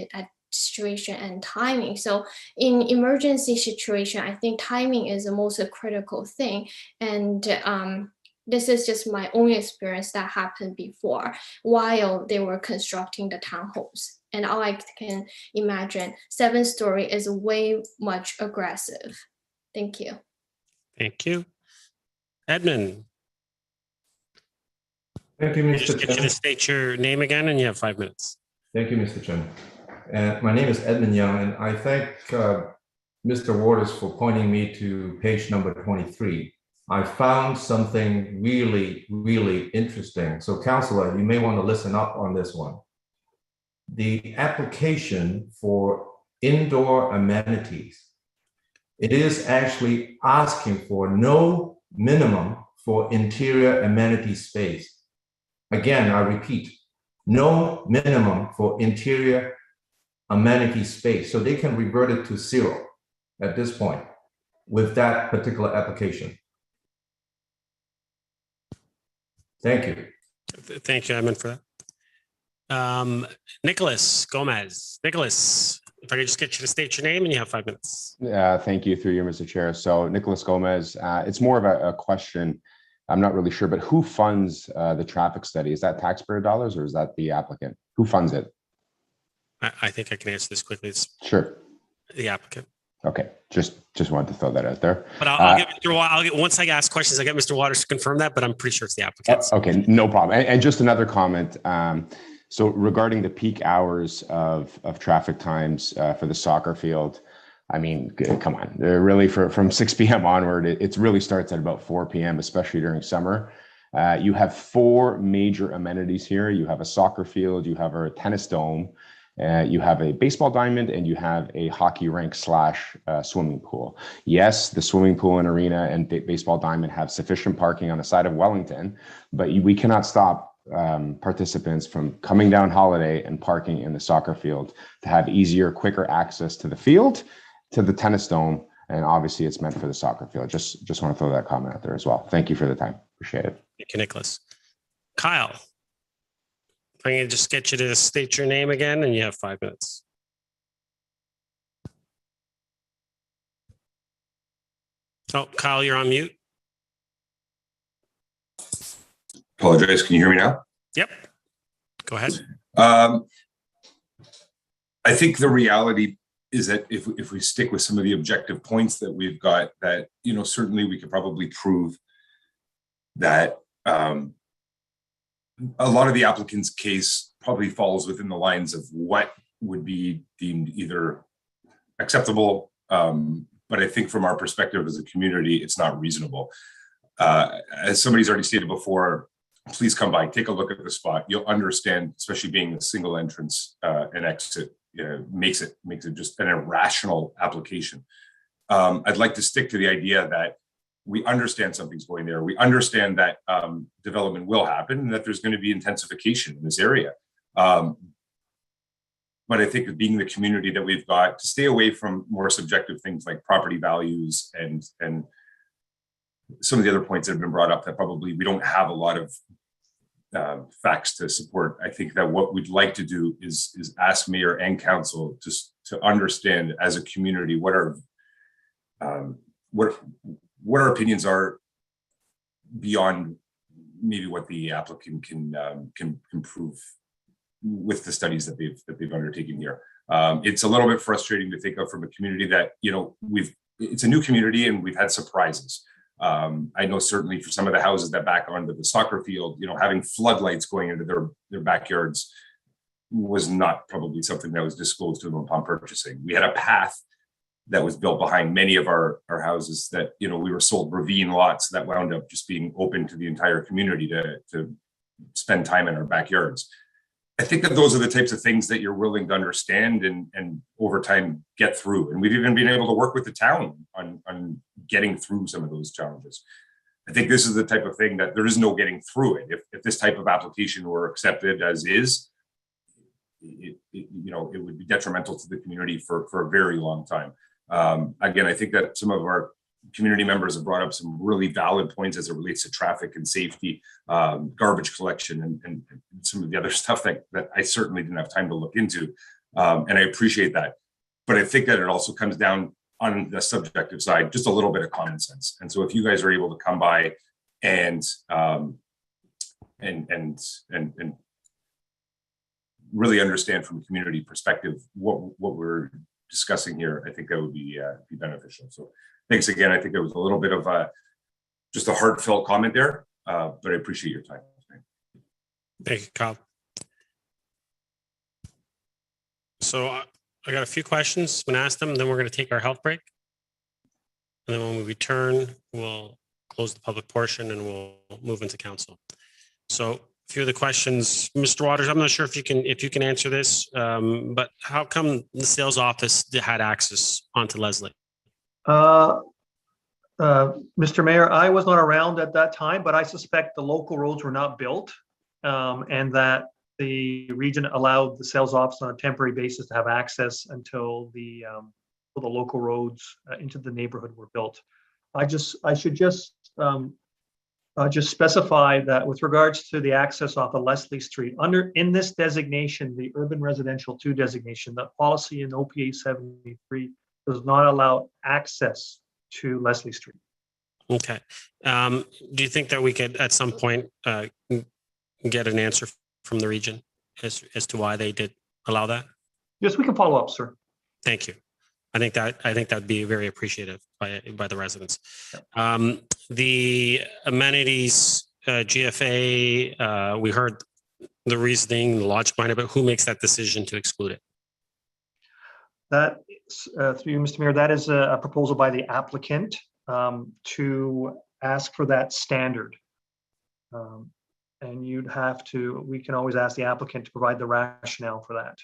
situation and timing. So in emergency situation, I think timing is the most critical thing. And this is just my own experience that happened before while they were constructing the townhomes. And all I can imagine, 7-story is way much aggressive. Thank you. Thank you. Edmund. Thank you, Mr. Just get you Chairman. to state your name again, and you have 5 minutes. Thank you, Mr. Chairman. My name is Edmund Young, and I thank Mr. Waters for pointing me to page number 23. I found something really, really interesting. So, Councillor, you may want to listen up on this one. The application for indoor amenities, it is actually asking for no minimum for interior amenity space. Again, I repeat, no minimum for interior amenity space. So they can revert it to 0 at this point with that particular application. Thank you. Thank you, Edmund, for that. Nicholas Gomez. Nicholas, if I could just get you to state your name, and you have 5 minutes. Thank you through you, Mr. Chair. So Nicholas Gomez, it's more of a question. I'm not really sure, but who funds the traffic study? Is that taxpayer dollars or is that the applicant? Who funds it? I think I can answer this quickly. It's Sure. the applicant. Okay, just wanted to throw that out there. But I'll get Mr. I'll get, once I ask questions, I get Mr. Waters to confirm that, but I'm pretty sure it's the applicant. Okay, no problem. And just another comment. So regarding the peak hours of traffic times for the soccer field, I mean, come on, they're really from 6 p.m. onward, it really starts at about 4 p.m., especially during summer. You have 4 major amenities here. You have a soccer field, you have a tennis dome, you have a baseball diamond, and you have a hockey rink / swimming pool. Yes, the swimming pool and arena and baseball diamond have sufficient parking on the side of Wellington, but we cannot stop participants from coming down Holiday and parking in the soccer field to have easier, quicker access to the field, to the tennis dome, and obviously it's meant for the soccer field. Just want to throw that comment out there as well. Thank you for the time. Appreciate it. Thank you, Nicholas. Kyle, if I can just get you to state your name again, and you have 5 minutes. Oh, Kyle, you're on mute. Apologize. Can you hear me now? Yep. Go ahead. I think the reality is that if we stick with some of the objective points that we've got, that, you know, certainly we could probably prove that a lot of the applicant's case probably falls within the lines of what would be deemed either acceptable, but I think from our perspective as a community, it's not reasonable. As somebody's already stated before, please come by, take a look at the spot. You'll understand, especially being a single entrance and exit, makes it just an irrational application. I'd like to stick to the idea that we understand something's going there. We understand that development will happen and that there's going to be intensification in this area. But But I think being the community that we've got, to stay away from more subjective things like property values and some of the other points that have been brought up that probably we don't have a lot of facts to support. I think that what we'd like to do is ask mayor and council to understand as a community what our opinions are beyond maybe what the applicant can prove with the studies that they've undertaken here. It's a little bit frustrating to think of from a community that, you know, it's a new community and we've had surprises. I know certainly for some of the houses that back onto the soccer field, you know, having floodlights going into their backyards was not probably something that was disclosed to them upon purchasing. We had a path that was built behind many of our houses that, you know, we were sold ravine lots that wound up just being open to the entire community to spend time in our backyards. I think that those are the types of things that you're willing to understand and over time get through. And we've even been able to work with the town on getting through some of those challenges. I think this is the type of thing that there is no getting through it. If this type of application were accepted as is, it would be detrimental to the community for a very long time. Again, I think that some of our community members have brought up some really valid points as it relates to traffic and safety, garbage collection, and some of the other stuff that I certainly didn't have time to look into. And I appreciate that. But I think that it also comes down on the subjective side, just a little bit of common sense. And so if you guys are able to come by and really understand from a community perspective what we're discussing here, I think that would be beneficial. So thanks again. I think it was a little bit of just a heartfelt comment there, but I appreciate your time. Thank you, Kyle. So I got a few questions. I'm going to ask them, then we're going to take our health break. And then when we return, we'll close the public portion and we'll move into council. So a few of the questions, Mr. Waters, I'm not sure if you can answer this, but how come the sales office had access onto Leslie? Mr. Mayor, I was not around at that time, but I suspect the local roads were not built, and that the region allowed the sales office on a temporary basis to have access until the local roads into the neighborhood were built. I should just specify that with regards to the access off of Leslie Street, in this designation, the urban residential 2 designation, the policy in OPA 73 does not allow access to Leslie Street. Okay. Do you think that we could at some point get an answer from the region as to why they did allow that? Yes, we can follow up, sir. Thank you. I think that'd be very appreciative by the residents. The amenities, GFA, we heard the reasoning, the logic behind it, but who makes that decision to exclude it? That, through you, Mr. Mayor, that is a proposal by the applicant to ask for that standard. And we can always ask the applicant to provide the rationale for that.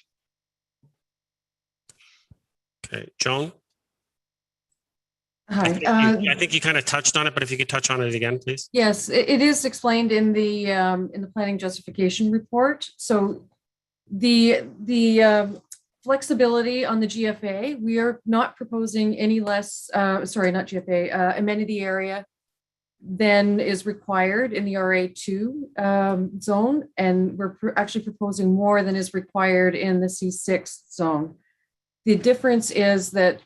Okay, Joan? Hi. I think you kind of touched on it, but if you could touch on it again, please. Yes, it is explained in the planning justification report. So the flexibility on the GFA, we are not proposing any less, sorry, not GFA, amenity area than is required in the RA2 zone. And we're actually proposing more than is required in the C6 zone. The difference is that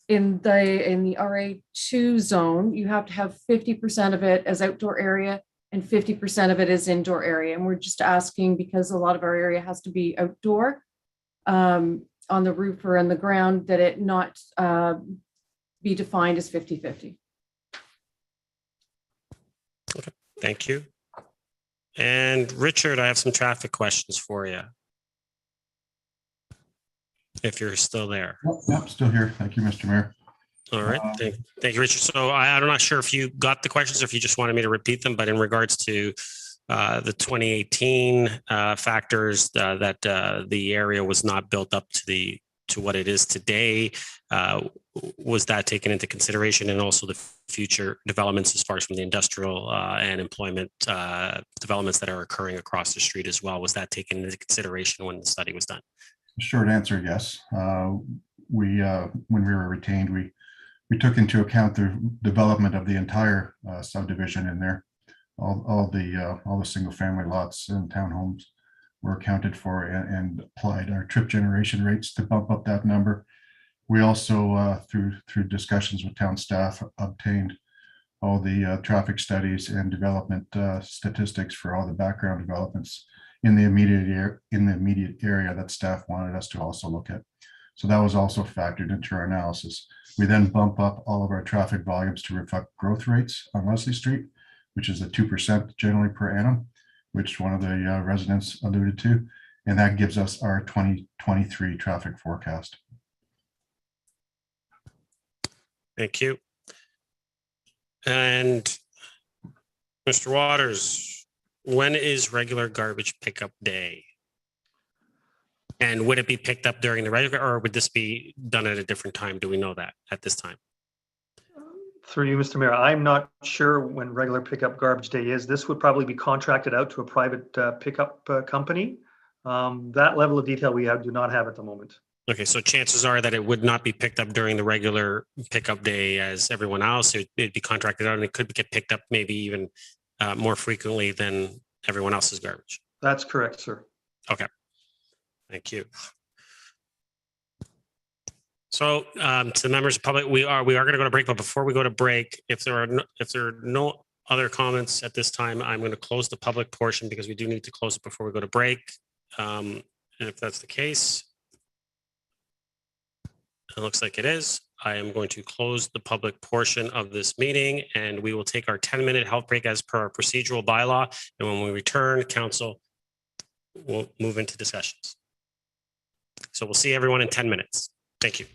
in the RA2 zone, you have to have 50% of it as outdoor area and 50% of it is indoor area. And we're just asking, because a lot of our area has to be outdoor, on the roof or on the ground, that it not be defined as 50-50. Okay, thank you. And Richard, I have some traffic questions for you, if you're still there. Yep, still here. Thank you, Mr. Mayor. All right, thank you, Richard. So I'm not sure if you got the questions or if you just wanted me to repeat them, but in regards to the 2018 factors that the area was not built up to what it is today, was that taken into consideration, and also the future developments as far as from the industrial and employment developments that are occurring across the street as well? Was that taken into consideration when the study was done? Short answer, yes. When we were retained, we took into account the development of the entire subdivision in there. All the single family lots and townhomes were accounted for and applied our trip generation rates to bump up that number. We also, through discussions with town staff, obtained all the traffic studies and development statistics for all the background developments in the immediate area that staff wanted us to also look at. So that was also factored into our analysis. We then bump up all of our traffic volumes to reflect growth rates on Leslie Street, which is a 2% generally per annum, which one of the residents alluded to. And that gives us our 2023 traffic forecast. Thank you. And Mr. Waters, when is regular garbage pickup day? And would it be picked up during the regular, or would this be done at a different time? Do we know that at this time? Through you, Mr. Mayor, I'm not sure when regular pickup garbage day is. This would probably be contracted out to a private pickup company. That level of detail we do not have at the moment. Okay, so chances are that it would not be picked up during the regular pickup day as everyone else. It'd be contracted out, and it could get picked up maybe even more frequently than everyone else's garbage. That's correct, sir. Okay, thank you. So to the members of the public, we are going to go to break, but before we go to break, if there are no other comments at this time, I'm going to close the public portion because we do need to close it before we go to break. And if that's the case, it looks like it is. I am going to close the public portion of this meeting, and we will take our 10-minute health break as per our procedural bylaw. And when we return, council will move into discussions. So we'll see everyone in 10 minutes. Thank you.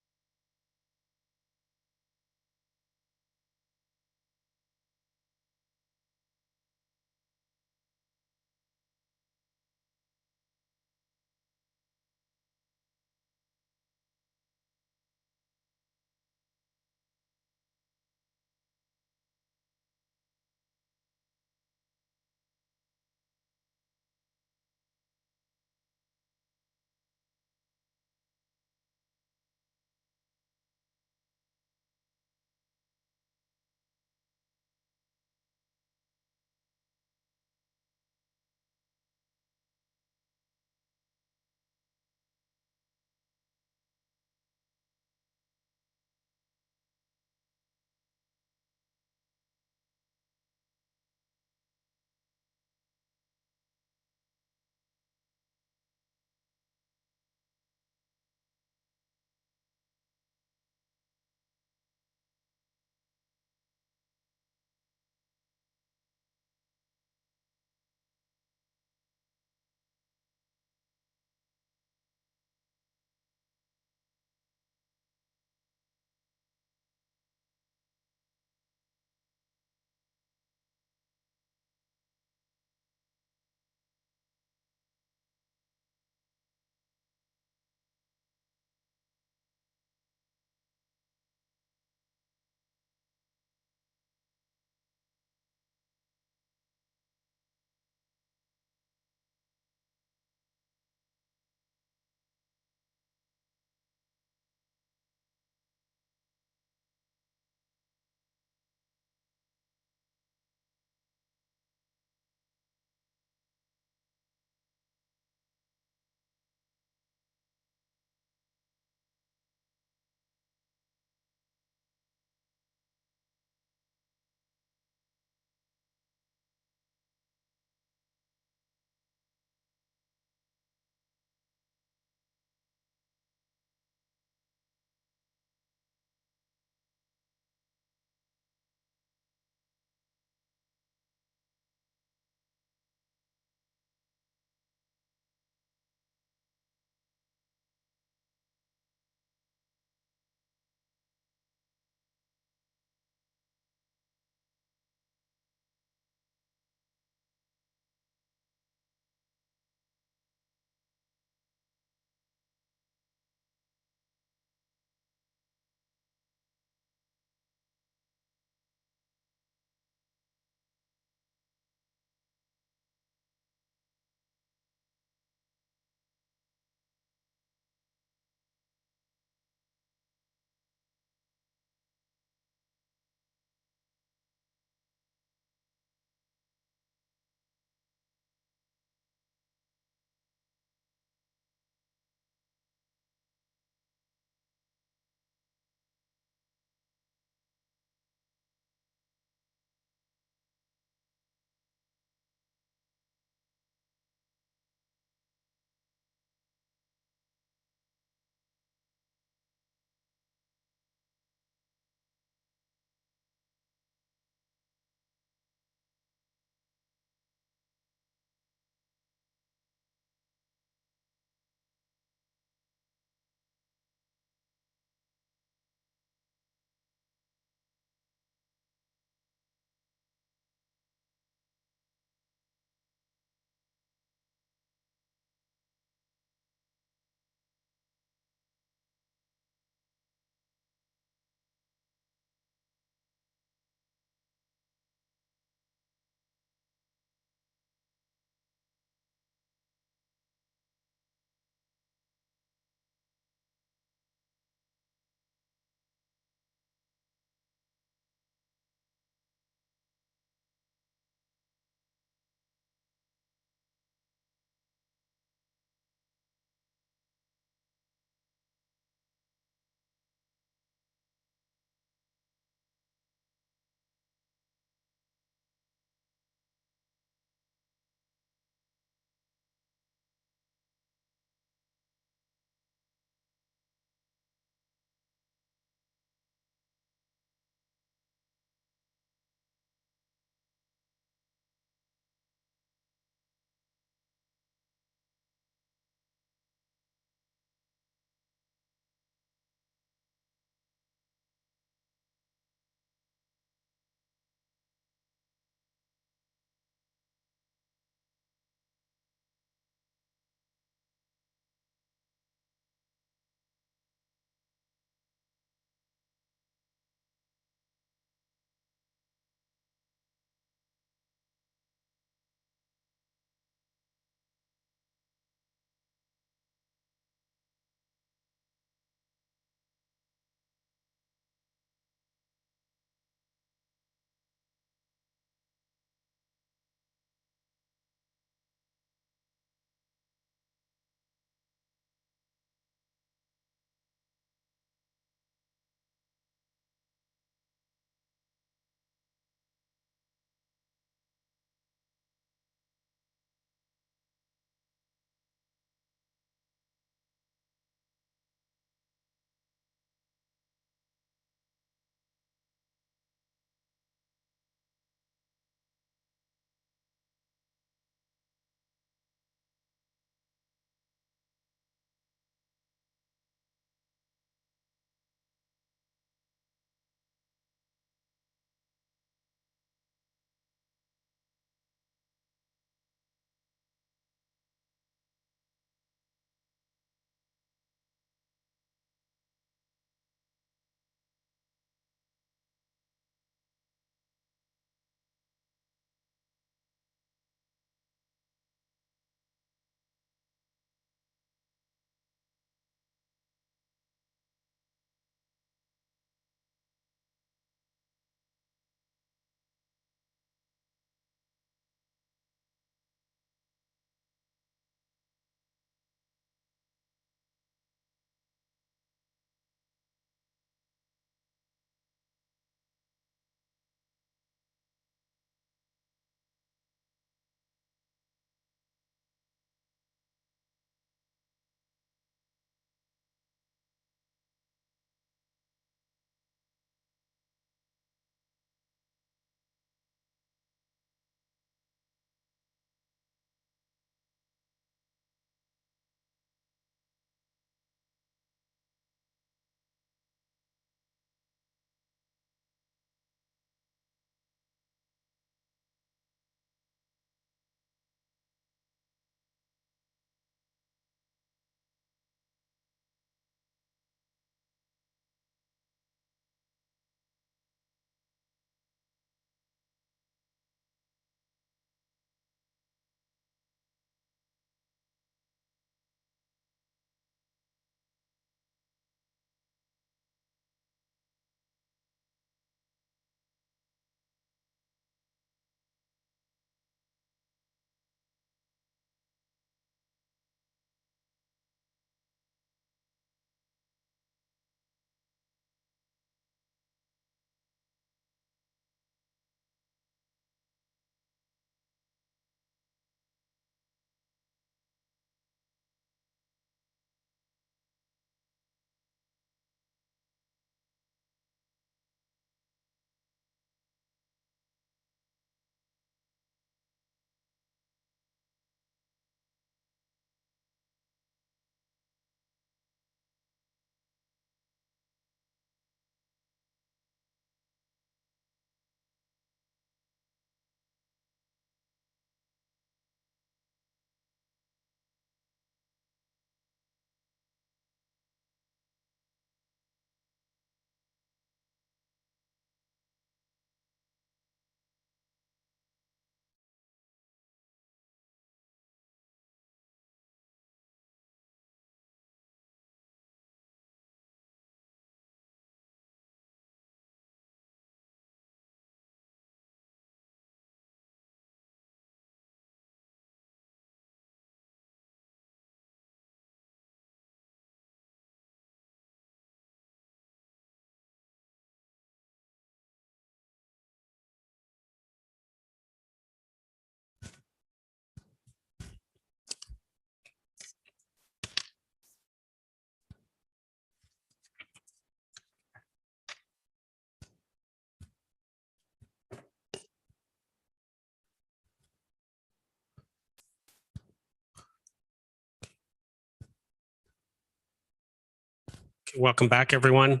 Welcome back, everyone.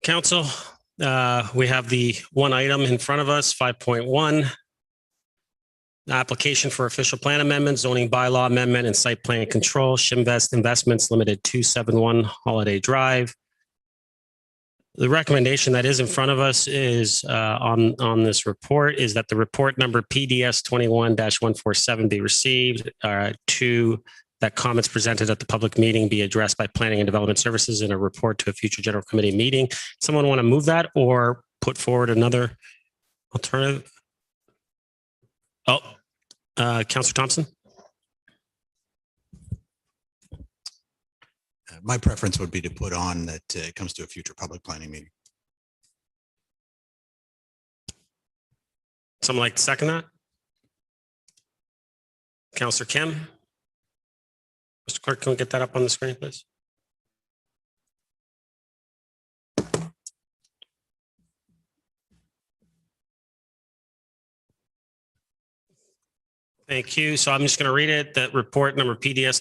Council, we have the one item in front of us, 5.1. Application for official plan amendment, zoning bylaw amendment, and site plan control, Shimvest Investments Limited, 271 Holiday Drive. The recommendation that is in front of us is on this report is that the report number PDS 21-147 be received. 2, that comments presented at the public meeting be addressed by Planning and Development Services in a report to a future general committee meeting. Someone want to move that or put forward another alternative? Oh, Councillor Thompson. My preference would be to put on that it comes to a future public planning meeting. Someone like to second that? Councillor Kim. Mr. Clerk, can we get that up on the screen, please? Thank you. So I'm just going to read it. That report number PDS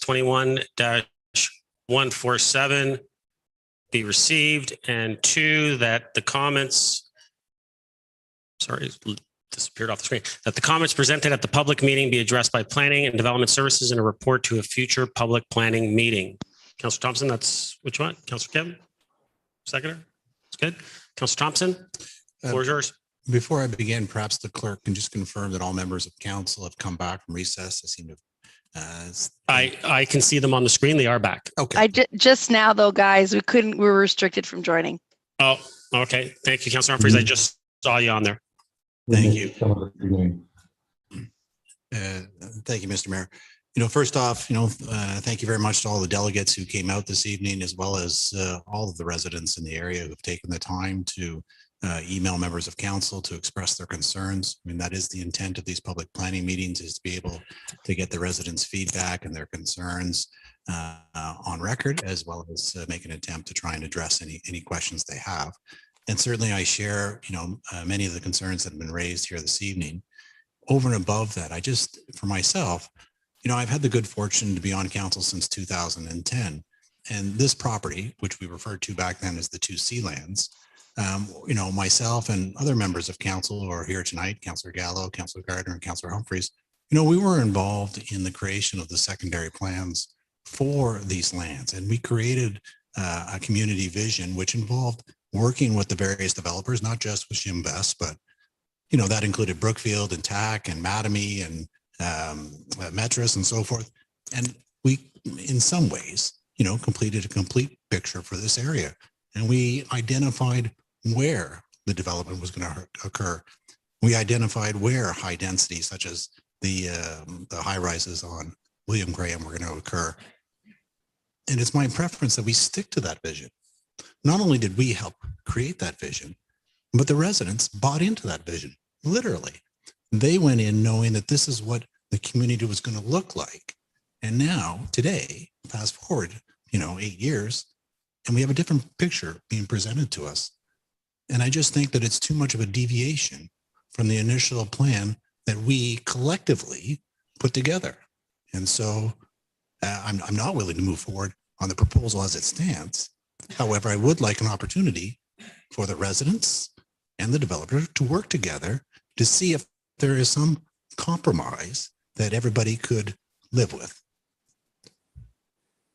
21-147 be received, and 2, that the comments, sorry, disappeared off the screen, that the comments presented at the public meeting be addressed by Planning and Development Services in a report to a future public planning meeting. Councillor Thompson, that's which one? Councillor Kim? Seconder? That's good. Councillor Thompson, floor is yours. Before I begin, perhaps the clerk can just confirm that all members of council have come back from recess. I seem to I can see them on the screen. They are back. Okay. Just now though, guys, we were restricted from joining. Oh, okay. Thank you, Councillor Humphreys. I just saw you on there. Thank you. Thank you, Mr. Mayor. First off, thank you very much to all the delegates who came out this evening, as well as all of the residents in the area who've taken the time to email members of council to express their concerns. I mean, that is the intent of these public planning meetings, is to be able to get the residents' feedback and their concerns on record, as well as make an attempt to try and address any questions they have. And certainly I share, many of the concerns that have been raised here this evening. Over and above that, for myself, I've had the good fortune to be on council since 2010. And this property, which we referred to back then as the 2C lands, myself and other members of council who are here tonight, Councillor Gallo, Councillor Gardner, and Councillor Humphreys, we were involved in the creation of the secondary plans for these lands. And we created a community vision, which involved working with the various developers, not just with Shimvest, but, that included Brookfield and TAC and Mattamy and Metris and so forth. And we, in some ways, completed a complete picture for this area. And we identified where the development was going to occur. We identified where high density, such as the high rises on William Graham, were going to occur. And it's my preference that we stick to that vision. Not only did we help create that vision, but the residents bought into that vision, literally. They went in knowing that this is what the community was going to look like. And now, today, fast forward, 8 years, and we have a different picture being presented to us. And I just think that it's too much of a deviation from the initial plan that we collectively put together. And so I'm not willing to move forward on the proposal as it stands. However, I would like an opportunity for the residents and the developer to work together to see if there is some compromise that everybody could live with.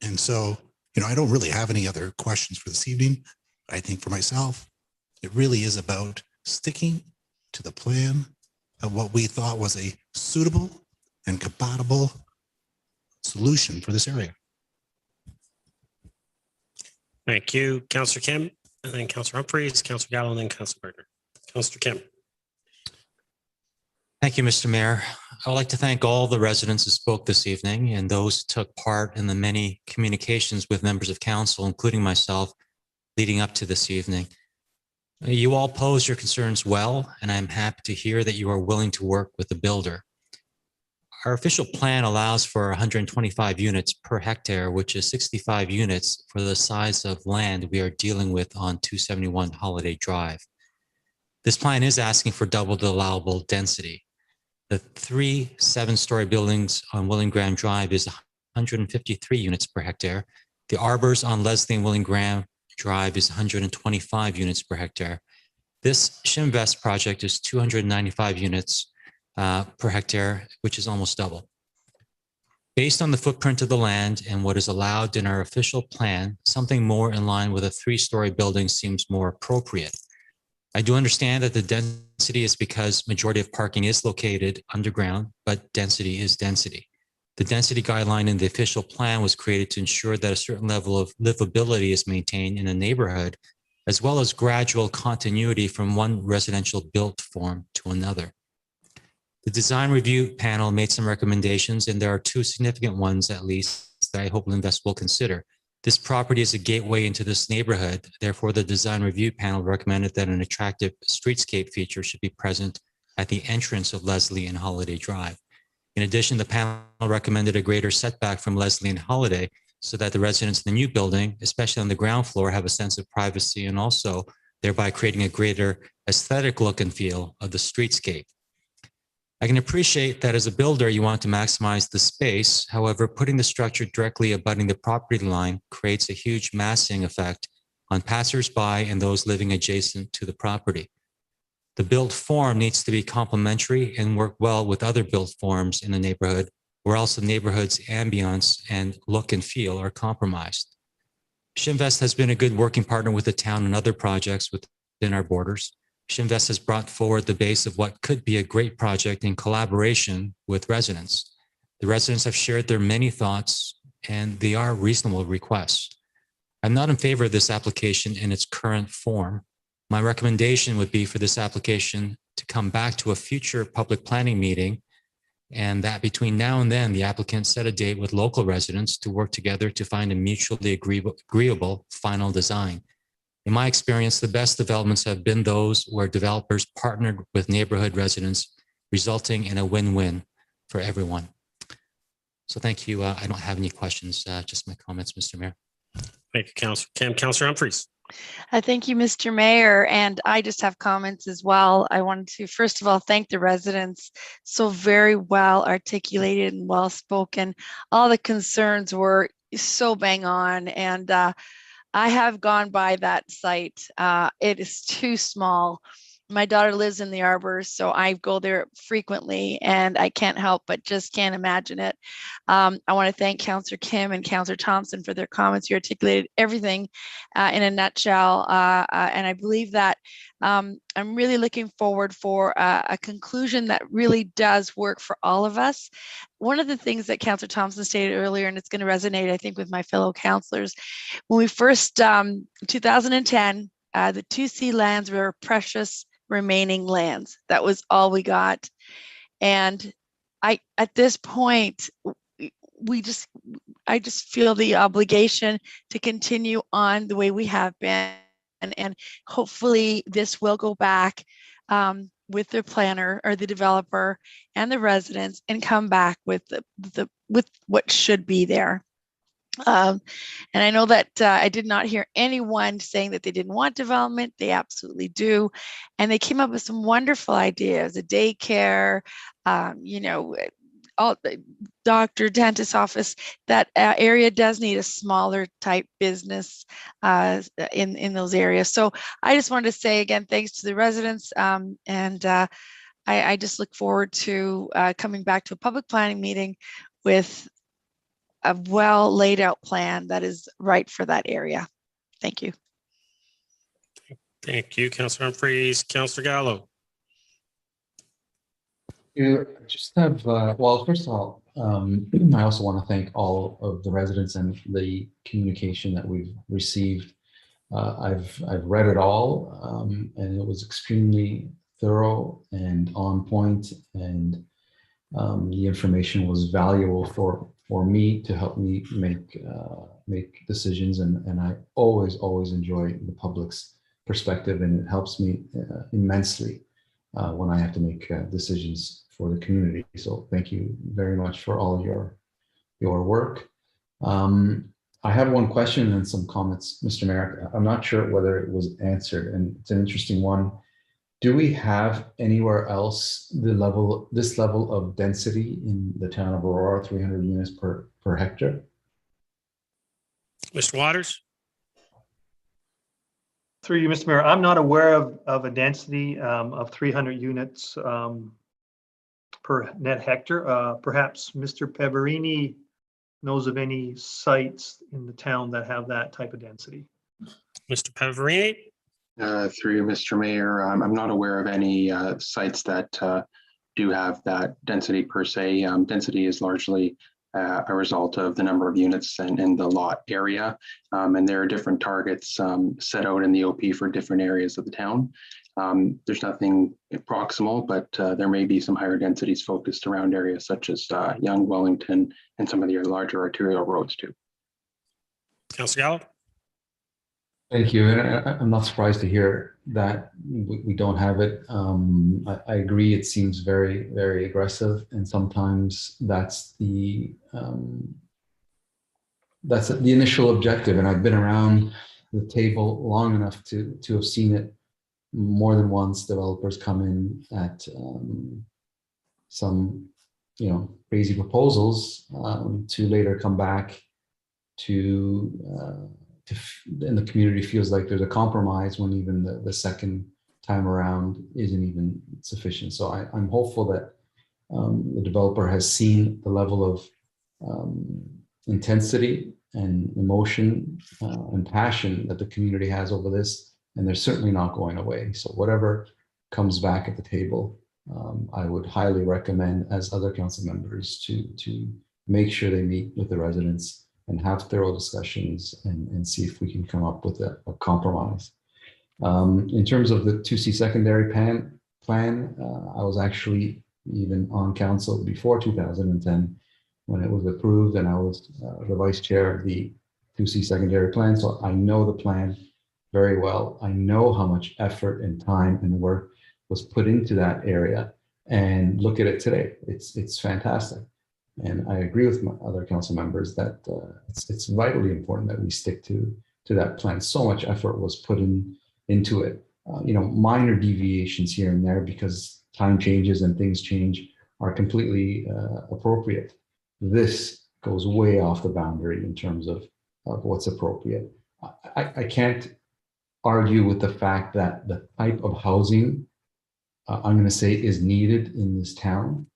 And so, I don't really have any other questions for this evening. I think for myself, it really is about sticking to the plan of what we thought was a suitable and compatible solution for this area. Thank you, Councillor Kim, and then Councillor Humphreys, Councillor Gallo, and then Councillor Gardner. Councillor Kim. Thank you, Mr. Mayor. I would like to thank all the residents who spoke this evening and those who took part in the many communications with members of council, including myself, leading up to this evening. You all posed your concerns well, and I'm happy to hear that you are willing to work with the builder. Our official plan allows for 125 units per hectare, which is 65 units for the size of land we are dealing with on 271 Holiday Drive. This plan is asking for double the allowable density. The 3 7-story buildings on William Graham Drive is 153 units per hectare, The arbors on Leslie and William Graham Drive is 125 units per hectare. This Shinvest project is 295 units per hectare, which is almost double. Based on the footprint of the land and what is allowed in our official plan, something more in line with a 3-story building seems more appropriate. I do understand that the density is because majority of parking is located underground, but density is density. The density guideline in the official plan was created to ensure that a certain level of livability is maintained in a neighborhood, as well as gradual continuity from one residential built form to another. The design review panel made some recommendations, and there are 2 significant ones at least that I hope Linvest will consider. This property is a gateway into this neighborhood. Therefore, the design review panel recommended that an attractive streetscape feature should be present at the entrance of Leslie and Holiday Drive. In addition, the panel recommended a greater setback from Leslie and Holiday so that the residents in the new building, especially on the ground floor, have a sense of privacy and also thereby creating a greater aesthetic look and feel of the streetscape. I can appreciate that as a builder, you want to maximize the space. However, putting the structure directly abutting the property line creates a huge massing effect on passersby and those living adjacent to the property. The built form needs to be complementary and work well with other built forms in the neighborhood, or else the neighborhood's ambiance and look and feel are compromised. Shinvest has been a good working partner with the town and other projects within our borders. Shinvest has brought forward the base of what could be a great project in collaboration with residents. The residents have shared their many thoughts, and they are reasonable requests. I'm not in favor of this application in its current form. My recommendation would be for this application to come back to a future public planning meeting, and that between now and then, the applicant set a date with local residents to work together to find a mutually agreeable final design. In my experience, the best developments have been those where developers partnered with neighborhood residents, resulting in a win-win for everyone. So thank you. I don't have any questions, just my comments, Mr. Mayor. Thank you, Councillor Humphreys. Thank you, Mr. Mayor. And I just have comments as well. I wanted to, first of all, thank the residents. So very well articulated and well spoken. All the concerns were so bang on. And I have gone by that site. It is too small. My daughter lives in the Arbors, so I go there frequently, and I can't help but just can't imagine it. I want to thank Councillor Kim and Councillor Thompson for their comments. You articulated everything in a nutshell, and I believe that I'm really looking forward for a conclusion that really does work for all of us. One of the things that Councillor Thompson stated earlier, and it's going to resonate, I think, with my fellow councillors, when we first, 2010, the 2C lands were precious remaining lands. That was all we got. And at this point, I just feel the obligation to continue on the way we have been. And hopefully this will go back with the planner or the developer and the residents and come back with with what should be there. And I know that I did not hear anyone saying that they didn't want development. They absolutely do. And they came up with some wonderful ideas, a daycare, all the doctor, dentist office. That area does need a smaller type business in those areas. So I just wanted to say again, thanks to the residents. I just look forward to coming back to a public planning meeting with a well laid out plan that is right for that area. Thank you. Thank you, Councillor Humphreys. Councillor Gallo. You just have, well, first of all, I also want to thank all of the residents and the communication that we've received. I've read it all, and it was extremely thorough and on point, and the information was valuable for me to help me make decisions, and I always enjoy the public's perspective, and it helps me immensely when I have to make decisions for the community. So thank you very much for all your work. I have one question and some comments, Mr. Mayor. I'm not sure whether it was answered, and it's an interesting one. Do we have anywhere else this level of density in the town of Aurora, 300 units per hectare? Mr. Waters? Through you, Mr. Mayor, I'm not aware of a density of 300 units per net hectare. Perhaps Mr. Peverini knows of any sites in the town that have that type of density. Mr. Peverini? Through you, Mr. Mayor, I'm not aware of any sites that do have that density per se. Density is largely a result of the number of units and in the lot area. And there are different targets set out in the OP for different areas of the town. There's nothing proximal, but there may be some higher densities focused around areas such as Young, Wellington, and some of the larger arterial roads too. Councilor Gallo? Thank you. And I'm not surprised to hear that we don't have it. I agree. It seems very, very aggressive. And sometimes that's the initial objective. And I've been around the table long enough to have seen it more than once. Developers come in at some, crazy proposals to later come back and the community feels like there's a compromise when even the second time around isn't even sufficient. So I'm hopeful that the developer has seen the level of intensity and emotion and passion that the community has over this, and they're certainly not going away. So whatever comes back at the table, I would highly recommend as other council members to make sure they meet with the residents and have thorough discussions and see if we can come up with a compromise. In terms of the 2C secondary plan, I was actually even on council before 2010 when it was approved, and I was the vice chair of the 2C secondary plan. So I know the plan very well. I know how much effort and time and work was put into that area, and look at it today. It's fantastic. And I agree with my other council members that it's vitally important that we stick to that plan. So much effort was put into it. Minor deviations here and there because time changes and things change are completely appropriate. This goes way off the boundary in terms of what's appropriate. I can't argue with the fact that the type of housing I'm going to say is needed in this town.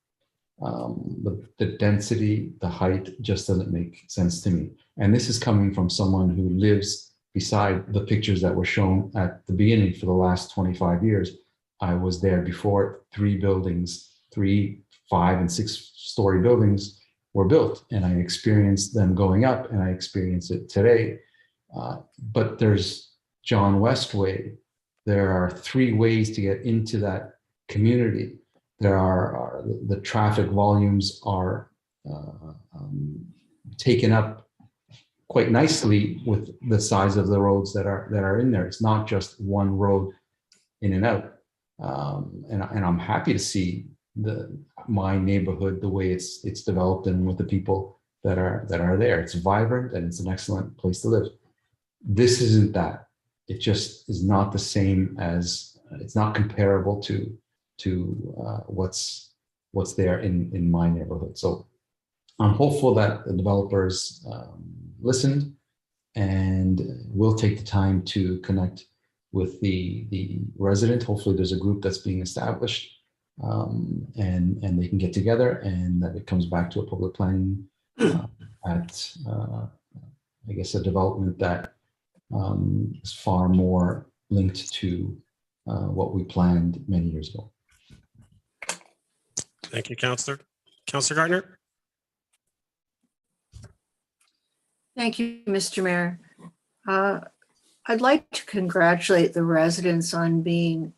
The density, the height just doesn't make sense to me. And this is coming from someone who lives beside the pictures that were shown at the beginning for the last 25 years. I was there before 3 buildings, 3, 5, and 6-story buildings were built, and I experienced them going up, and I experience it today. But there's John West Way. There are 3 ways to get into that community. There are the traffic volumes are taken up quite nicely with the size of the roads that are in there. It's not just one road in and out. And I'm happy to see my neighborhood the way it's developed and with the people that are there. It's vibrant and it's an excellent place to live. This isn't that. It just is not the same as. It's not comparable to what's there in my neighborhood. So I'm hopeful that the developers listened and will take the time to connect with the resident. Hopefully there's a group that's being established and they can get together and that it comes back to a public planning at I guess a development that is far more linked to what we planned many years ago. Thank you, Councillor. Councillor Gardner. Thank you, Mr. Mayor. I'd like to congratulate the residents on being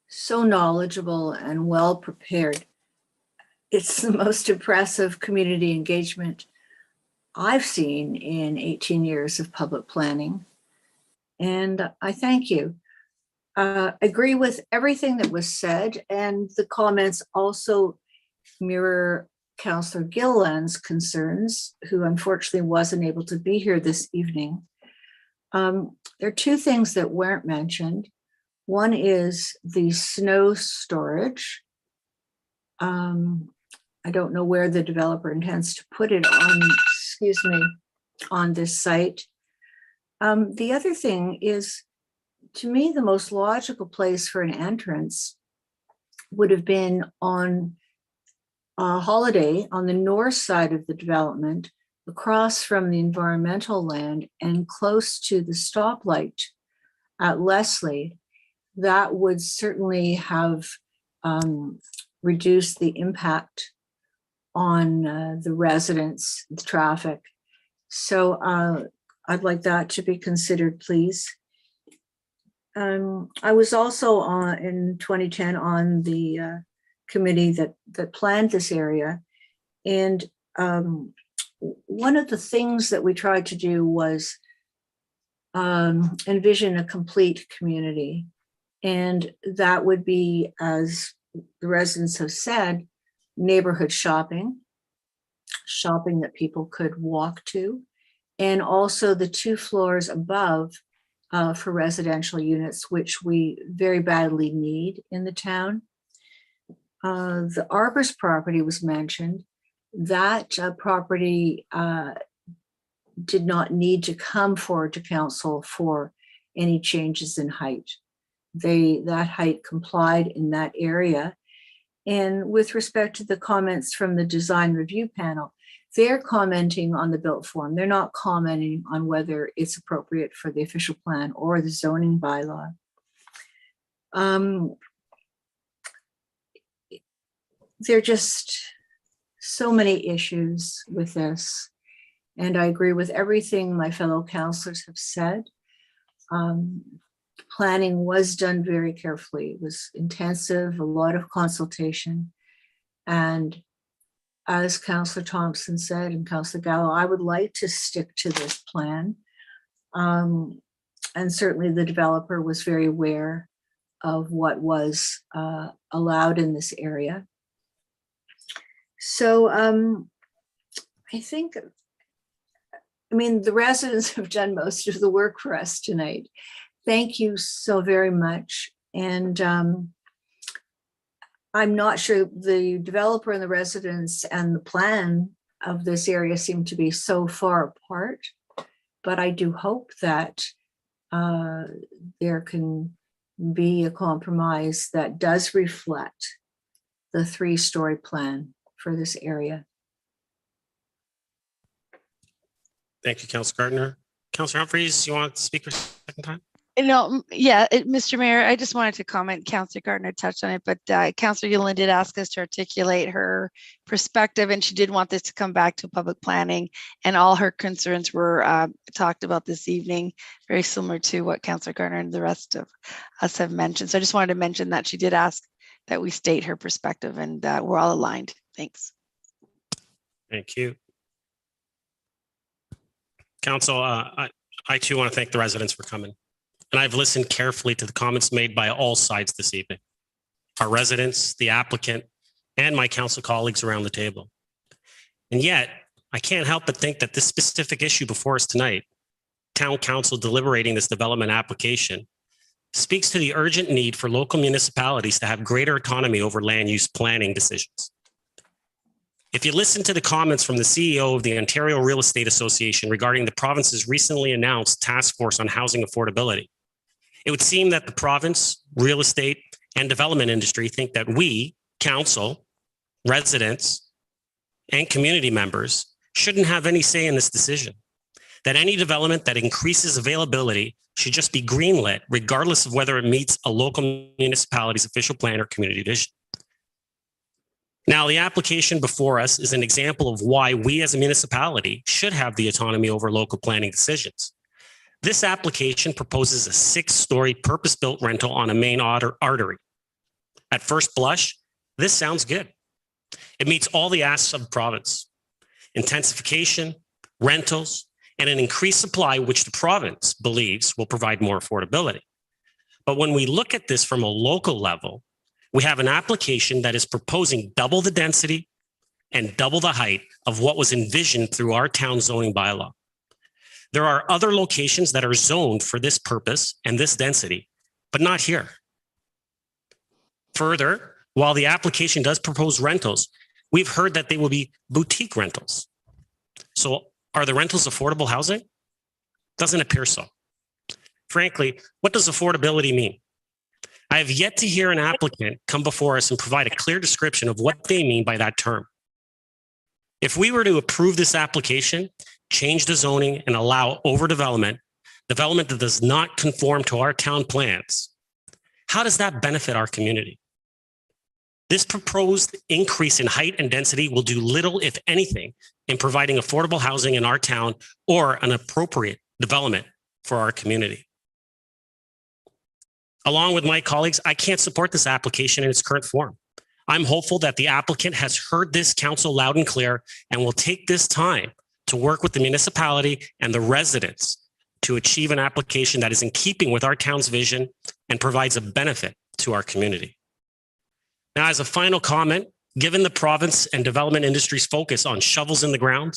so knowledgeable and well prepared. It's the most impressive community engagement I've seen in 18 years of public planning. And I thank you. Agree with everything that was said, and the comments also mirror Councillor Gilliland's concerns, who unfortunately wasn't able to be here this evening. There are 2 things that weren't mentioned. One is the snow storage. I don't know where the developer intends to put it on, on this site. The other thing is, to me, the most logical place for an entrance would have been on Holiday on the north side of the development, across from the environmental land and close to the stoplight at Leslie. That would certainly have reduced the impact on the residents, the traffic. So I'd like that to be considered, please. I was also in 2010 on the committee that planned this area. And one of the things that we tried to do was envision a complete community. And that would be, as the residents have said, neighborhood shopping that people could walk to, and also the 2 floors above for residential units, which we very badly need in the town. The Arbors property was mentioned. That property did not need to come forward to council for any changes in height. That height complied in that area. And with respect to the comments from the design review panel, they're commenting on the built form. They're not commenting on whether it's appropriate for the official plan or the zoning bylaw. There are just so many issues with this. And I agree with everything my fellow councillors have said. Planning was done very carefully. It was intensive, a lot of consultation. And as Councillor Thompson said, and Councillor Gallo, I would like to stick to this plan. And certainly the developer was very aware of what was allowed in this area. So I think, the residents have done most of the work for us tonight. Thank you so very much. And I'm not sure the developer and the residents and the plan of this area seem to be so far apart, but I do hope that there can be a compromise that does reflect the 3-story plan for this area. Thank you, Councillor Gardner. Councillor Humphreys, you want to speak for a second time? No, yeah, Mr. Mayor, I just wanted to comment. Councillor Gardner touched on it, but Councillor Yulin did ask us to articulate her perspective, and she did want this to come back to public planning, and all her concerns were talked about this evening, very similar to what Councillor Gardner and the rest of us have mentioned. So I just wanted to mention that she did ask that we state her perspective, and we're all aligned. Thanks. Thank you. Council, I too want to thank the residents for coming. And I've listened carefully to the comments made by all sides this evening, our residents, the applicant, and my council colleagues around the table. And yet, I can't help but think that this specific issue before us tonight, town council deliberating this development application, speaks to the urgent need for local municipalities to have greater autonomy over land use planning decisions. If you listen to the comments from the CEO of the Ontario Real Estate Association regarding the province's recently announced task force on housing affordability, it would seem that the province, real estate, and development industry think that we, council, residents, and community members shouldn't have any say in this decision. That any development that increases availability should just be greenlit, regardless of whether it meets a local municipality's official plan or community vision. Now, the application before us is an example of why we as a municipality should have the autonomy over local planning decisions. This application proposes a 6-story purpose-built rental on a main artery. At first blush, this sounds good. It meets all the asks of the province: intensification, rentals, and an increased supply, which the province believes will provide more affordability. But when we look at this from a local level, we have an application that is proposing double the density and double the height of what was envisioned through our town zoning bylaw. There are other locations that are zoned for this purpose and this density, but not here. Further, while the application does propose rentals, we've heard that they will be boutique rentals. So are the rentals affordable housing? Doesn't appear so. Frankly, what does affordability mean? I have yet to hear an applicant come before us and provide a clear description of what they mean by that term. If we were to approve this application, change the zoning, and allow overdevelopment, development that does not conform to our town plans, how does that benefit our community? This proposed increase in height and density will do little, if anything, in providing affordable housing in our town or an appropriate development for our community. Along with my colleagues, I can't support this application in its current form. I'm hopeful that the applicant has heard this council loud and clear and will take this time to work with the municipality and the residents to achieve an application that is in keeping with our town's vision and provides a benefit to our community. Now, as a final comment, given the province and development industry's focus on shovels in the ground,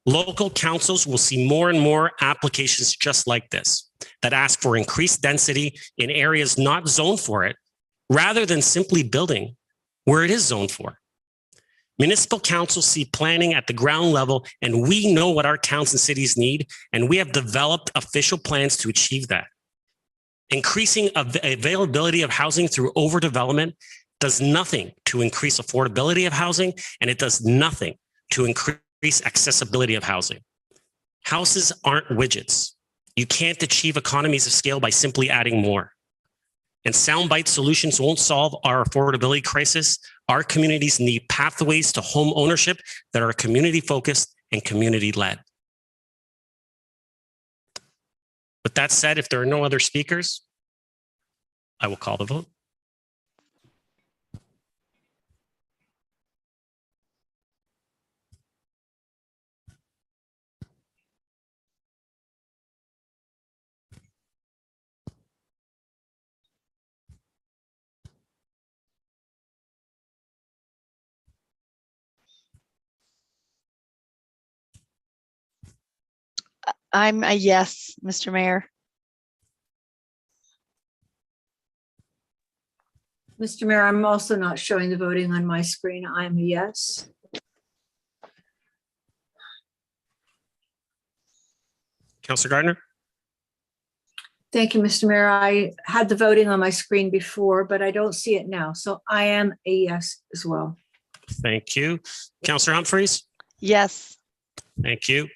local councils will see more and more applications just like this that ask for increased density in areas not zoned for it, rather than simply building where it is zoned for. Municipal councils see planning at the ground level, and we know what our towns and cities need, and we have developed official plans to achieve that. Increasing availability of housing through overdevelopment does nothing to increase affordability of housing, and it does nothing to increase accessibility of housing. Houses aren't widgets. You can't achieve economies of scale by simply adding more. And soundbite solutions won't solve our affordability crisis. Our communities need pathways to home ownership that are community focused and community led. With that said, if there are no other speakers, I will call the vote. I'm a yes, Mr. Mayor. Mr. Mayor, I'm also not showing the voting on my screen. I'm a yes. Councillor Gardner? Thank you, Mr. Mayor. I had the voting on my screen before, but I don't see it now. So I am a yes as well. Thank you. Councillor Humphreys? Yes. Thank you.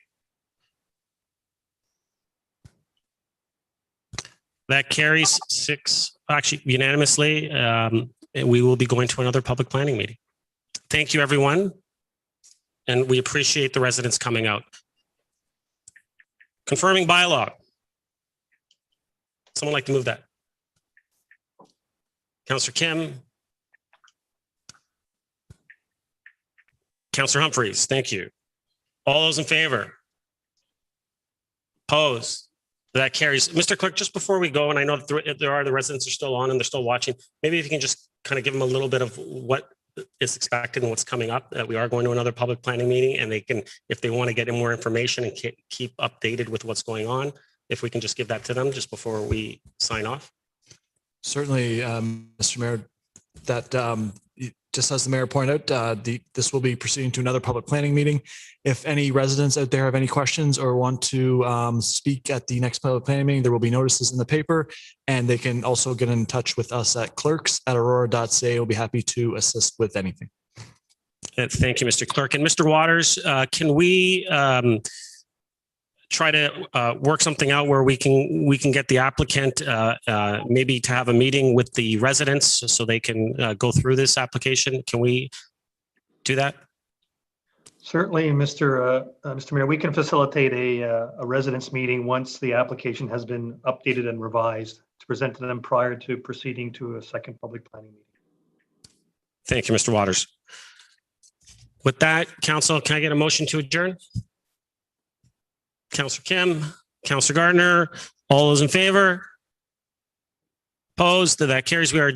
That carries unanimously. We will be going to another public planning meeting. Thank you, everyone. And we appreciate the residents coming out. Confirming bylaw. Someone like to move that? Councillor Kim. Councillor Humphreys, thank you. All those in favor? Opposed? That carries. Mr. Clerk, just before we go, and I know that the residents are still on and they're still watching, maybe if you can just kind of give them a little bit of what is expected and what's coming up, that we are going to another public planning meeting, and they can, if they want to get in more information and keep updated with what's going on, if we can just give that to them just before we sign off. Certainly, Mr. Mayor, that just as the mayor pointed out, this will be proceeding to another public planning meeting. If any residents out there have any questions or want to speak at the next public planning meeting, there will be notices in the paper, and they can also get in touch with us at clerks@aurora.ca. We'll be happy to assist with anything. Thank you, Mr. Clerk. And Mr. Waters, can we try to work something out where we can get the applicant maybe to have a meeting with the residents so they can go through this application? Can we do that? Certainly, Mr. Mayor, we can facilitate a residents meeting once the application has been updated and revised to present to them prior to proceeding to a second public planning meeting. Thank you, Mr. Waters. With that, council, can I get a motion to adjourn? Councillor Kim, Councillor Gardner, all those in favor? Opposed? That carries. We are adjourned.